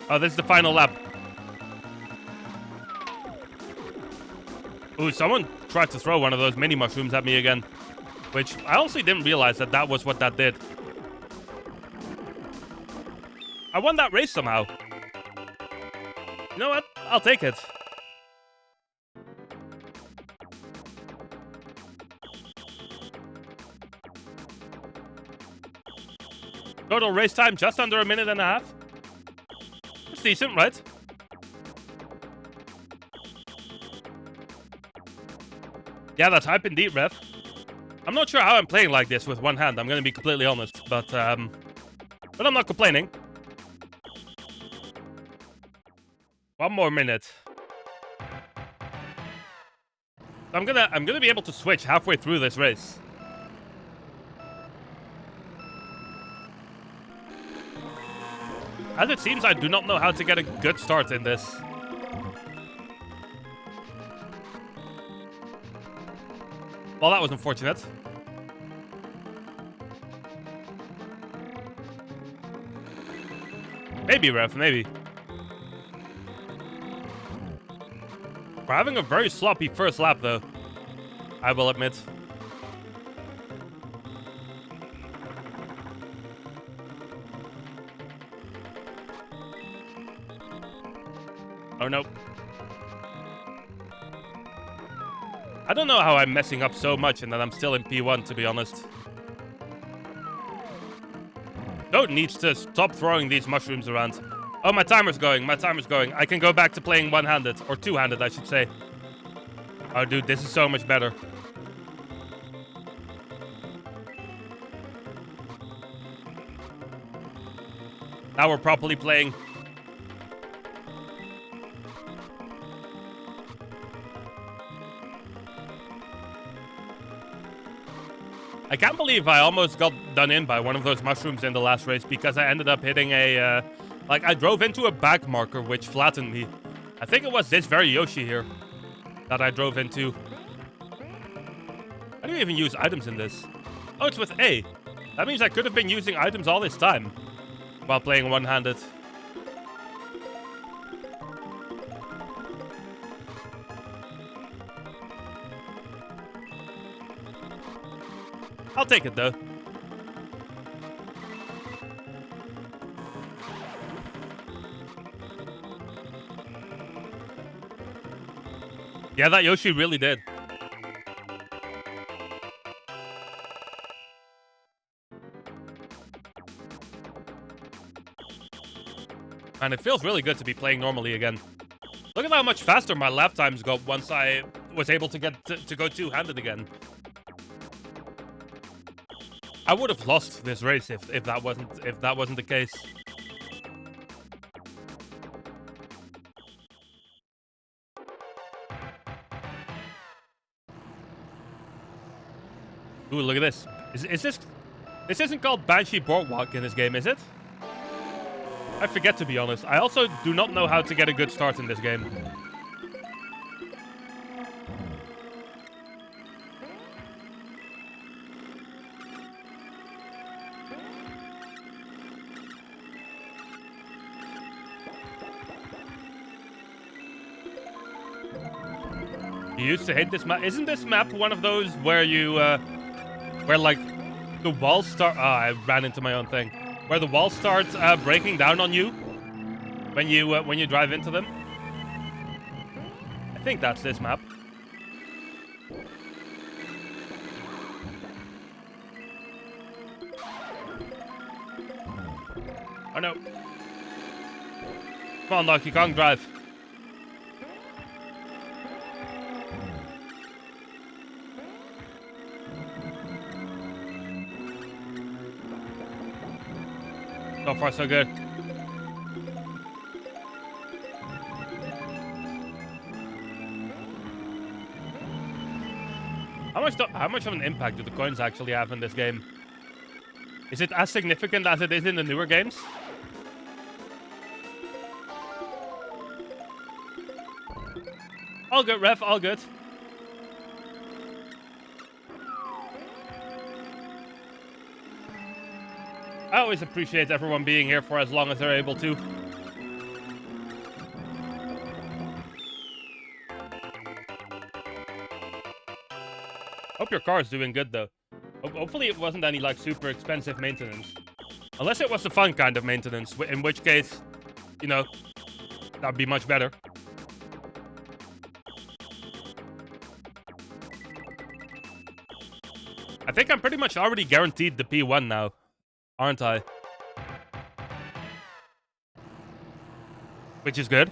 Oh, this is the final lap. Ooh, someone tried to throw one of those mini mushrooms at me again. Which, I honestly didn't realize that was what that did. I won that race somehow. You know what? I'll take it. Total race time, just under 1.5 minutes. That's decent, right? Yeah, that's hype indeed, ref. I'm not sure how I'm playing like this with one hand, I'm gonna be completely honest, but I'm not complaining. 1 more minute. I'm gonna be able to switch halfway through this race. As it seems, I do not know how to get a good start in this. Well, that was unfortunate. Maybe, ref, maybe. We're having a very sloppy first lap, though. I will admit. Oh, no. I don't know how I'm messing up so much and that I'm still in P1, to be honest. Toad needs to stop throwing these mushrooms around. Oh, my timer's going. My timer's going. I can go back to playing one-handed. Or two-handed, I should say. Oh, dude, this is so much better. Now we're properly playing. I can't believe I almost got done in by one of those mushrooms in the last race because I ended up hitting a, I drove into a back marker which flattened me. I think it was this very Yoshi here that I drove into. How do you even use items in this? Oh, it's with A. That means I could have been using items all this time while playing one-handed. I'll take it, though. Yeah, that Yoshi really did. And it feels really good to be playing normally again. Look at how much faster my lap times got once I was able to get to go two-handed again. I would have lost this race if that wasn't the case. Ooh, look at this. Is this... This isn't called Banshee Boardwalk in this game, is it? I forget, to be honest. I also do not know how to get a good start in this game. You used to hate this map. Isn't this map one of those where you, where like the walls start? Ah, I ran into my own thing. Where the walls start breaking down on you when you drive into them. I think that's this map. Oh no! Come on, Donkey Kong, drive. So far, so good. How much of an impact do the coins actually have in this game? Is it as significant as it is in the newer games? All good, ref, all good. I always appreciate everyone being here for as long as they're able to. Hope your car's doing good, though. Hopefully it wasn't any, like, super expensive maintenance. Unless it was the fun kind of maintenance, in which case, you know, that'd be much better. I think I'm pretty much already guaranteed the P1 now. Aren't I? Which is good.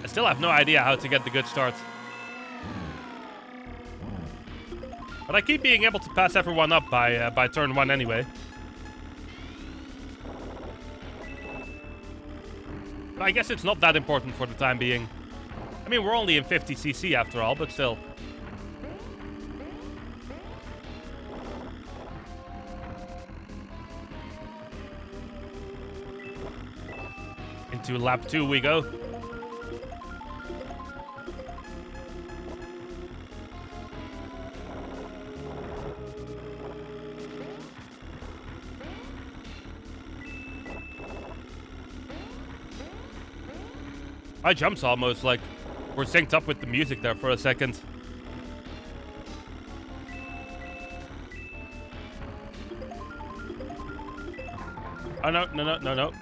I still have no idea how to get the good start. But I keep being able to pass everyone up by turn 1 anyway. But I guess it's not that important for the time being. I mean, we're only in 50cc after all, but still. Into lap 2 we go. My jumps almost like were synced up with the music there for a second. Oh no, no, no, no, no.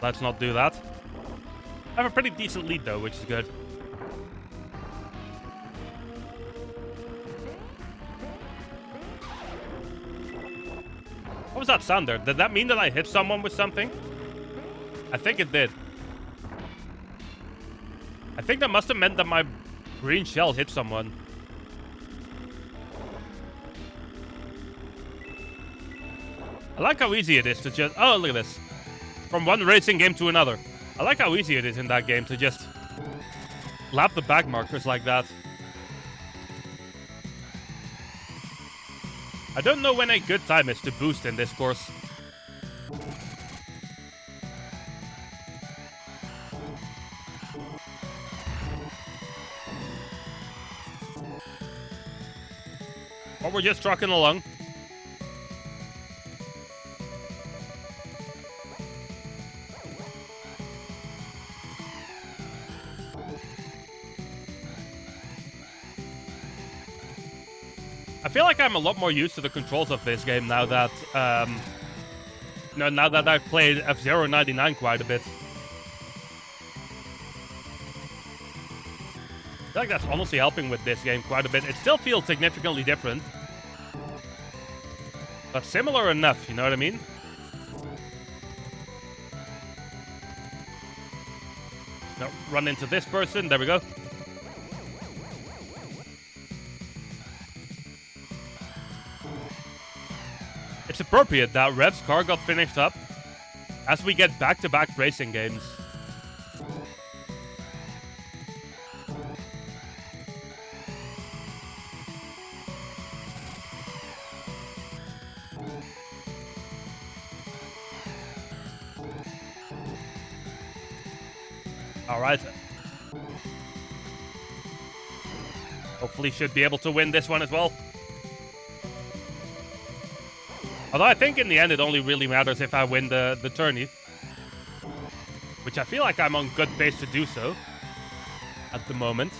Let's not do that. I have a pretty decent lead though, which is good. What was that sound there? Did that mean that I hit someone with something? I think it did. I think that must have meant that my green shell hit someone. I like how easy it is to just... Oh, look at this. From one racing game to another. I like how easy it is in that game to just lap the back markers like that. I don't know when a good time is to boost in this course. Or we're just trucking along. I feel like I'm a lot more used to the controls of this game now that, now that I've played F-Zero 99 quite a bit. I feel like that's honestly helping with this game quite a bit. It still feels significantly different. But similar enough, you know what I mean? Now, run into this person. There we go. It's appropriate that Rev's car got finished up as we get back-to-back racing games. Alright. Hopefully should be able to win this one as well. Although I think in the end it only really matters if I win the tourney. Which I feel like I'm on good pace to do so. At the moment.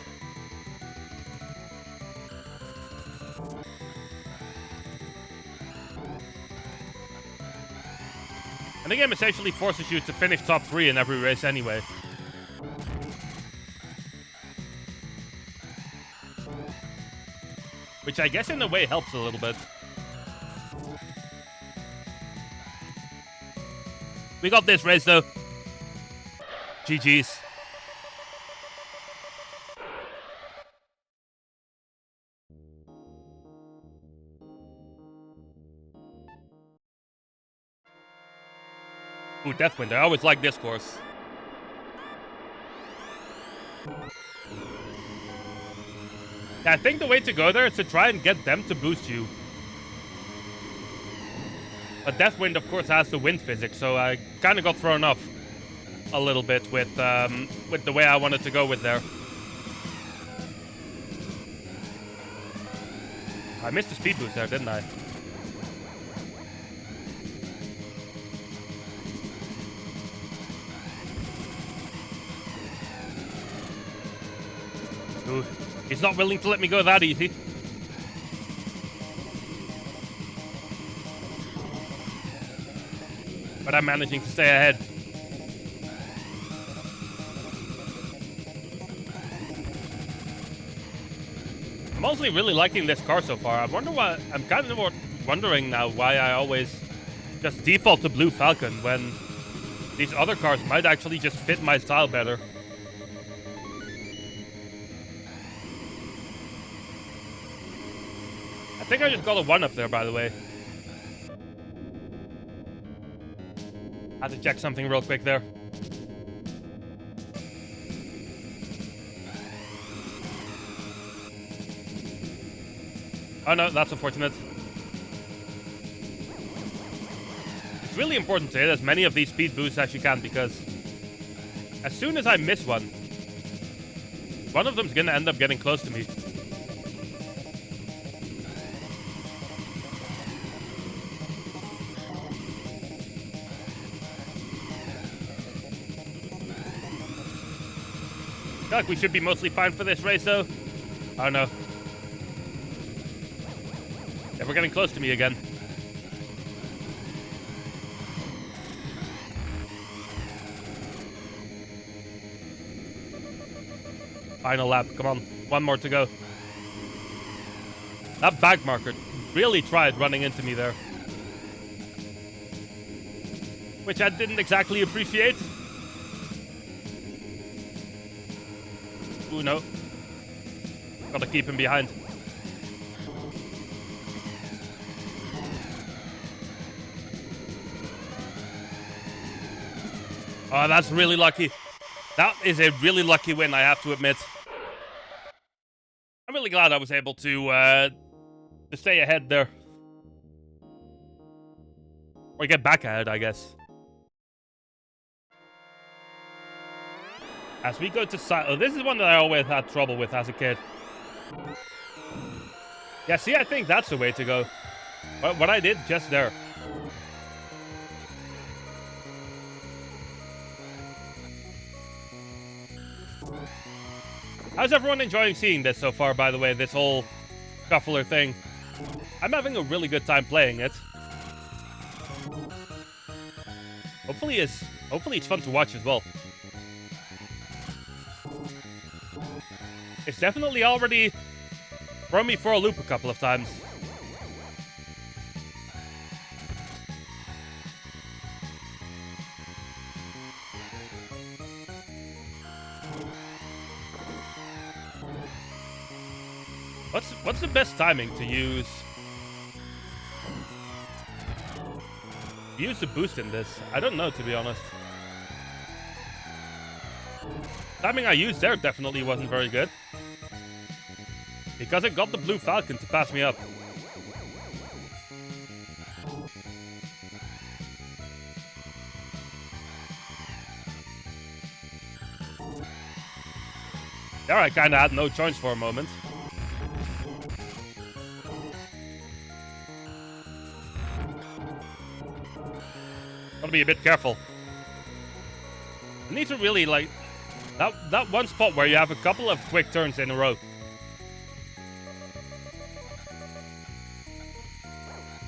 And the game essentially forces you to finish top 3 in every race anyway. Which I guess in a way helps a little bit. We got this race though. GG's. Ooh, Deathwind. I always like this course. Yeah, I think the way to go there is to try and get them to boost you. But Deathwind, of course, has the wind physics, so I kind of got thrown off a little bit with the way I wanted to go with there. I missed the speed boost there, didn't I? Ooh, he's not willing to let me go that easy. But I'm managing to stay ahead. I'm mostly really liking this car so far. I'm kind of wondering now why I always just default to Blue Falcon when these other cars might actually just fit my style better. I think I just got a 1-up there, by the way. Had to check something real quick there. Oh no, that's unfortunate. It's really important to hit as many of these speed boosts as you can, because as soon as I miss one of them's gonna end up getting close to me. I feel like we should be mostly fine for this race, though. Oh no. Yeah, we're getting close to me again. Final lap, come on. One more to go. That back marker really tried running into me there. Which I didn't exactly appreciate. Ooh, no. Gotta keep him behind. Oh, that's really lucky. That is a really lucky win, I have to admit. I'm really glad I was able to stay ahead there. Or get back ahead, I guess. As we go to oh, this is one that I always had trouble with as a kid. Yeah, see, I think that's the way to go. What I did just there. How's everyone enjoying seeing this so far, by the way, this whole scuffler thing? I'm having a really good time playing it. Hopefully it's fun to watch as well. It's definitely already thrown me for a loop a couple of times. What's the best timing to use the boost in this? I don't know, to be honest. Timing I used there definitely wasn't very good. Because it got the Blue Falcon to pass me up. There I kind of had no choice for a moment. Gotta be a bit careful. I need to really, like, that one spot where you have a couple of quick turns in a row.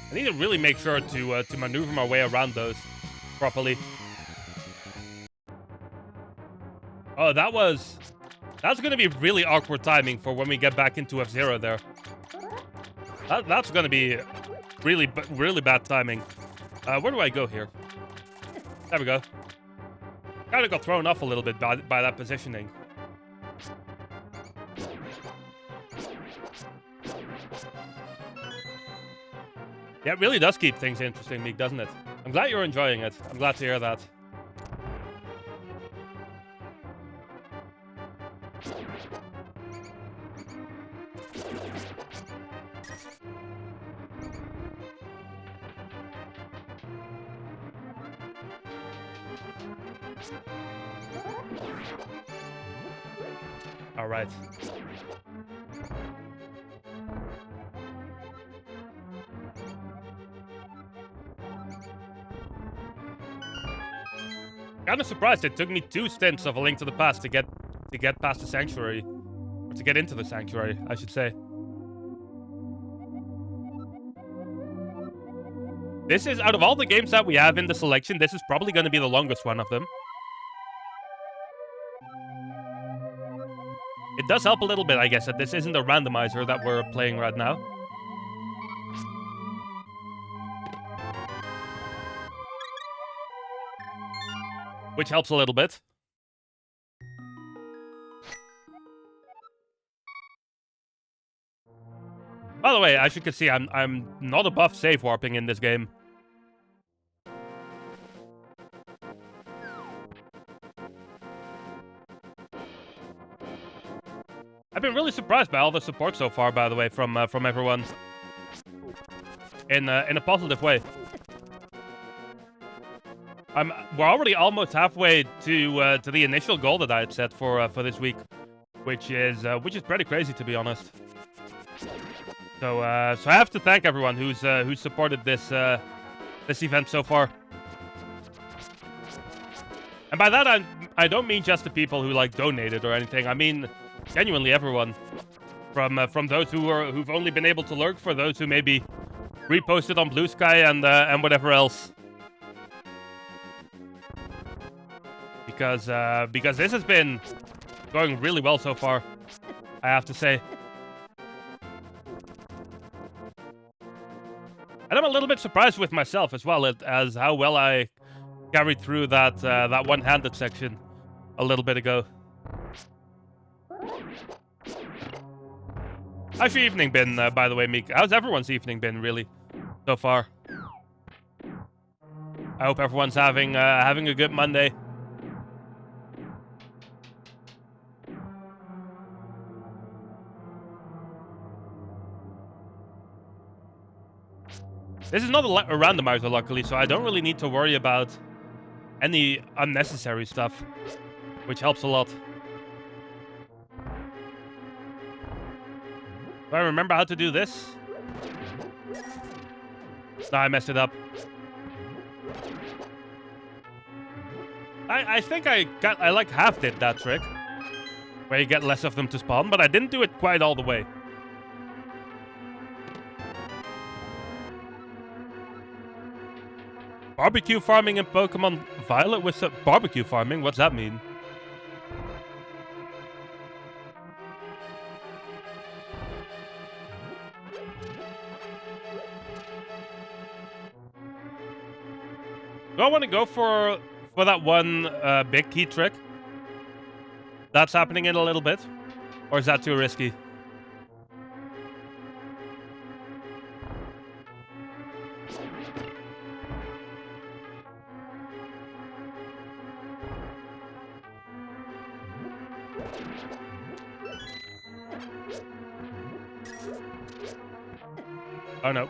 I need to really make sure to maneuver my way around those properly. Oh, that's gonna be really awkward timing for when we get back into F-Zero there. That's gonna be really bad timing. Where do I go here? There we go. Kinda got thrown off a little bit by that positioning. Yeah, it really does keep things interesting, Meek, doesn't it? I'm glad you're enjoying it. I'm glad to hear that. All right. Kind of surprised it took me 2 stints of A Link to the Past to get past the sanctuary, or to get into the sanctuary, I should say. This is, out of all the games that we have in the selection, this is probably going to be the longest one of them. It does help a little bit, I guess, that this isn't a randomizer that we're playing right now. Which helps a little bit. By the way, as you can see, I'm not above safe warping in this game. I've been really surprised by all the support so far, by the way, from everyone. In a positive way. We're already almost halfway to the initial goal that I had set for this week, which is pretty crazy, to be honest. So I have to thank everyone who's supported this event so far. And by that I don't mean just the people who like donated or anything. I mean genuinely everyone, from those who've only been able to lurk, for those who maybe reposted on Blue Sky and whatever else. Because this has been going really well so far, I have to say. And I'm a little bit surprised with myself as well as how well I carried through that one-handed section a little bit ago. How's your evening been, by the way, Meek? How's everyone's evening been, really, so far? I hope everyone's having a good Monday. This is not a randomizer, luckily, so I don't really need to worry about any unnecessary stuff, which helps a lot. Do I remember how to do this? No, I messed it up. I think I like half did that trick, where you get less of them to spawn, but I didn't do it quite all the way. Barbecue farming in Pokemon Violet with barbecue farming? What's that mean? Do I want to go for that one big key trick that's happening in a little bit? Or is that too risky? Oh no.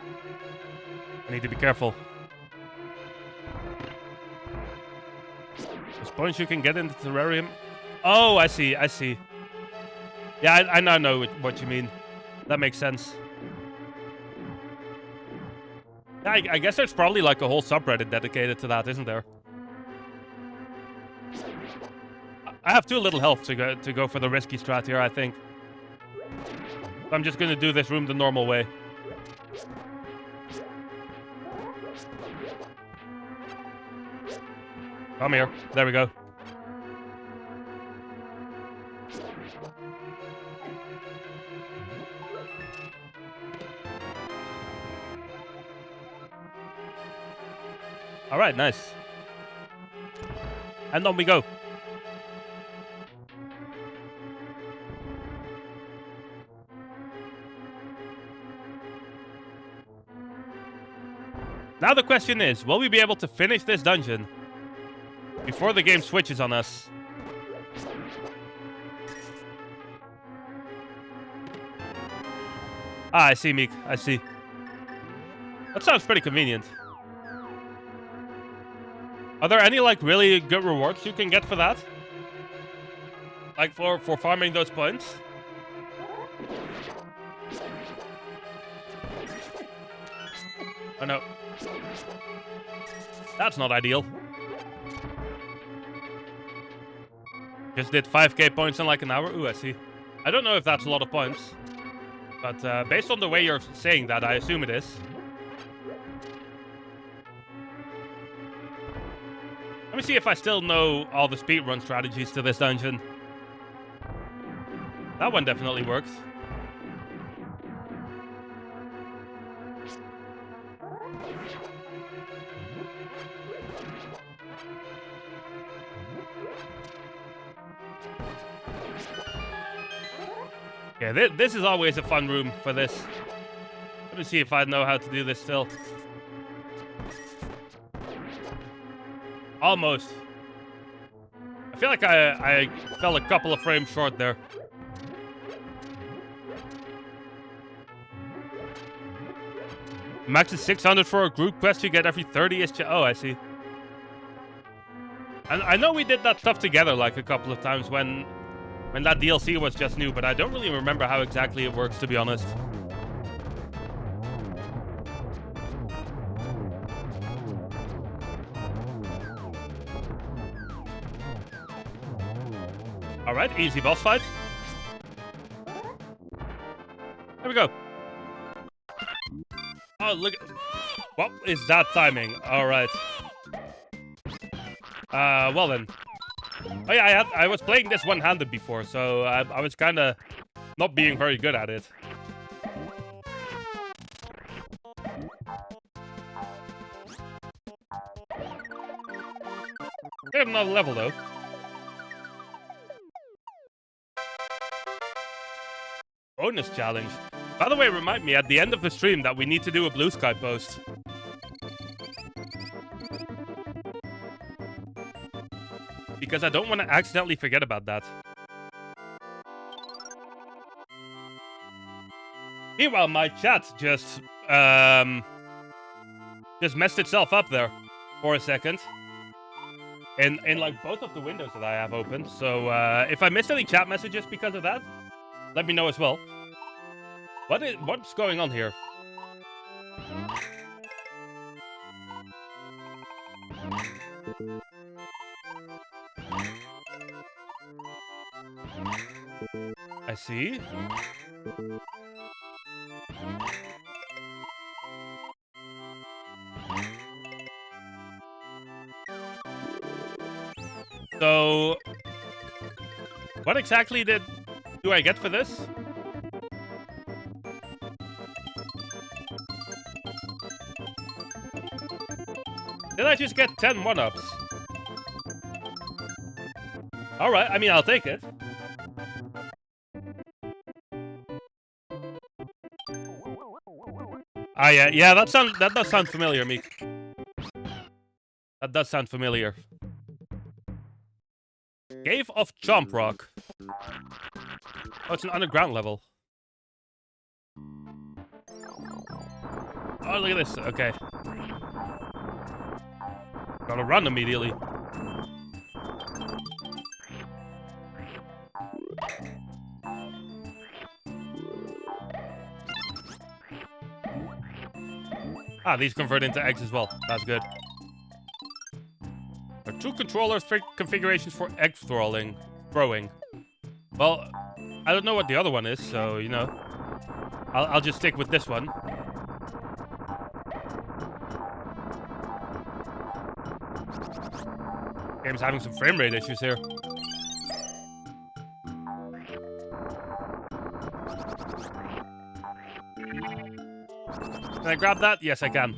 I need to be careful. There's points you can get in the terrarium. Oh, I see, I see. Yeah, I now know what you mean. That makes sense. Yeah, I guess there's probably like a whole subreddit dedicated to that, isn't there? I have too little health to go for the risky strat here, I think. So I'm just gonna do this room the normal way. Come here. There we go. All right, nice. And on we go. Now the question is, will we be able to finish this dungeon before the game switches on us? Ah, I see, Meek. I see. That sounds pretty convenient. Are there any, like, really good rewards you can get for that? Like, for farming those points? Oh, no. That's not ideal. Just did 5k points in like an hour. Ooh, I see. I don't know if that's a lot of points. But based on the way you're saying that, I assume it is. Let me see if I still know all the speedrun strategies to this dungeon. That one definitely works. Yeah, this is always a fun room for this. Let me see if I know how to do this still. Almost. I feel like I fell a couple of frames short there. Max is 600 for a group quest you get every 30-ish. Oh, I see. And I know we did that stuff together like a couple of times when that DLC was just new, but I don't really remember how exactly it works, to be honest. Alright, easy boss fight. There we go. Oh, look. What is that timing? Alright. Well then. Oh yeah, I was playing this one-handed before, so I was kind of not being very good at it. Get another level though. Bonus challenge. By the way, remind me at the end of the stream that we need to do a Blue Sky post. Because I don't want to accidentally forget about that. Meanwhile, my chat just messed itself up there for a second. In like both of the windows that I have open. So if I missed any chat messages because of that, let me know as well. What's going on here? I see. So, what exactly do I get for this? Did I just get 10 one-ups? Alright, I mean, I'll take it. Ah, yeah, that does sound familiar, Meek. That does sound familiar. Cave of Chomp Rock. Oh, it's an underground level. Oh, look at this. Okay. Gotta run immediately. Ah, these convert into eggs as well. That's good. There are 2 controller configurations for egg throwing. Well, I don't know what the other one is, so, you know. I'll just stick with this one. Game's having some frame rate issues here. Can I grab that? Yes, I can.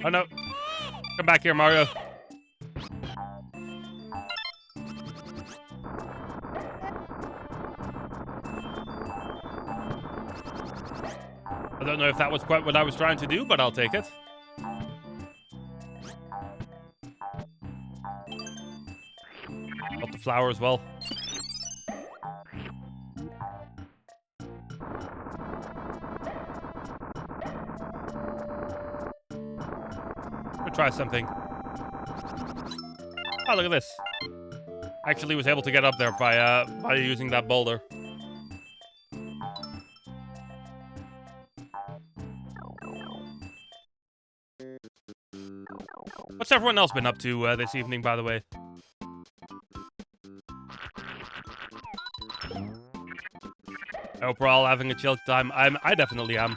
Oh no. Come back here, Mario. I don't know if that was quite what I was trying to do, but I'll take it. Got the flower as well. Try something. Oh, look at this. Actually was able to get up there by using that boulder. What's everyone else been up to this evening, by the way? I hope we're all having a chill time. I definitely am.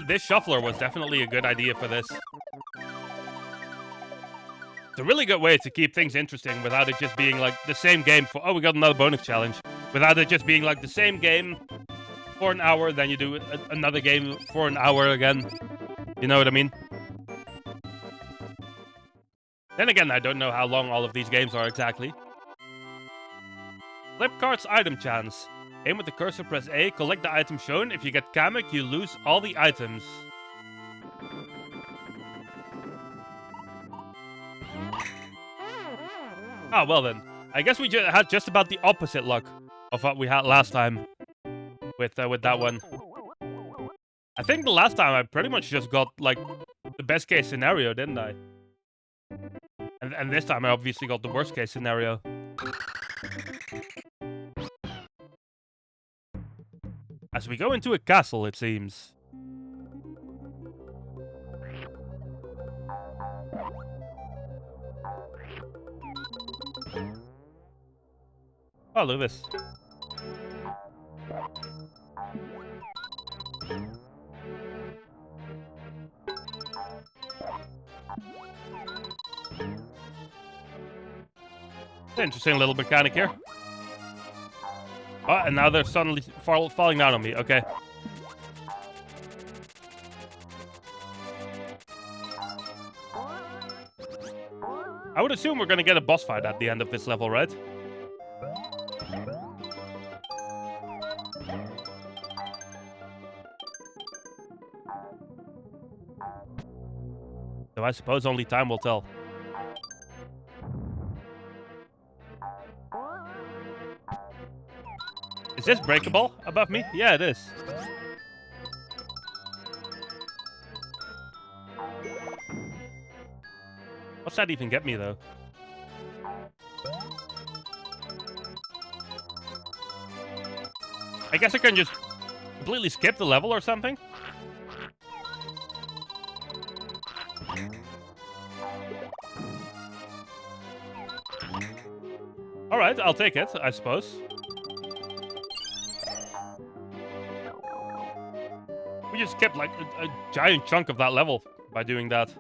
This shuffler was definitely a good idea for this. It's a really good way to keep things interesting without it just being like the same game for... Oh, we got another bonus challenge. Without it just being like the same game for an hour, then you do another game for an hour again. You know what I mean? Then again, I don't know how long all of these games are exactly. Flipkart's item chance. Aim with the cursor, press A, collect the item shown. If you get Kamek, you lose all the items. Ah, well then. I guess we had just about the opposite luck of what we had last time with that one. I think the last time I pretty much just got, like, the best case scenario, didn't I? And this time I obviously got the worst case scenario. As we go into a castle, it seems. Oh, look at this. Interesting little mechanic here. Oh, and now they're suddenly falling down on me. Okay. I would assume we're gonna get a boss fight at the end of this level, right? So I suppose only time will tell. Is this breakable above me? Yeah, it is. What's that even get me, though? I guess I can just completely skip the level or something? Alright, I'll take it, I suppose. We just skipped like a giant chunk of that level by doing that.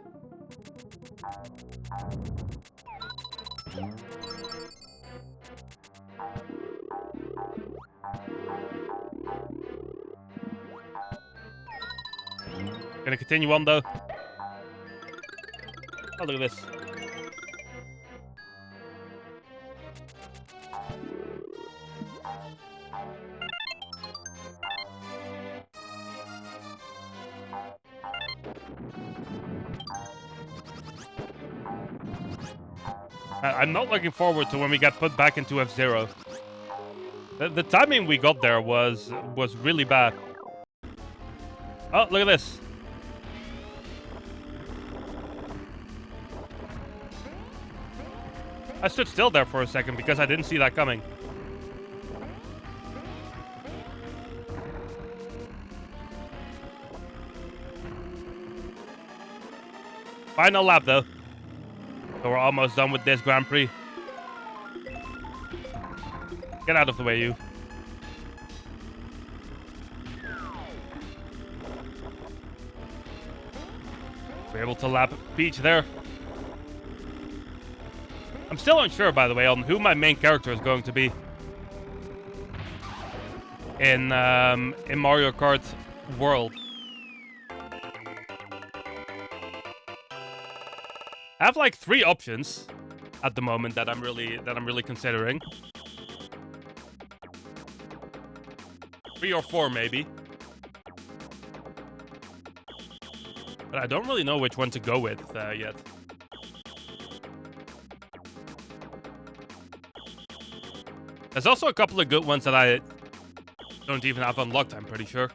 Gonna continue on though. Oh, look at this. I'm not looking forward to when we get put back into F-Zero. The timing we got there was really bad. Oh, look at this. I stood still there for a second because I didn't see that coming. Final lap, though. So we're almost done with this Grand Prix. Get out of the way, you. We're able to lap Peach there. I'm still unsure, by the way, on who my main character is going to be in Mario Kart World. I have like 3 options at the moment that I'm really considering. 3 or 4 maybe. But I don't really know which one to go with yet. There's also a couple of good ones that I don't even have unlocked, I'm pretty sure.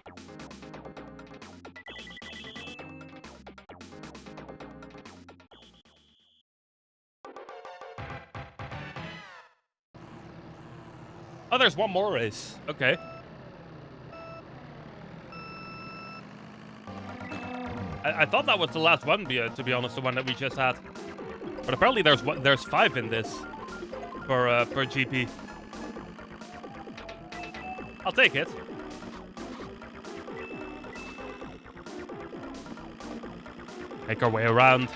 Oh, there's one more race. Okay. I thought that was the last one, to be honest, the one that we just had. But apparently there's 5 in this per GP. I'll take it. Make our way around.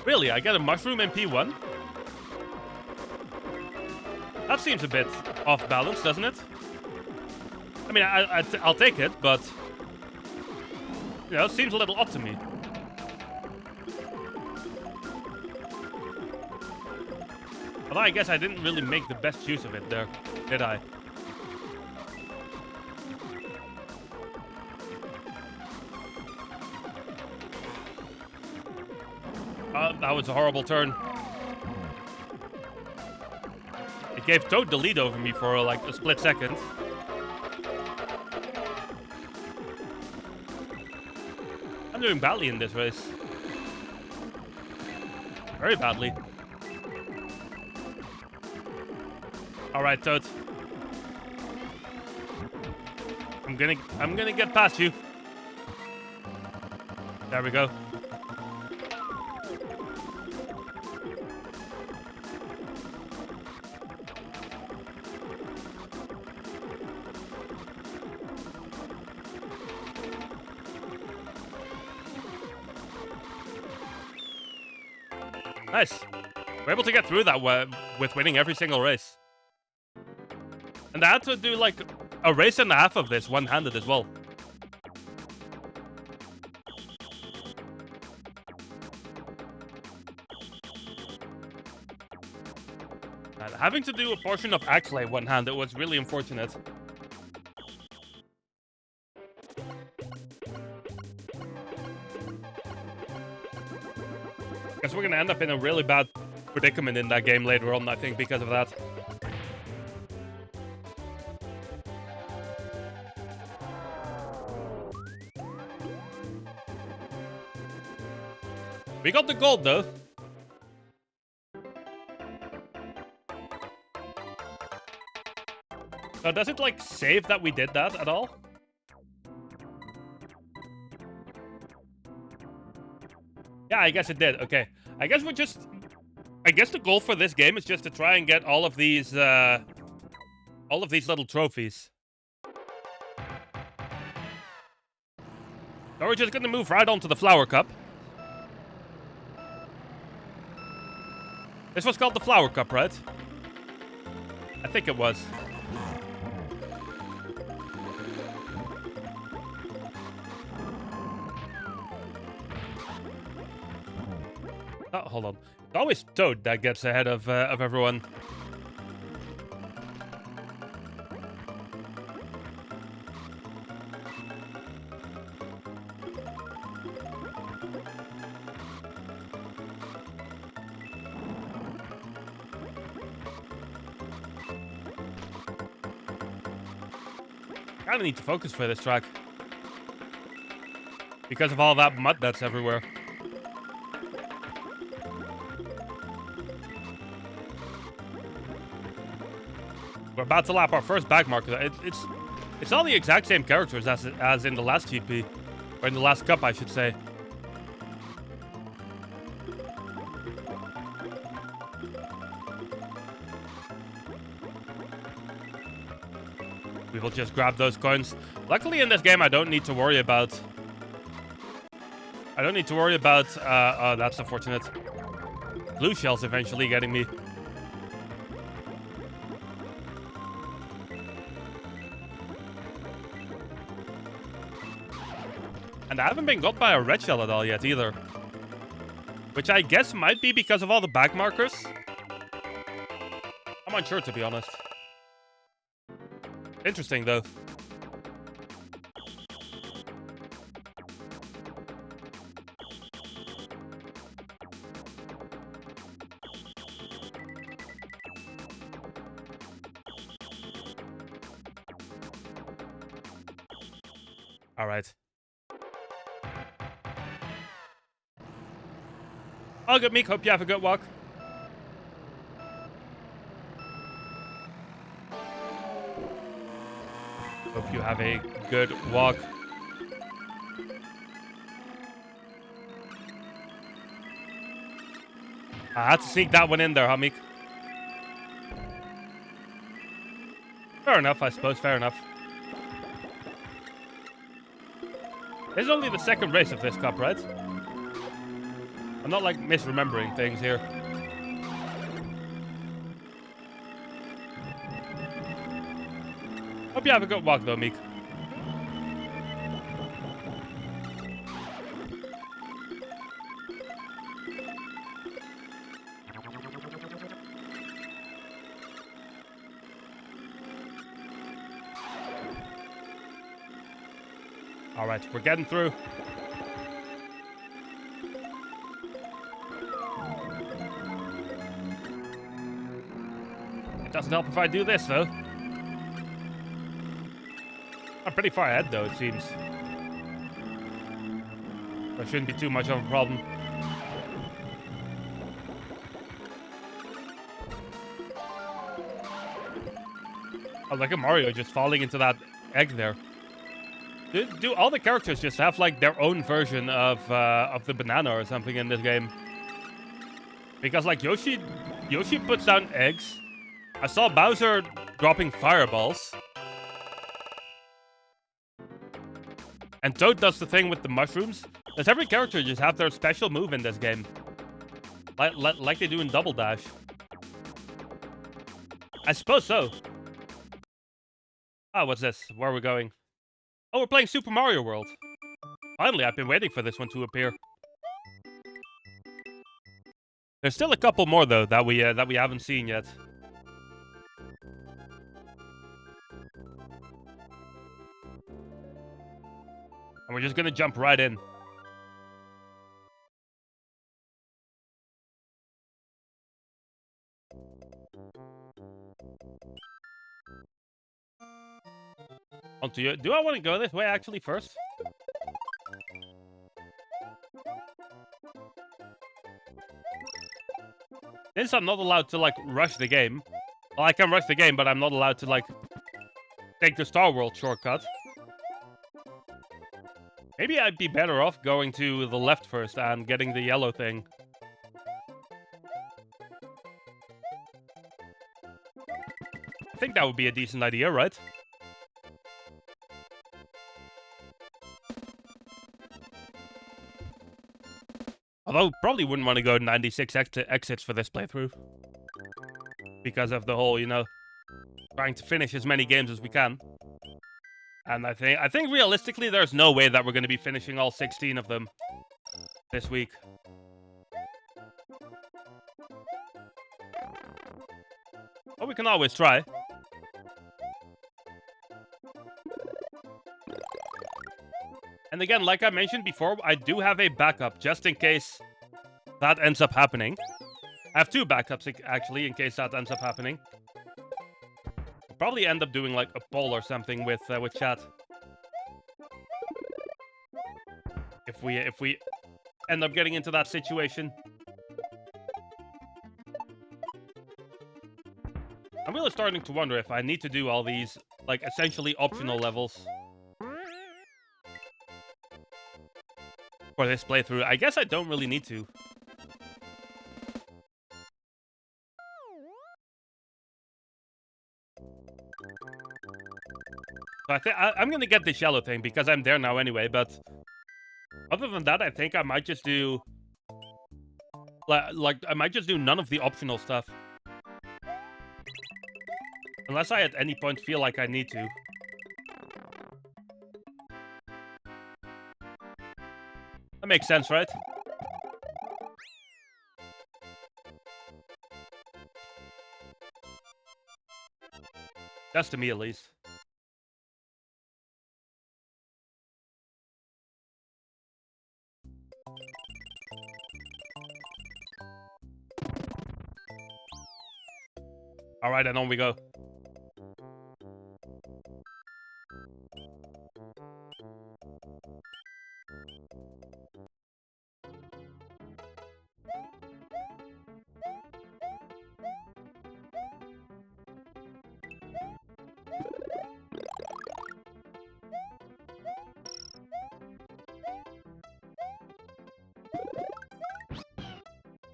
Really, I get a mushroom in P1? That seems a bit off balance, doesn't it? I mean, I'll take it, but you know, it seems a little odd to me. Although I guess I didn't really make the best use of it there, did I? That was a horrible turn. It gave Toad the lead over me for like a split second. I'm doing badly in this race. Very badly. Alright, Toad. I'm gonna get past you. There we go. Nice. We're able to get through that with winning every single race. And I had to do like a race and a half of this one-handed as well. And having to do a portion of Axley one-handed was really unfortunate. Guess we're gonna end up in a really bad predicament in that game later on, I think, because of that. We got the gold, though. So does it, like, save that we did that at all? Yeah, I guess it did. Okay. I guess the goal for this game is just to try and get all of these little trophies. So we're just gonna move right on to the Flower Cup. This was called the Flower Cup, right? I think it was. Oh, hold on. It's always Toad that gets ahead of everyone. kind of need to focus for this track. Because of all that mud that's everywhere. We're about to lap our first back marker. It's all the exact same characters as in the last GP. Or in the last cup, I should say. We will just grab those coins. Luckily in this game, I don't need to worry about... oh, that's unfortunate. Blue shells eventually getting me. And I haven't been got by a red shell at all yet either. Which I guess might be because of all the back markers. I'm unsure, to be honest. Interesting, though. All right. All good, Meek. Hope you have a good walk. Hope you have a good walk. I had to sneak that one in there, huh, Meek? Fair enough, I suppose. Fair enough. This is only the second race of this cup, right? I'm not, like, misremembering things here. Hope you have a good walk, though, Meek. All right, we're getting through. It doesn't help if I do this, though. I'm pretty far ahead, though, it seems. That shouldn't be too much of a problem. Oh, look at Mario just falling into that egg there. Do all the characters just have, like, their own version of the banana or something in this game? Because, like, Yoshi puts down eggs. I saw Bowser dropping fireballs. And Toad does the thing with the mushrooms. Does every character just have their special move in this game? Like they do in Double Dash? I suppose so. Ah, what's this? Where are we going? Oh, we're playing Super Mario World. Finally, I've been waiting for this one to appear. There's still a couple more, though, that we haven't seen yet. And we're just gonna jump right in. Onto you. Do I want to go this way, actually, first? Since I'm not allowed to, like, rush the game. Well, I can rush the game, but I'm not allowed to, like, take the Star World shortcut. Maybe I'd be better off going to the left first and getting the yellow thing. I think that would be a decent idea, right? Although, probably wouldn't want to go 96 exits for this playthrough. Because of the whole, you know, trying to finish as many games as we can. And I think realistically, there's no way that we're going to be finishing all 16 of them this week. But we can always try. And again, like I mentioned before, I do have a backup just in case that ends up happening. I have two backups, actually, in case that ends up happening. probably end up doing like a poll or something with chat. If we end up getting into that situation. I'm really starting to wonder if I need to do all these, like, essentially optional levels for this playthrough. I guess I don't really need to. So I'm gonna get the shallow thing because I'm there now anyway, but other than that, I think I might just do like I might just do none of the optional stuff. Unless I at any point feel like I need to. That makes sense, right? That's to me, at least. Alright, and on we go.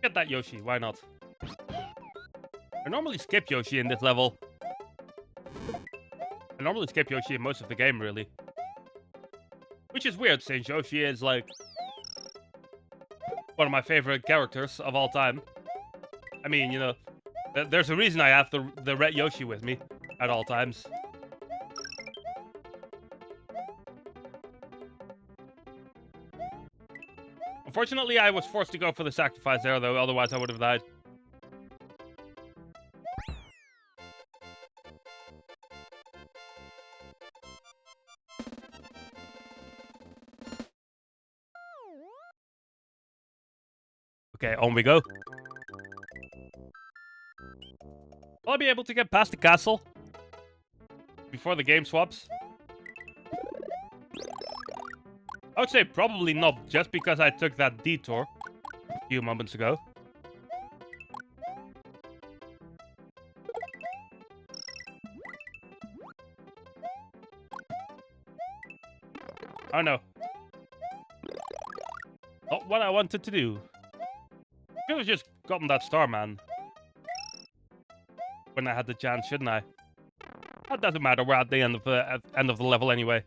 Get that Yoshi, why not? I normally skip Yoshi in this level. I normally skip Yoshi in most of the game, really. Which is weird, since Yoshi is, like, one of my favorite characters of all time. I mean, you know, there's a reason I have the red Yoshi with me at all times. Unfortunately, I was forced to go for the sacrifice there, though, otherwise I would have died. Okay, on we go. Will I be able to get past the castle before the game swaps? I would say probably not, just because I took that detour a few moments ago. Oh no. Not what I wanted to do. Could have just gotten that star, man. When I had the chance, shouldn't I? That doesn't matter, we're at the end of the level anyway.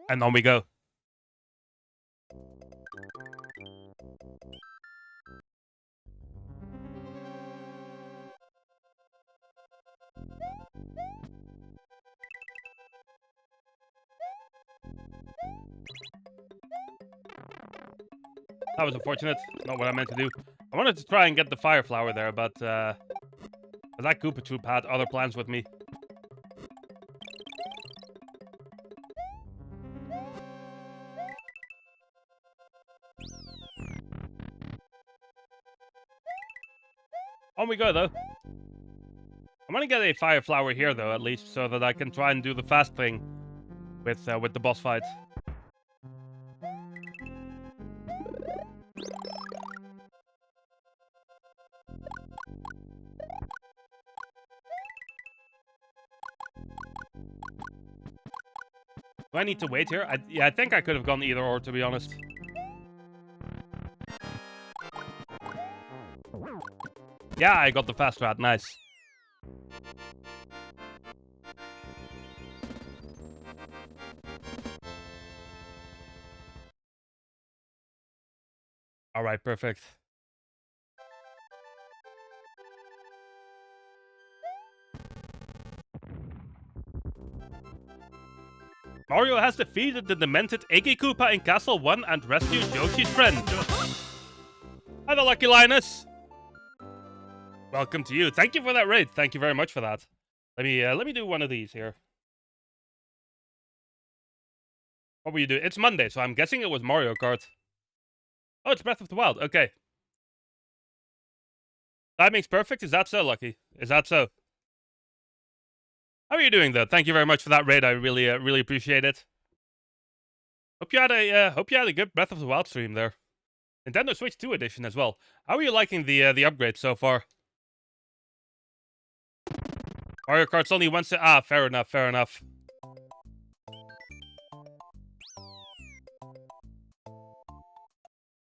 And on we go. That was unfortunate. Not what I meant to do. I wanted to try and get the fire flower there, but that Koopa Troop had other plans with me. On we go, though. I want to get a fire flower here, though, at least, so that I can try and do the fast thing with the boss fight. Do I need to wait here? Yeah, I think I could have gone either or, to be honest. Yeah, I got the fast rat. Nice. All right, perfect. Mario has defeated the demented Iggy Koopa in Castle 1 and rescued Yoshi's friend. Hi there, Lucky Linus. Welcome to you. Thank you for that raid. Thank you very much for that. Let me do one of these here. What were you doing? It's Monday, so I'm guessing it was Mario Kart. Oh, it's Breath of the Wild. Okay. Timing's perfect. Is that so, Lucky? Is that so? How are you doing, though? Thank you very much for that raid. I really, really appreciate it. Hope you had a good Breath of the Wild stream there. Nintendo Switch 2 edition as well. How are you liking the upgrade so far? Mario Kart's only once. Fair enough. Fair enough.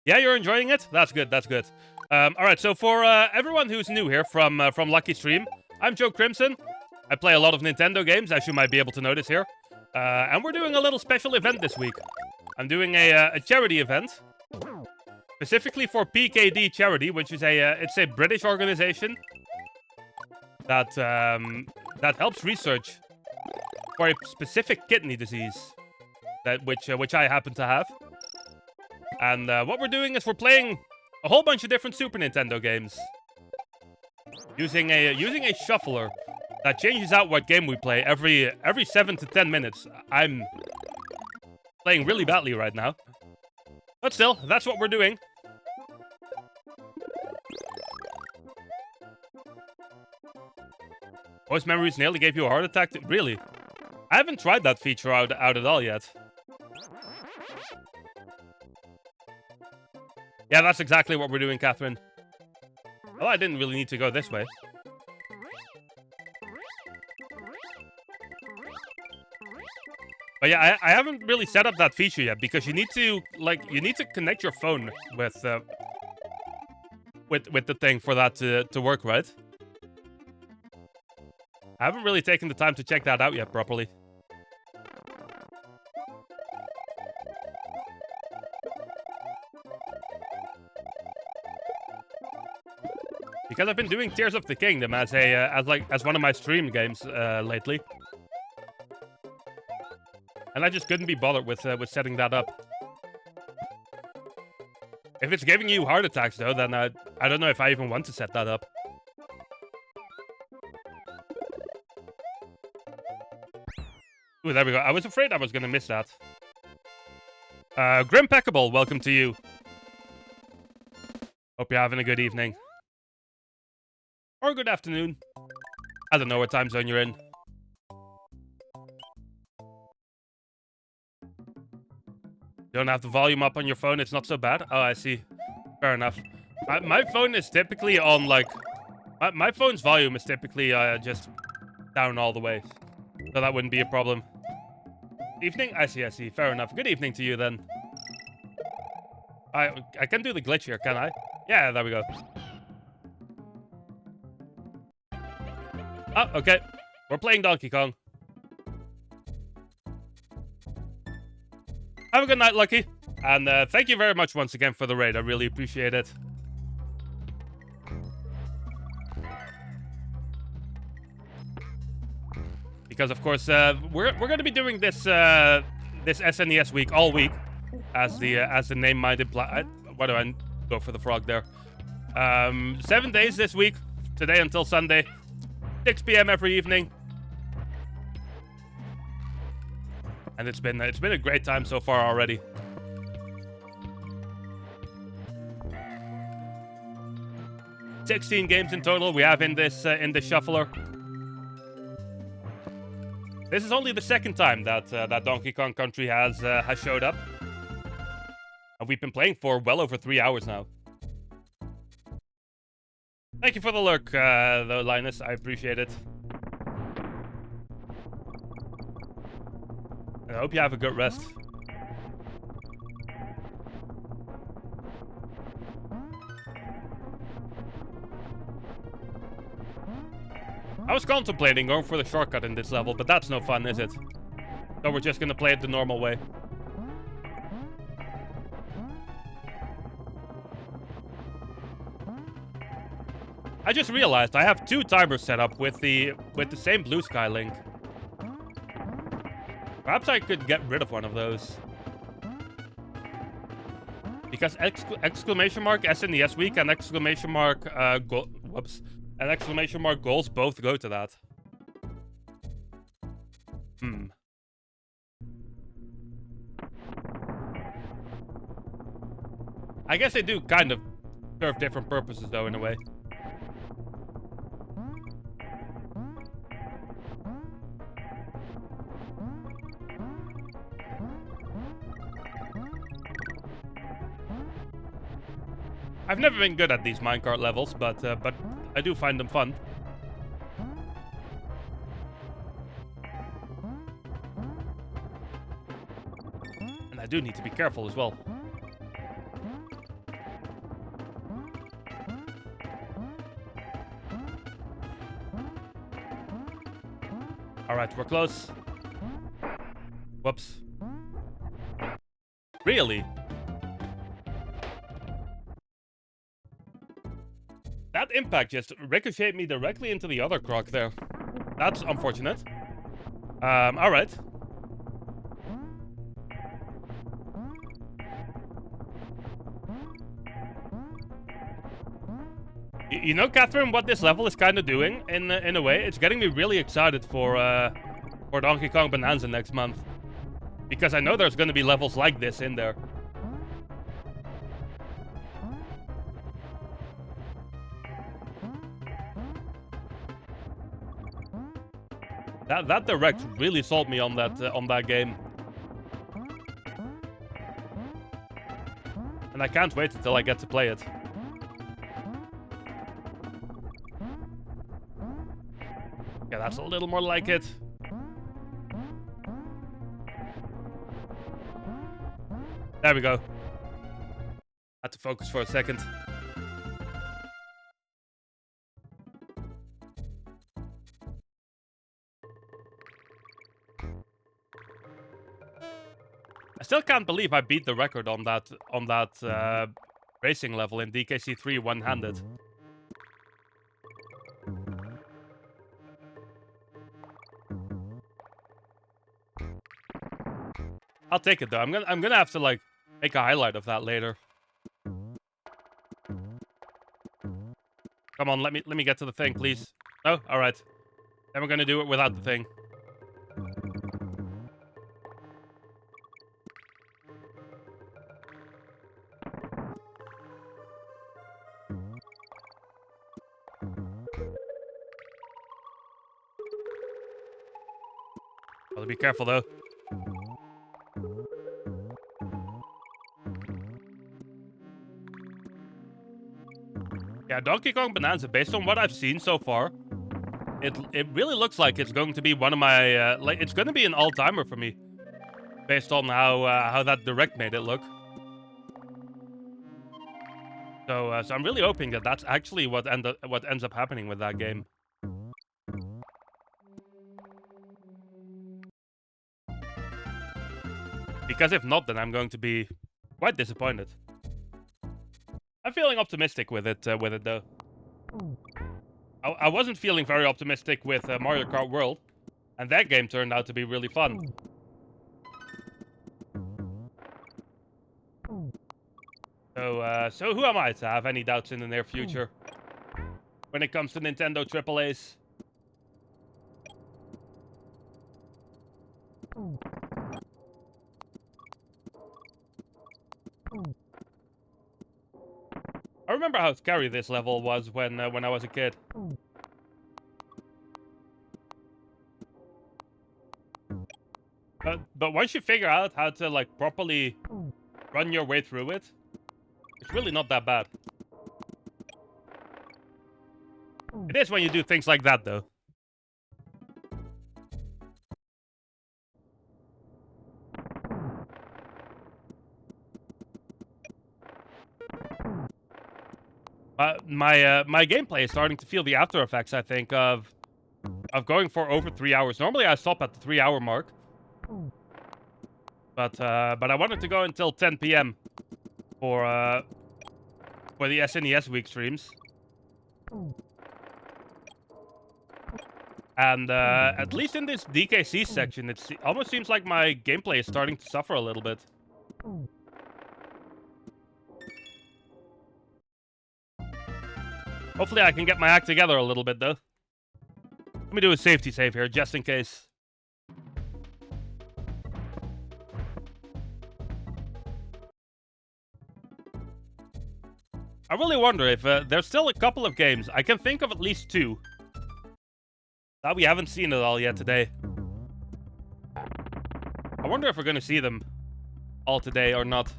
Yeah, you're enjoying it? That's good, that's good. Alright, so for everyone who's new here from Lucky Stream, I'm Joe Crimson. I play a lot of Nintendo games, as you might be able to notice here. And we're doing a little special event this week. I'm doing a charity event. Specifically for PKD Charity, which is it's a British organization that helps research for a specific kidney disease, which I happen to have. And what we're doing is we're playing a whole bunch of different Super Nintendo games using a shuffler that changes out what game we play every 7 to 10 minutes. I'm playing really badly right now, but still, that's what we're doing. Voice memories nearly gave you a heart attack. Really? I haven't tried that feature out at all yet. Yeah, that's exactly what we're doing, Catherine. Well, I didn't really need to go this way. But yeah, I haven't really set up that feature yet because you need to connect your phone with the thing for that to work, right? I haven't really taken the time to check that out yet properly. Because I've been doing Tears of the Kingdom as one of my stream games lately, and I just couldn't be bothered with setting that up. If it's giving you heart attacks though, then I don't know if I even want to set that up. Ooh, there we go. I was afraid I was gonna miss that. Grimpeccable, welcome to you. Hope you're having a good evening. Or good afternoon. I don't know what time zone you're in. Don't have the volume up on your phone, it's not so bad. Oh, I see. Fair enough. My phone is typically on, like... My phone's volume is typically just down all the way. So that wouldn't be a problem. Evening? I see. Fair enough. Good evening to you, then. I can do the glitch here, can I? Yeah, there we go. Oh, okay. We're playing Donkey Kong. Have a good night, Lucky. And thank you very much once again for the raid. I really appreciate it. Because, of course, we're going to be doing this this SNES week all week, as the name might imply. Why do I go for the frog there? 7 days this week, today until Sunday. 6 p.m. every evening, and it's been a great time so far already. $16 games in total we have in this shuffler. This is only the second time that Donkey Kong Country has showed up, and we've been playing for well over 3 hours now. Thank you for the lurk, though, Linus. I appreciate it. I hope you have a good rest. I was contemplating going for the shortcut in this level, but that's no fun, is it? So we're just gonna play it the normal way. I just realized I have 2 timers set up with the same Blue Sky link. Perhaps I could get rid of one of those. Because exclamation mark SNES week and exclamation mark and exclamation mark goals both go to that. I guess they do kind of serve different purposes, though, in a way. I've never been good at these minecart levels, but I do find them fun. And I do need to be careful as well. Alright, we're close. Whoops. Really? That impact just ricocheted me directly into the other croc there. That's unfortunate. Alright. You know, Catherine, what this level is kind of doing, in a way? It's getting me really excited for Donkey Kong Bonanza next month. Because I know there's going to be levels like this in there. That direct really sold me on that game. And I can't wait until I get to play it. Yeah, that's a little more like it. There we go. Had to focus for a second. I still can't believe I beat the record on that racing level in DKC3 one-handed. I'll take it though. I'm gonna have to like make a highlight of that later. Come on, let me get to the thing, please. Oh, all right. Then we're gonna do it without the thing. Gotta be careful though. Yeah, Donkey Kong Bonanza, based on what I've seen so far, it really looks like it's going to be one of my like it's going to be an all-timer for me, based on how that direct made it look. So I'm really hoping that that's actually what ends up happening with that game. Because if not, then I'm going to be quite disappointed. I'm feeling optimistic with it though. I wasn't feeling very optimistic with Mario Kart World, and that game turned out to be really fun. So who am I to have any doubts in the near future when it comes to Nintendo AAAs? I remember how scary this level was when I was a kid. But once you figure out how to like properly run your way through it, it's really not that bad. It is when you do things like that, though. My gameplay is starting to feel the after effects, I think, of going for over 3 hours. Normally, I stop at the 3-hour mark. But I wanted to go until 10 p.m. for the SNES week streams. And at least in this DKC section, it almost seems like my gameplay is starting to suffer a little bit. Hopefully I can get my act together a little bit, though. Let me do a safety save here, just in case. I really wonder if there's still a couple of games. I can think of at least 2 that we haven't seen at all yet today. I wonder if we're going to see them all today or not.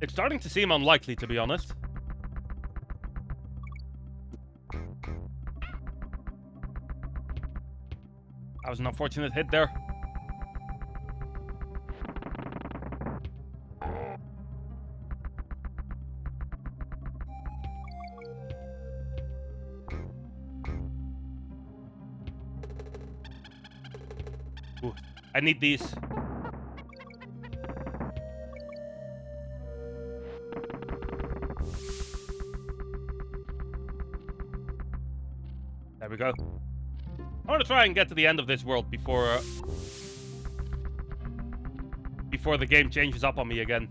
It's starting to seem unlikely, to be honest. That was an unfortunate hit there. Ooh, I need these. There we go. I want to try and get to the end of this world before the game changes up on me again.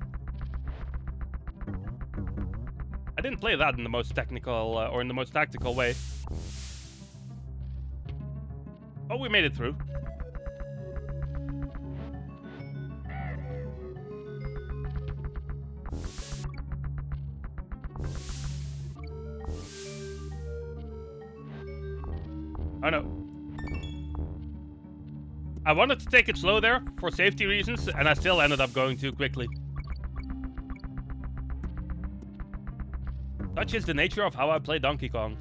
I didn't play that in the most technical or in the most tactical way. But we made it through. Oh no. I wanted to take it slow there for safety reasons, and I still ended up going too quickly. Such is the nature of how I play Donkey Kong.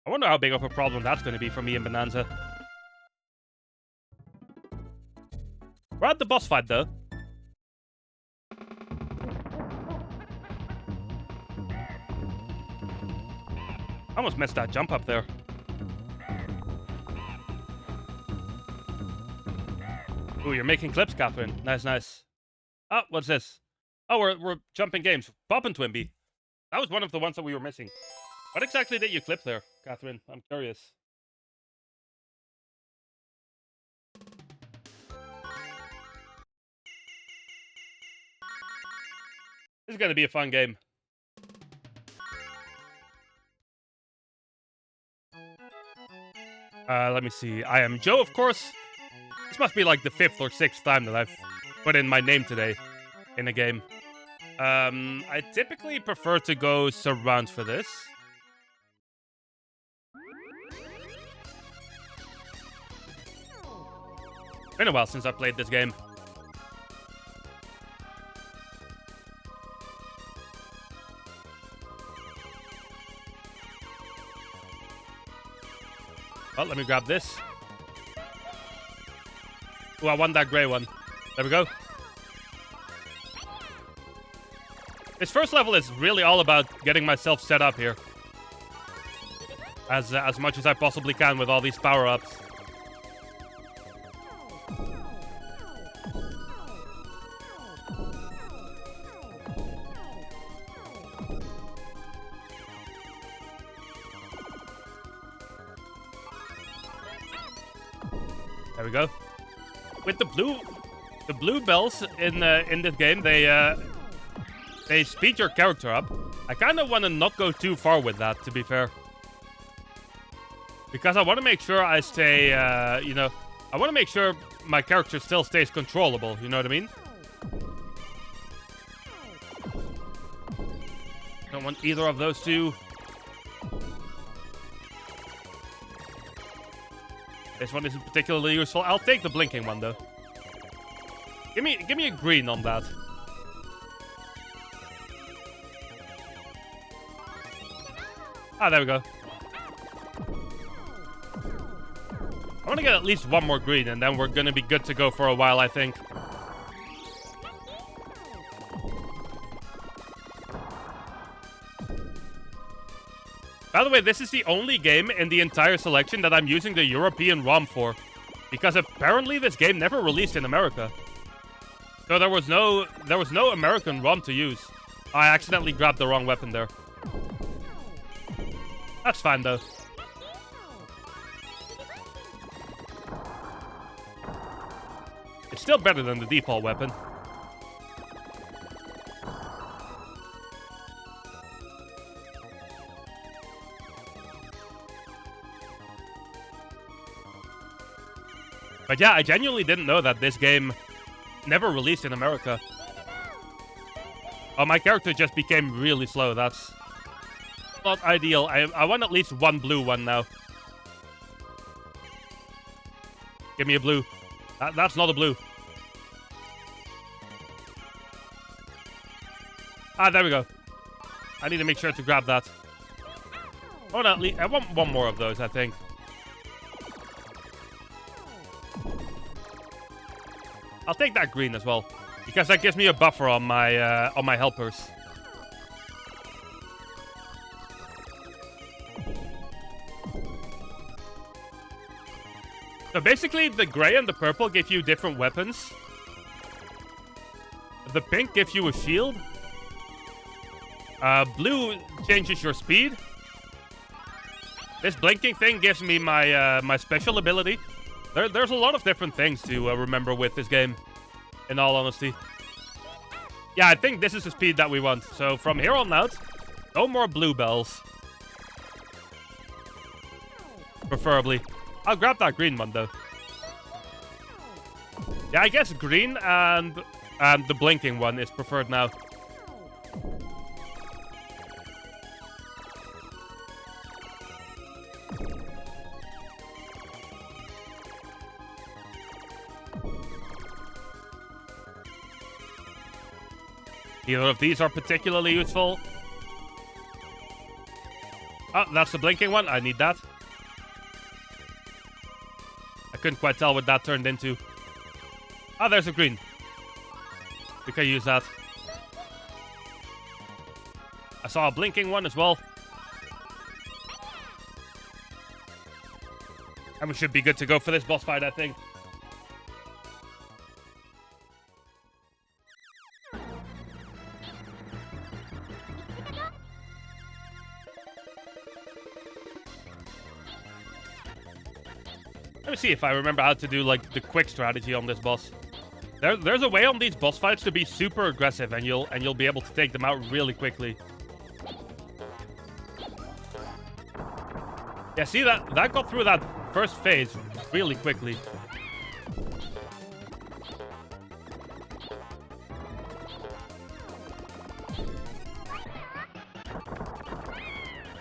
I wonder how big of a problem that's going to be for me in Bonanza. We're at the boss fight, though. I almost missed that jump up there. Ooh, you're making clips, Catherine. Nice, nice. Oh, what's this? Oh, we're jumping games. Pop and Twimby. That was one of the ones that we were missing. What exactly did you clip there, Catherine? I'm curious. This is gonna be a fun game. Let me see. I am Joe, of course. This must be like the 5th or 6th time that I've put in my name today in a game. I typically prefer to go surround for this. Been a while since I played this game. Oh, let me grab this. Ooh, I want that grey one. There we go. This first level is really all about getting myself set up here. As much as I possibly can with all these power-ups. There we go. With the blue bells in this game, they speed your character up. I kind of want to not go too far with that, to be fair, because I want to make sure I stay. You know, I want to make sure my character still stays controllable. You know what I mean? Don't want either of those two. This one isn't particularly useful. I'll take the blinking one though. Give me a green on that. Ah, there we go. I want to get at least one more green, and then we're gonna be good to go for a while, I think. By the way, this is the only game in the entire selection that I'm using the European ROM for, because apparently this game never released in America. So there was no American ROM to use. I accidentally grabbed the wrong weapon there. That's fine though. It's still better than the default weapon. But yeah, I genuinely didn't know that this game never released in America. Oh, my character just became really slow. That's not ideal. I want at least one blue one now. Give me a blue. That's not a blue. Ah, there we go. I need to make sure to grab that. Oh, no, I want one more of those, I think. I'll take that green as well, because that gives me a buffer on my helpers. So basically, the gray and the purple give you different weapons. The pink gives you a shield. Blue changes your speed. This blinking thing gives me my special ability. There's a lot of different things to remember with this game, in all honesty. Yeah, I think this is the speed that we want. So from here on out, no more blue bells. Preferably. I'll grab that green one, though. Yeah, I guess green and the blinking one is preferred now. Neither of these are particularly useful. Oh, that's the blinking one. I need that. I couldn't quite tell what that turned into. Ah, there's a green. We can use that. I saw a blinking one as well. And we should be good to go for this boss fight, I think. Let me see if I remember how to do, like, the quick strategy on this boss. There's a way on these boss fights to be super aggressive, and you'll be able to take them out really quickly. Yeah, see, that got through that first phase really quickly.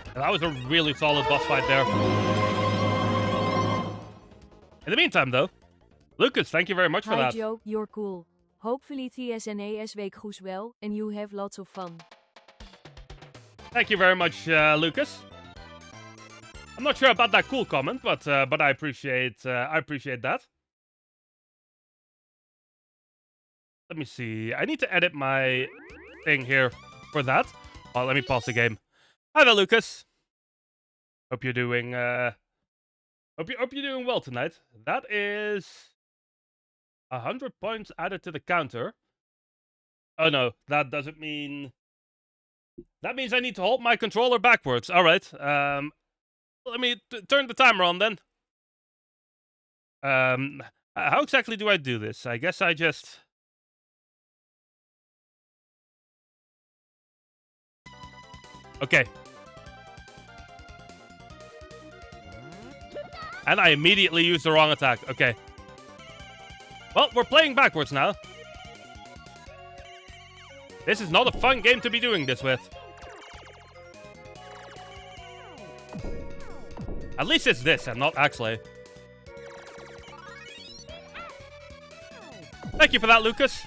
And that was a really solid boss fight there. In the meantime, though, Lucas, thank you very much for Hi that. Joe, you're cool. Hopefully the SNES week goes well and you have lots of fun. Thank you very much, Lucas. I'm not sure about that cool comment, but I appreciate that. Let me see. I need to edit my thing here for that. Oh, let me pause the game. Hi there, Lucas. Hope you're doing Hope you're doing well tonight. That is 100 points added to the counter. Oh no, that doesn't mean. That means I need to hold my controller backwards. All right. Let me turn the timer on then. How exactly do I do this? I guess I just. Okay. And I immediately used the wrong attack. Okay. Well, we're playing backwards now. This is not a fun game to be doing this with. At least it's this and not Axley. Thank you for that, Lucas.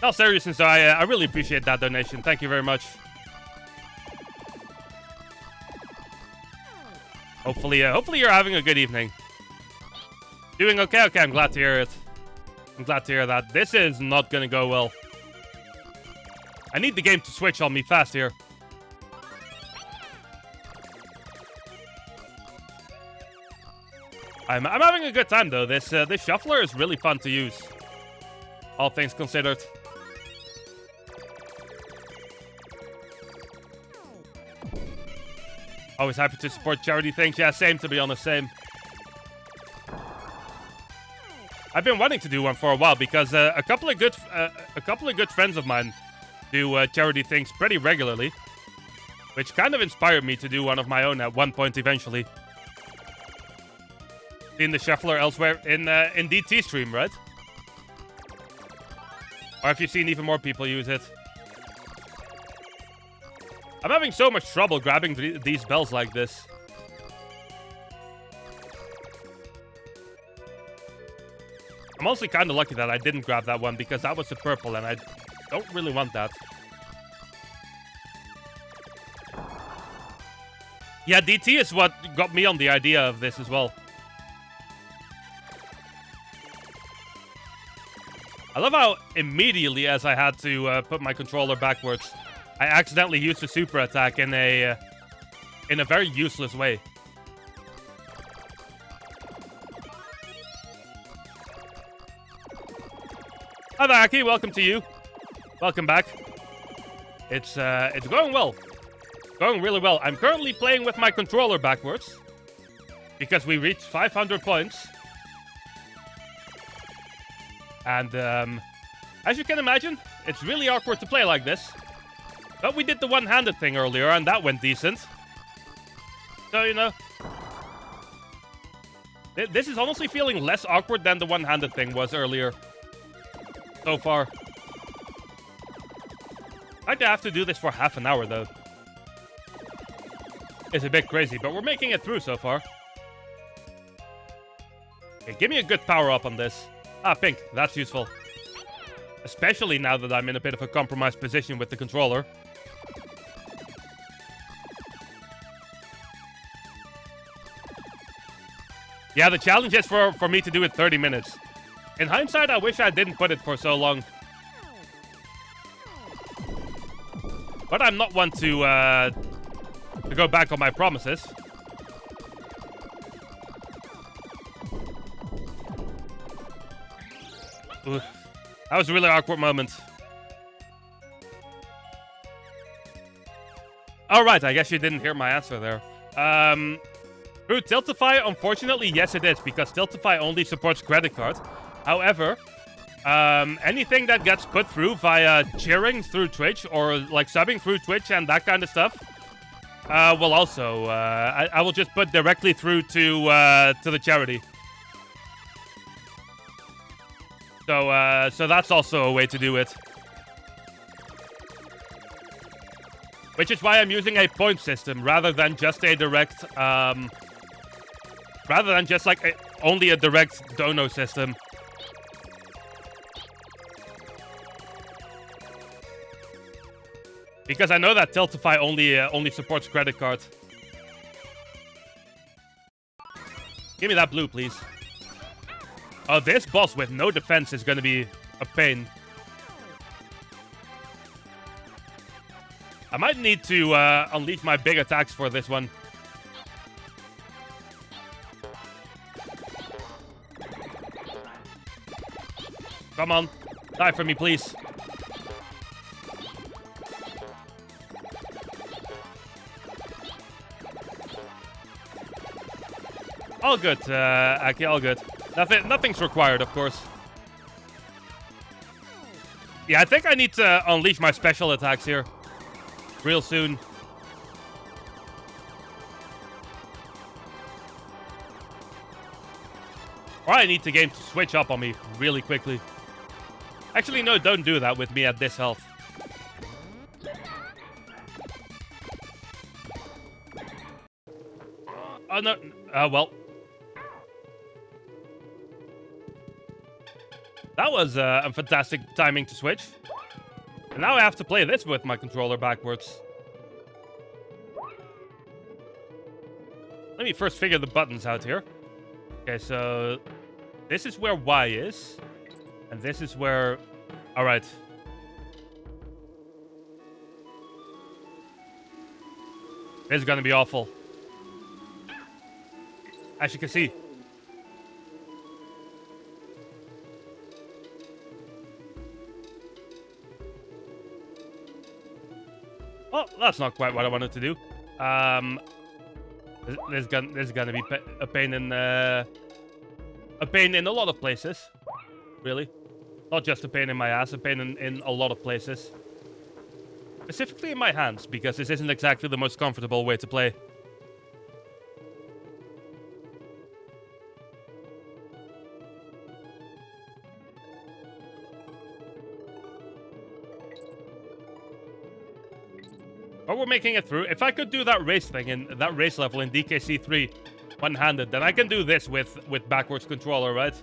No, seriously, so I really appreciate that donation. Thank you very much. Hopefully you're having a good evening. Doing okay? Okay, I'm glad to hear it. I'm glad to hear that. This is not gonna go well. I need the game to switch on me fast here. I'm having a good time though. This shuffler is really fun to use. All things considered. Always happy to support charity things. Yeah, same, to be honest, same. I've been wanting to do one for a while because a couple of good friends of mine do charity things pretty regularly, which kind of inspired me to do one of my own at one point eventually. Seen the shuffler elsewhere in DT stream, right? Or if you've seen even more people use it. I'm having so much trouble grabbing these bells like this. I'm also kind of lucky that I didn't grab that one because that was the purple and I don't really want that. Yeah, DT is what got me on the idea of this as well. I love how immediately as I had to put my controller backwards, I accidentally used the super attack in a very useless way. Hi there, Aki. Welcome to you. Welcome back. It's going well. Going really well. I'm currently playing with my controller backwards because we reached 500 points. And as you can imagine, it's really awkward to play like this. But we did the one-handed thing earlier, and that went decent. So, you know, this is honestly feeling less awkward than the one-handed thing was earlier. So far. I'd have to do this for half an hour, though. It's a bit crazy, but we're making it through so far. Okay, give me a good power-up on this. Ah, pink. That's useful. Especially now that I'm in a bit of a compromised position with the controller. Yeah, the challenge is for me to do it 30 minutes. In hindsight, I wish I didn't put it for so long. But I'm not one to go back on my promises. Ugh. That was a really awkward moment. Alright, I guess you didn't hear my answer there. Through Tiltify, unfortunately, yes it is, because Tiltify only supports credit card. However, anything that gets put through via cheering through Twitch or like subbing through Twitch and that kind of stuff will also, I will just put directly through to the charity. So that's also a way to do it. Which is why I'm using a point system rather than just a direct, rather than just like only a direct dono system. Because I know that Tiltify only supports credit card. Give me that blue, please. Oh, this boss with no defense is gonna be a pain. I might need to unleash my big attacks for this one. Come on. Die for me, please. All good, Aki, all good. Nothing's required, of course. Yeah, I think I need to unleash my special attacks here. Real soon. Or I need the game to switch up on me really quickly. Actually, no, don't do that with me at this health. Oh, no. Well. That was a fantastic timing to switch. And now I have to play this with my controller backwards. Let me first figure the buttons out here. Okay, so this is where Y is. And this is where... Alright. This is gonna be awful. As you can see. Oh, that's not quite what I wanted to do. This is gonna be a pain in a lot of places, really. Not just a pain in my ass, a pain in a lot of places. Specifically in my hands, because this isn't exactly the most comfortable way to play. But we're making it through. If I could do that race thing in that race level in DKC3 one-handed, then I can do this with backwards controller, right?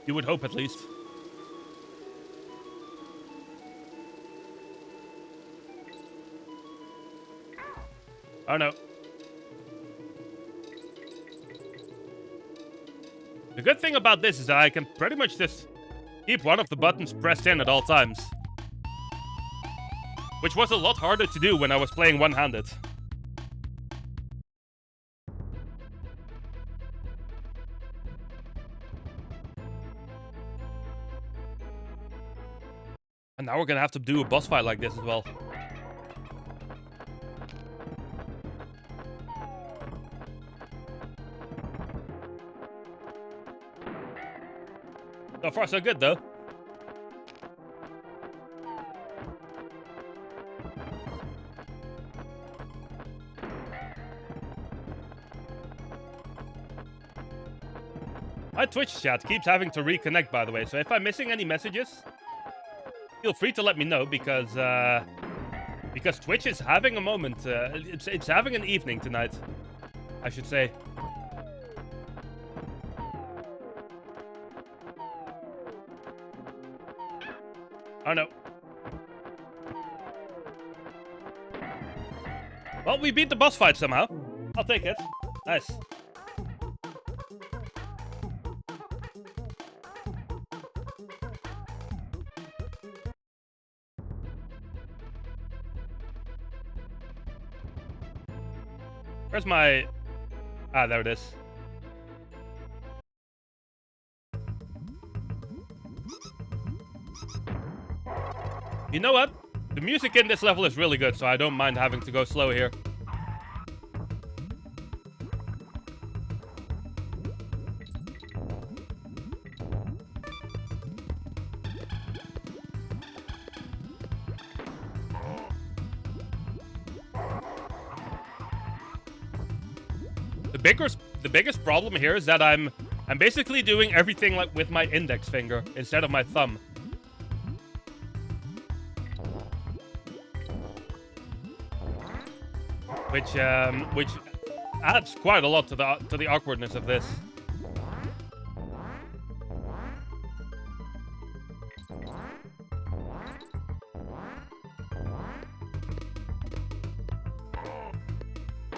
You would hope, at least. Oh no. The good thing about this is that I can pretty much just keep one of the buttons pressed in at all times. Which was a lot harder to do when I was playing one-handed. And now we're gonna have to do a boss fight like this as well. So far, so good, though. My Twitch chat keeps having to reconnect, by the way, so if I'm missing any messages, feel free to let me know, because Twitch is having a moment. It's having an evening tonight, I should say. Oh no. Well, we beat the boss fight somehow. I'll take it. Nice. Where's my... Ah, there it is. You know what? The music in this level is really good, so I don't mind having to go slow here. The biggest problem here is that I'm basically doing everything like with my index finger instead of my thumb. Which adds quite a lot to the awkwardness of this.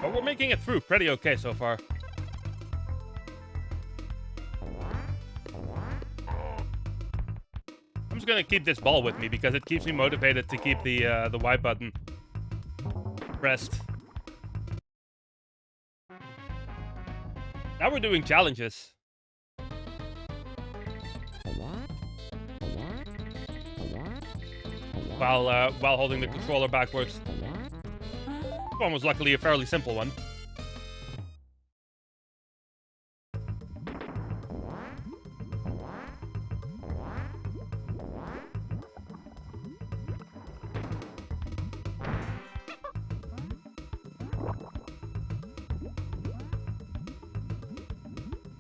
But we're making it through pretty okay so far. I'm just gonna keep this ball with me because it keeps me motivated to keep the Y button pressed. Now we're doing challenges. While holding the controller backwards. This one was luckily a fairly simple one.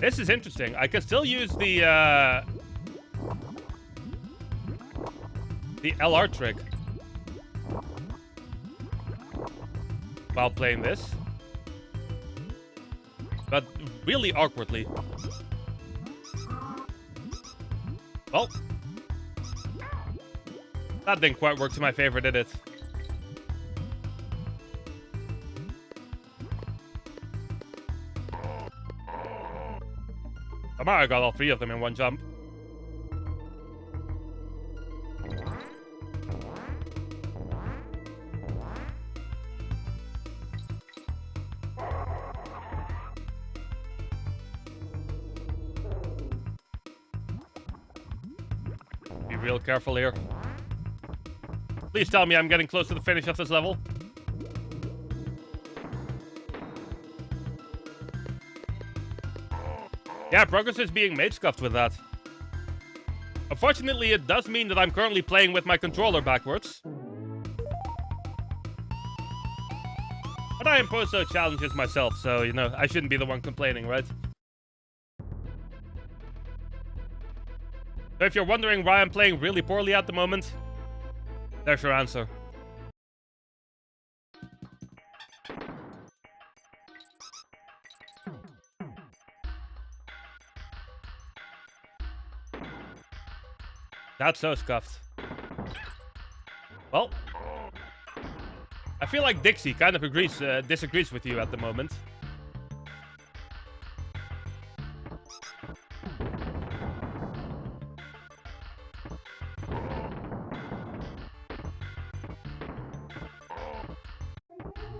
This is interesting. I can still use the LR trick while playing this, but really awkwardly. Well, that didn't quite work to my favor, did it? Somehow I got all three of them in one jump. Be real careful here. Please tell me I'm getting close to the finish of this level. Yeah, progress is being made scuffed with that. Unfortunately, it does mean that I'm currently playing with my controller backwards. But I impose those challenges myself, so, you know, I shouldn't be the one complaining, right? So if you're wondering why I'm playing really poorly at the moment, there's your answer. That's so scuffed. Well, I feel like Dixie kind of disagrees with you at the moment.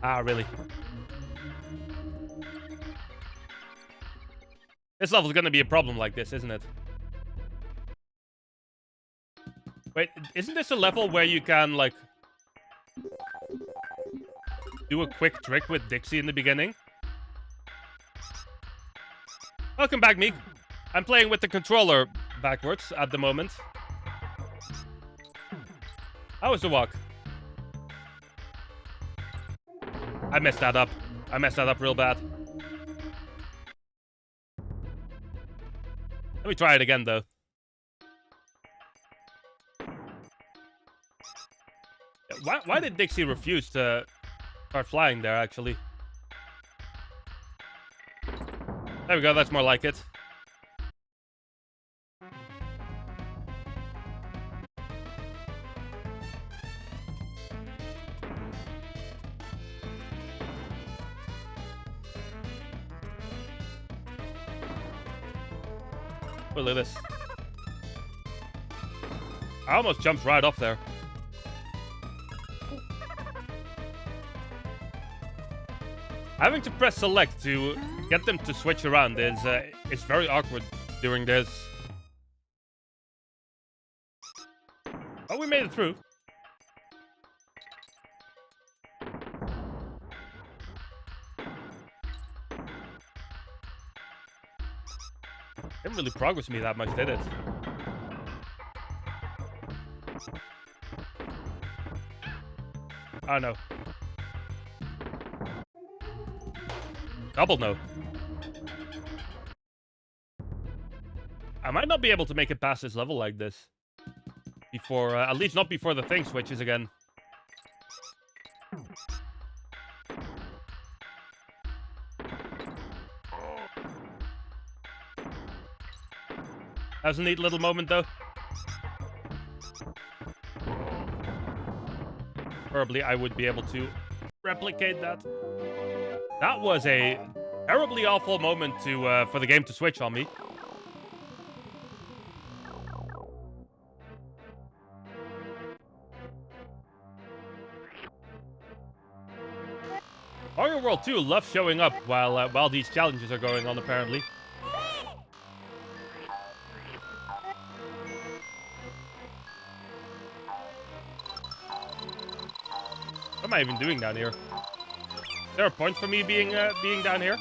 Ah, really? This level's gonna be a problem like this, isn't it? Wait, isn't this a level where you can, like, do a quick trick with Dixie in the beginning? Welcome back, Meek. I'm playing with the controller backwards at the moment. How was the walk? I messed that up. I messed that up real bad. Let me try it again, though. Why did Dixie refuse to start flying there, actually? There we go, that's more like it. Oh, look at this. I almost jumped right off there. Having to press select to get them to switch around is it's very awkward during this. Oh, we made it through. Didn't really progress me that much, did it? Oh no. Double no. I might not be able to make it past this level like this. Before, at least not before the thing switches again. That was a neat little moment, though. Probably I would be able to replicate that. That was a terribly awful moment to for the game to switch on me. Mario World 2 loves showing up while these challenges are going on, apparently. What am I even doing down here? Is there a point for me being down here?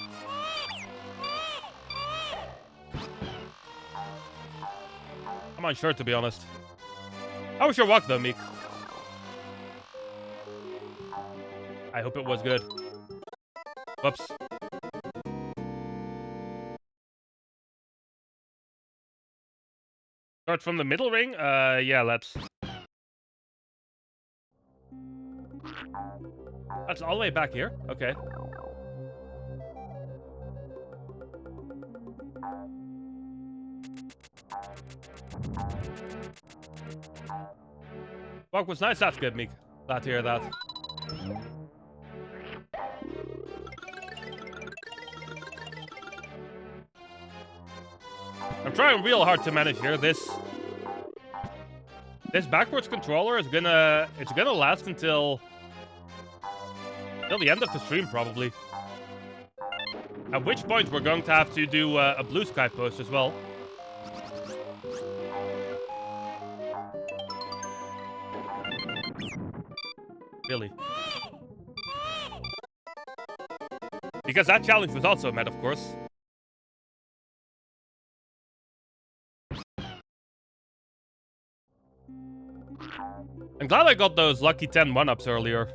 I'm unsure, to be honest. How was your walk, though, Meek? I hope it was good. Whoops. Start from the middle ring? Yeah, let's. That's all the way back here? Okay. Walk was nice, that's good, Meek. Glad to hear that. I'm trying real hard to manage here. This backwards controller is gonna last until the end of the stream, probably. At which point we're going to have to do a blue sky post as well. Really. Because that challenge was also met, of course. I'm glad I got those lucky 10 1-ups earlier.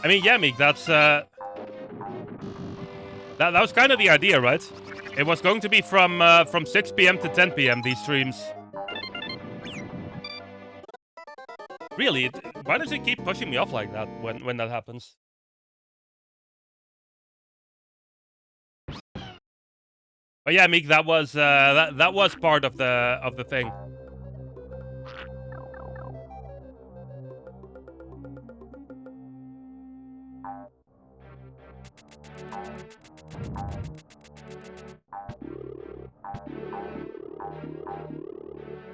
I mean, yeah, Meek, that's, that was kind of the idea, right? It was going to be from 6 p.m. to 10 p.m., these streams. Really, why does it keep pushing me off like that when that happens? But yeah, Meek, that was that was part of the thing.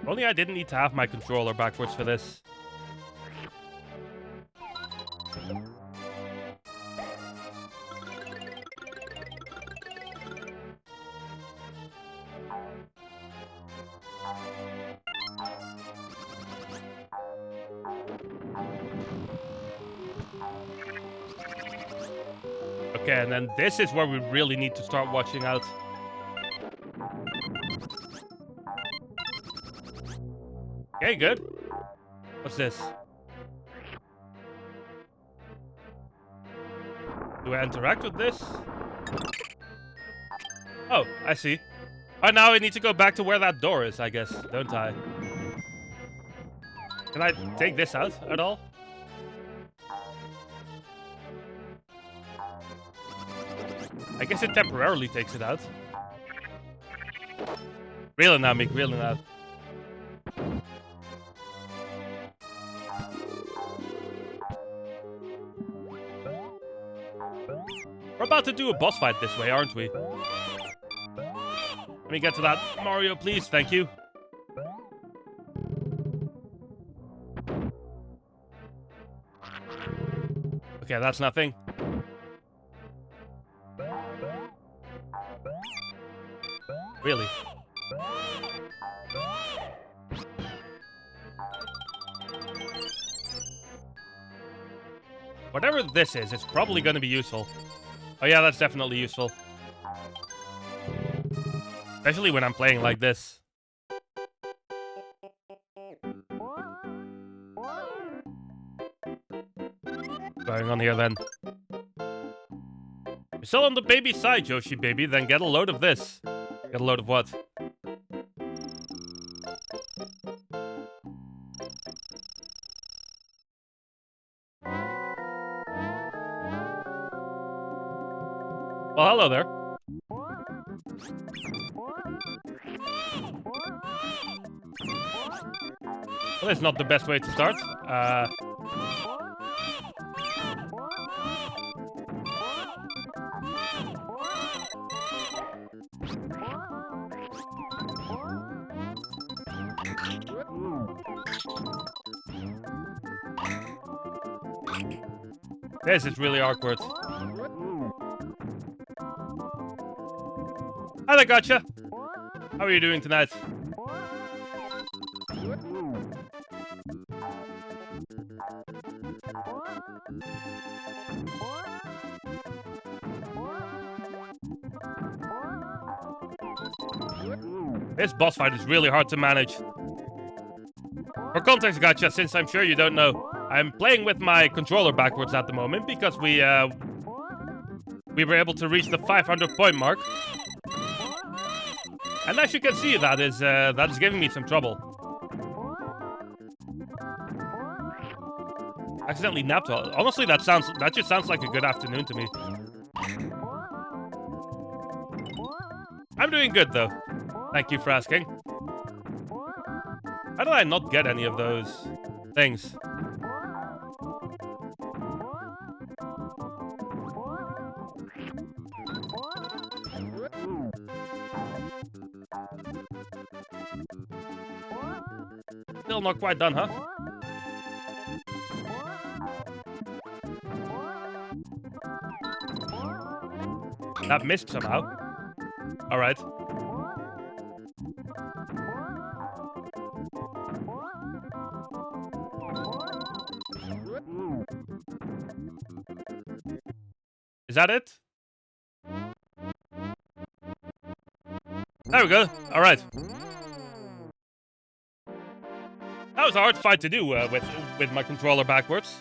Only I didn't need to have my controller backwards for this. Okay, and then this is where we really need to start watching out. Okay, good. What's this? Do I interact with this? Oh, I see. Oh, now I need to go back to where that door is, I guess, don't I? Can I take this out at all? I guess it temporarily takes it out. Really now, Mick, really now. We're about to do a boss fight this way, aren't we? Let me get to that. Mario, please, thank you. Okay, that's nothing. Really? Whatever this is, it's probably going to be useful. Oh yeah, that's definitely useful. Especially when I'm playing like this. What's going on here then? You're still on the baby side, Yoshi baby, then get a load of this. Get a load of what? Well, hello there. Well, that's not the best way to start. This is really awkward. Hi there, gotcha. How are you doing tonight? This boss fight is really hard to manage. For context, gotcha, since I'm sure you don't know, I'm playing with my controller backwards at the moment because we were able to reach the 500 point mark. And as you can see, that is giving me some trouble. Accidentally napped. Honestly, that just sounds like a good afternoon to me. I'm doing good though. Thank you for asking. How did I not get any of those things? Still not quite done, huh? That missed somehow. Alright. Is that it? There we go. Alright. That was a hard fight to do with my controller backwards.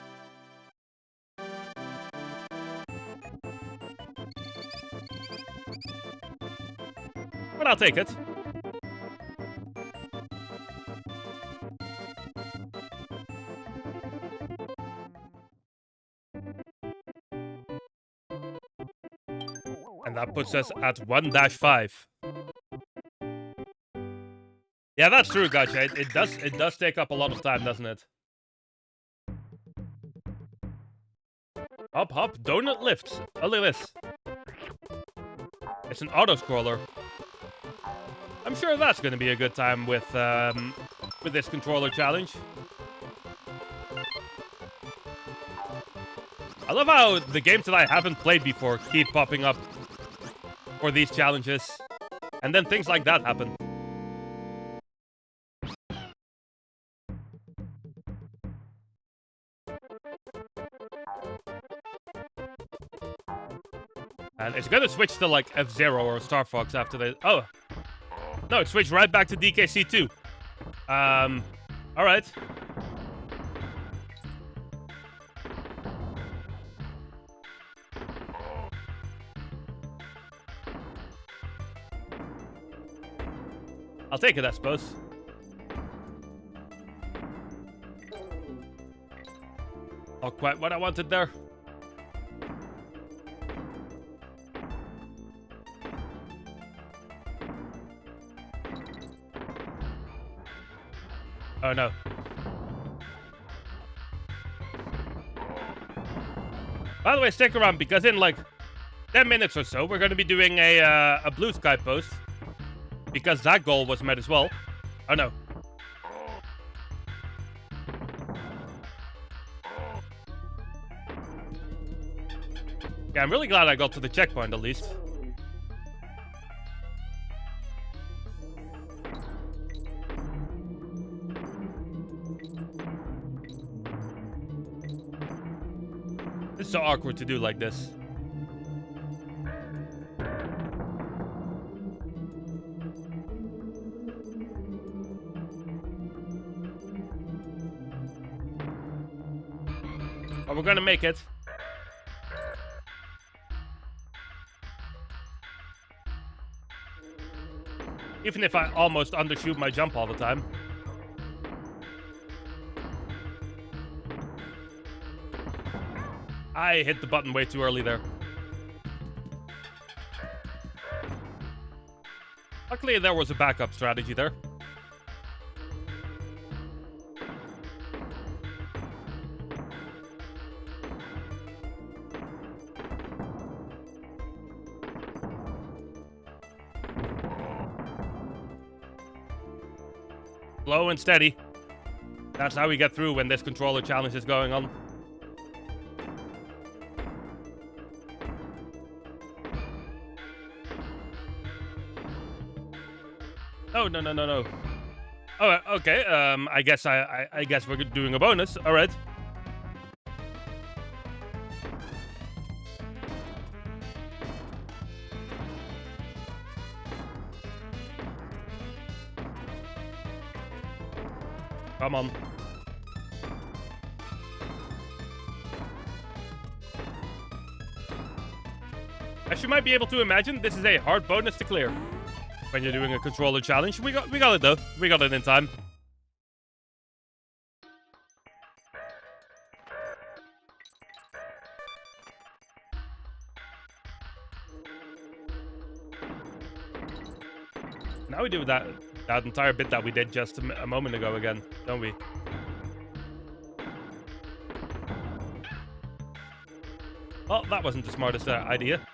but I'll take it. And that puts us at 1-5. Yeah, that's true, Gotcha. It does take up a lot of time, doesn't it? Hop, hop, donut lifts. Oh, look at this. It's an auto-scroller. I'm sure that's going to be a good time with this controller challenge. I love how the games that I haven't played before keep popping up for these challenges. And then things like that happen. And it's gonna switch to like F-Zero or Star Fox after the... Oh! No, it switched right back to DKC2. Alright. I'll take it, I suppose. Not quite what I wanted there. Oh no. By the way, stick around because in like 10 minutes or so, we're going to be doing a Blue Sky post. Because that goal was met as well. Oh no. Yeah, I'm really glad I got to the checkpoint at least. It's so awkward to do like this. But we're gonna make it. Even if I almost undershoot my jump all the time. I hit the button way too early there. Luckily, there was a backup strategy there. Slow and steady. That's how we get through when this controller challenge is going on. Oh, no, no, no, no. Oh, okay. I guess I guess we're doing a bonus. All right. Come on. As you might be able to imagine, this is a hard bonus to clear when you're doing a controller challenge. We got it though. We got it in time. Now we do that entire bit that we did just a moment ago again, don't we? Well, that wasn't the smartest idea.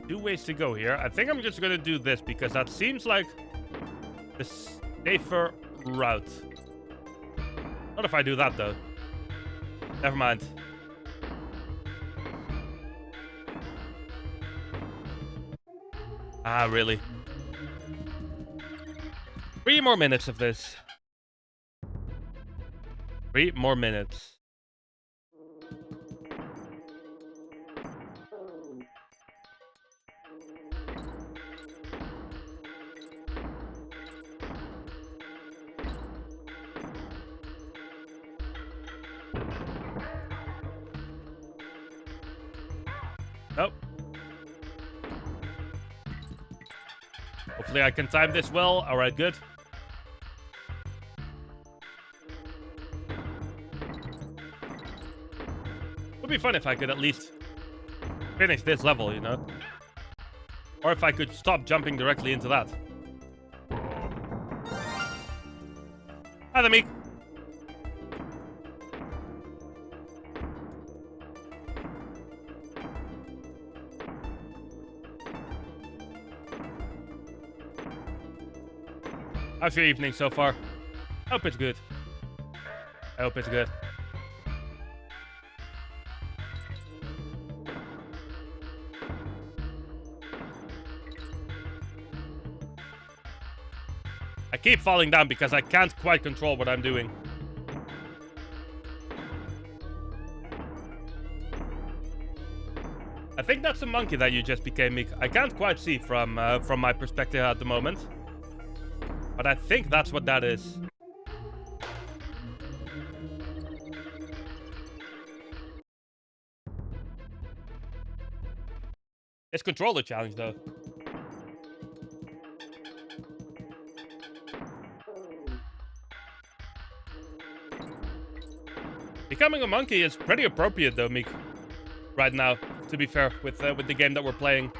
Two ways to go here. I think I'm just gonna do this because that seems like the safer route. Not if I do that though. Never mind. Ah, really? 3 more minutes of this. 3 more minutes. Nope. Hopefully I can time this well. Alright, good. Would be fun if I could at least finish this level, you know? Or if I could stop jumping directly into that. Hi there, Meek. How's your evening so far? I hope it's good. I hope it's good. I keep falling down because I can't quite control what I'm doing. I think that's the monkey that you just became, Meek. I can't quite see from my perspective at the moment. But I think that's what that is. It's controller challenge, though. Becoming a monkey is pretty appropriate, though, Meek. Right now, to be fair, with the game that we're playing.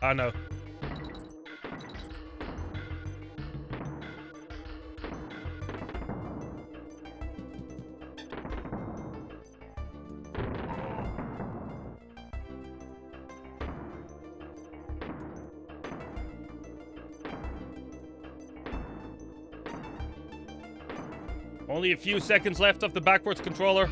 Oh no. Only a few seconds left of the backwards controller.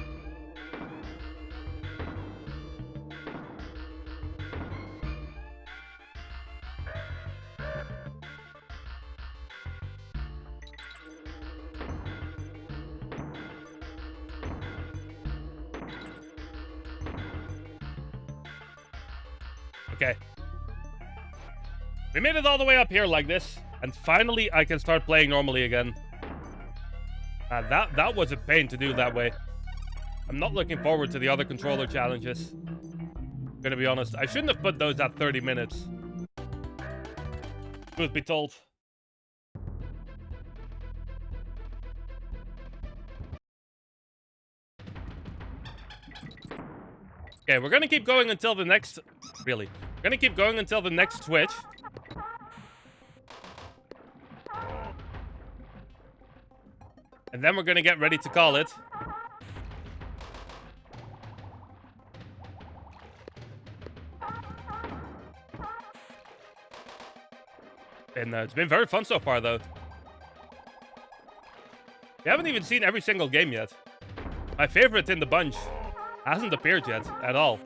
Okay. We made it all the way up here like this, and finally I can start playing normally again. That was a pain to do that way. I'm not looking forward to the other controller challenges. Gonna be honest, I shouldn't have put those at 30 minutes. Truth be told. Okay, we're gonna keep going until the next... Really. We're gonna keep going until the next switch. And then we're gonna get ready to call it. And it's been very fun so far, though. We haven't even seen every single game yet. My favorite in the bunch hasn't appeared yet at all.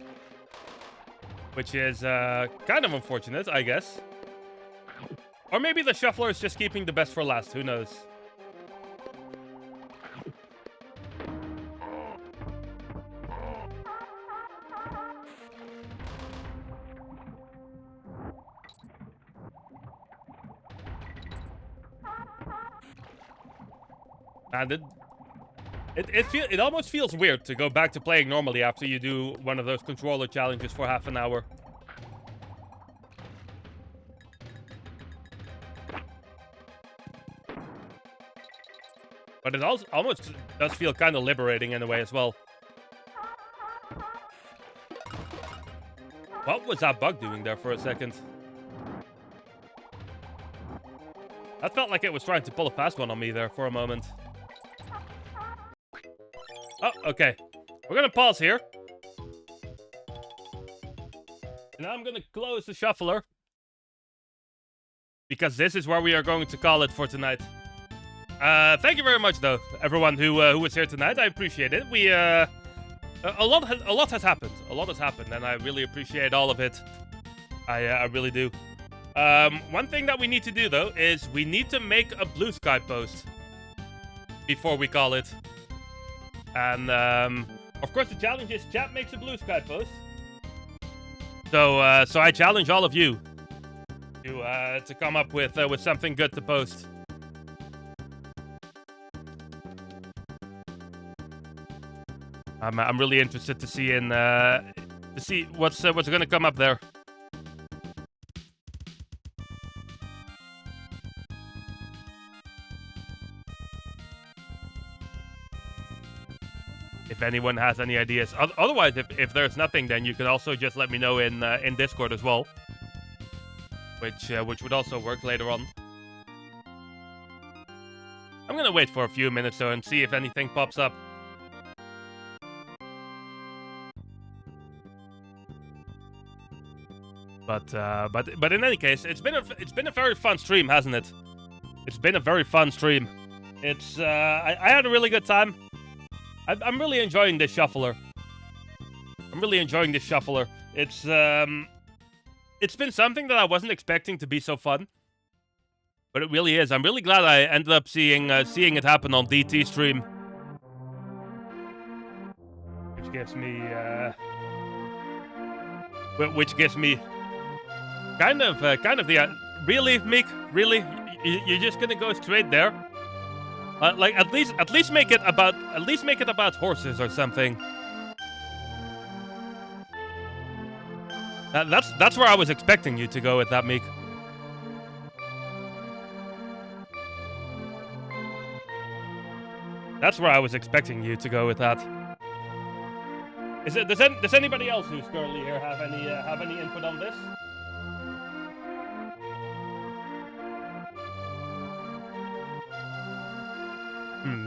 Which is kind of unfortunate, I guess. Or maybe the shuffler is just keeping the best for last, who knows. And it almost feels weird to go back to playing normally after you do one of those controller challenges for half an hour. But it also almost does feel kind of liberating in a way as well. What was that bug doing there for a second? That felt like it was trying to pull a fast one on me there for a moment. Oh, okay. We're gonna pause here. And I'm gonna close the shuffler. Because this is where we are going to call it for tonight. Thank you very much, though, everyone who was here tonight. I appreciate it. We a lot has happened. A lot has happened, and I really appreciate all of it. I really do. One thing that we need to do, though, is we need to make a Blue Sky post before we call it. And of course, the challenge is chat makes a Blue Sky post. So I challenge all of you to come up with something good to post. I'm really interested to see what's going to come up there. If anyone has any ideas, otherwise, if there's nothing, then you can also just let me know in Discord as well, which would also work later on. I'm gonna wait for a few minutes though and see if anything pops up. But in any case, it's been a very fun stream, hasn't it? It's been a very fun stream. It's I had a really good time. I'm really enjoying this shuffler. It's been something that I wasn't expecting to be so fun, but it really is. I'm really glad I ended up seeing it happen on DT stream, which gives me kind of the really, Meek, really, you're just gonna go straight there. Like at least make it about horses or something. That's where I was expecting you to go with that, Meek. That's where I was expecting you to go with that. Does anybody else who's currently here have any input on this?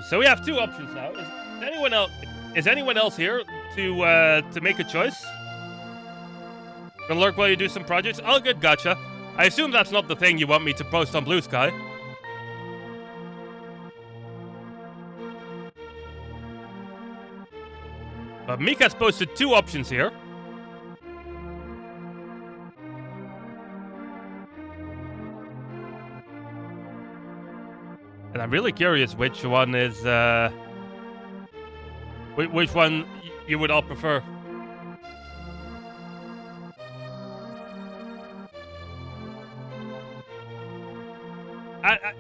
So we have two options now. Is anyone else here to make a choice? Gonna lurk while you do some projects? Oh, good, gotcha. I assume that's not the thing you want me to post on Blue Sky. But Mika's posted two options here. And I'm really curious which one is, which one you would all prefer.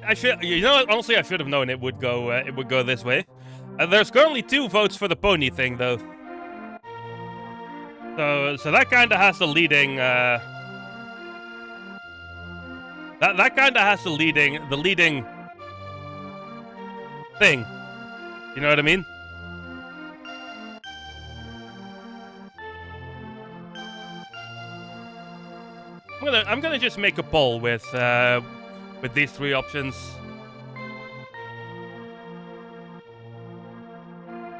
I should, you know what, honestly, I should have known it would go this way. There's currently 2 votes for the pony thing, though. So that kind of has the leading, that kind of has the leading thing. You know what I mean? I'm gonna just make a poll with these 3 options.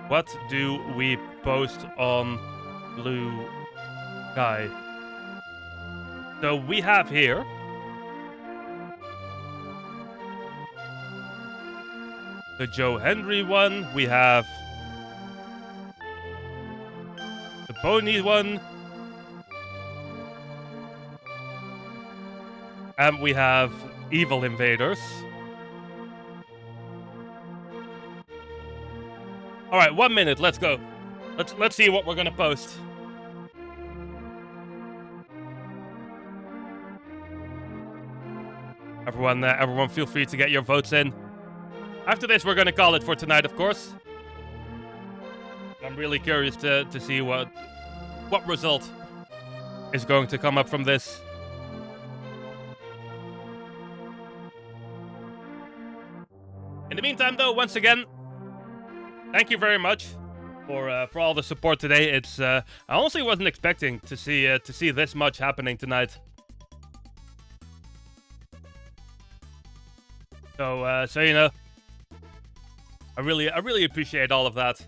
What do we post on Blue Sky? So we have here the Joe Henry one, we have the pony one, and we have Evil Invaders. All right, 1 minute. Let's go. Let's see what we're gonna post. Everyone, feel free to get your votes in. After this, we're gonna call it for tonight, of course. I'm really curious to see what result is going to come up from this. In the meantime, though, once again, thank you very much for all the support today. It's I honestly wasn't expecting to see this much happening tonight. So you know, I really appreciate all of that.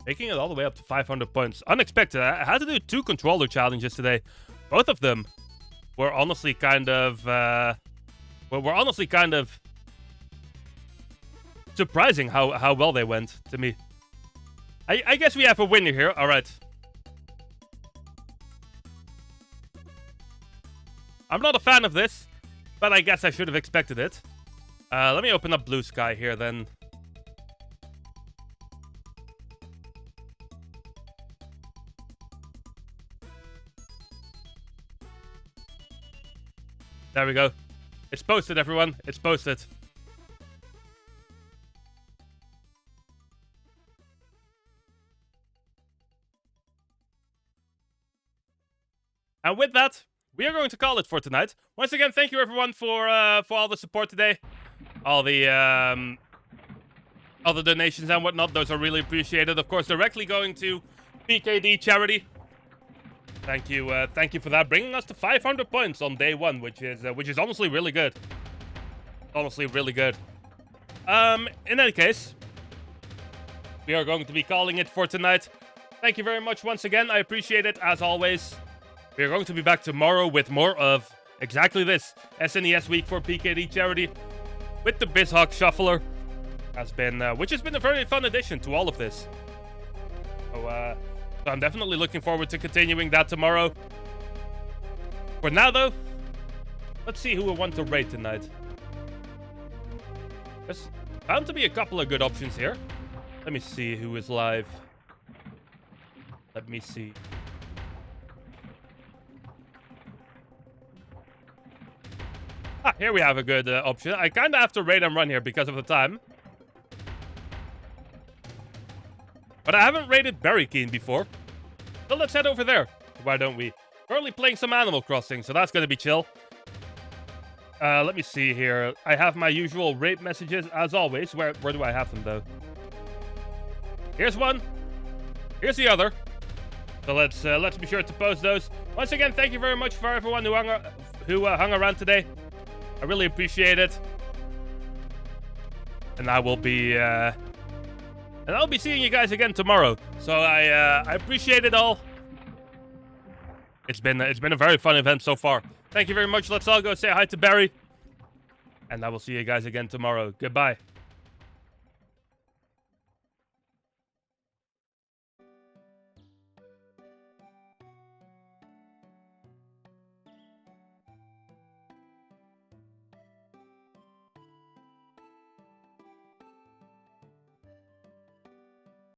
Making it all the way up to 500 points, unexpected. I had to do 2 controller challenges today. Both of them were honestly kind of Well, we're honestly kind of surprising how well they went to me. I guess we have a winner here. All right. I'm not a fan of this, but I guess I should have expected it. Let me open up Blue Sky here then. There we go. It's posted, everyone. It's posted. And with that, we are going to call it for tonight. Once again, thank you everyone for all the support today, all the donations and whatnot. Those are really appreciated. Of course, directly going to PKD charity. Thank you for that, bringing us to 500 points on day one, which is honestly really good. Honestly, really good. In any case, we are going to be calling it for tonight. Thank you very much once again. I appreciate it as always. We are going to be back tomorrow with more of exactly this SNES week for PKD charity with the BizHawk Shuffler, which has been a very fun addition to all of this. So I'm definitely looking forward to continuing that tomorrow. For now, though, let's see who we want to raid tonight. There's bound to be a couple of good options here. Let me see who is live. Let me see. Here we have a good option. I kind of have to raid and run here because of the time. But I haven't raided Berry Keen before. So let's head over there. Why don't we? Currently playing some Animal Crossing, so that's going to be chill. Let me see here. I have my usual raid messages as always. Where do I have them though? Here's one. Here's the other. So let's be sure to post those. Once again, thank you very much for everyone who hung around today. I really appreciate it. And I'll be seeing you guys again tomorrow. So I appreciate it all. It's been a very fun event so far. Thank you very much. Let's all go say hi to Barry. And I will see you guys again tomorrow. Goodbye.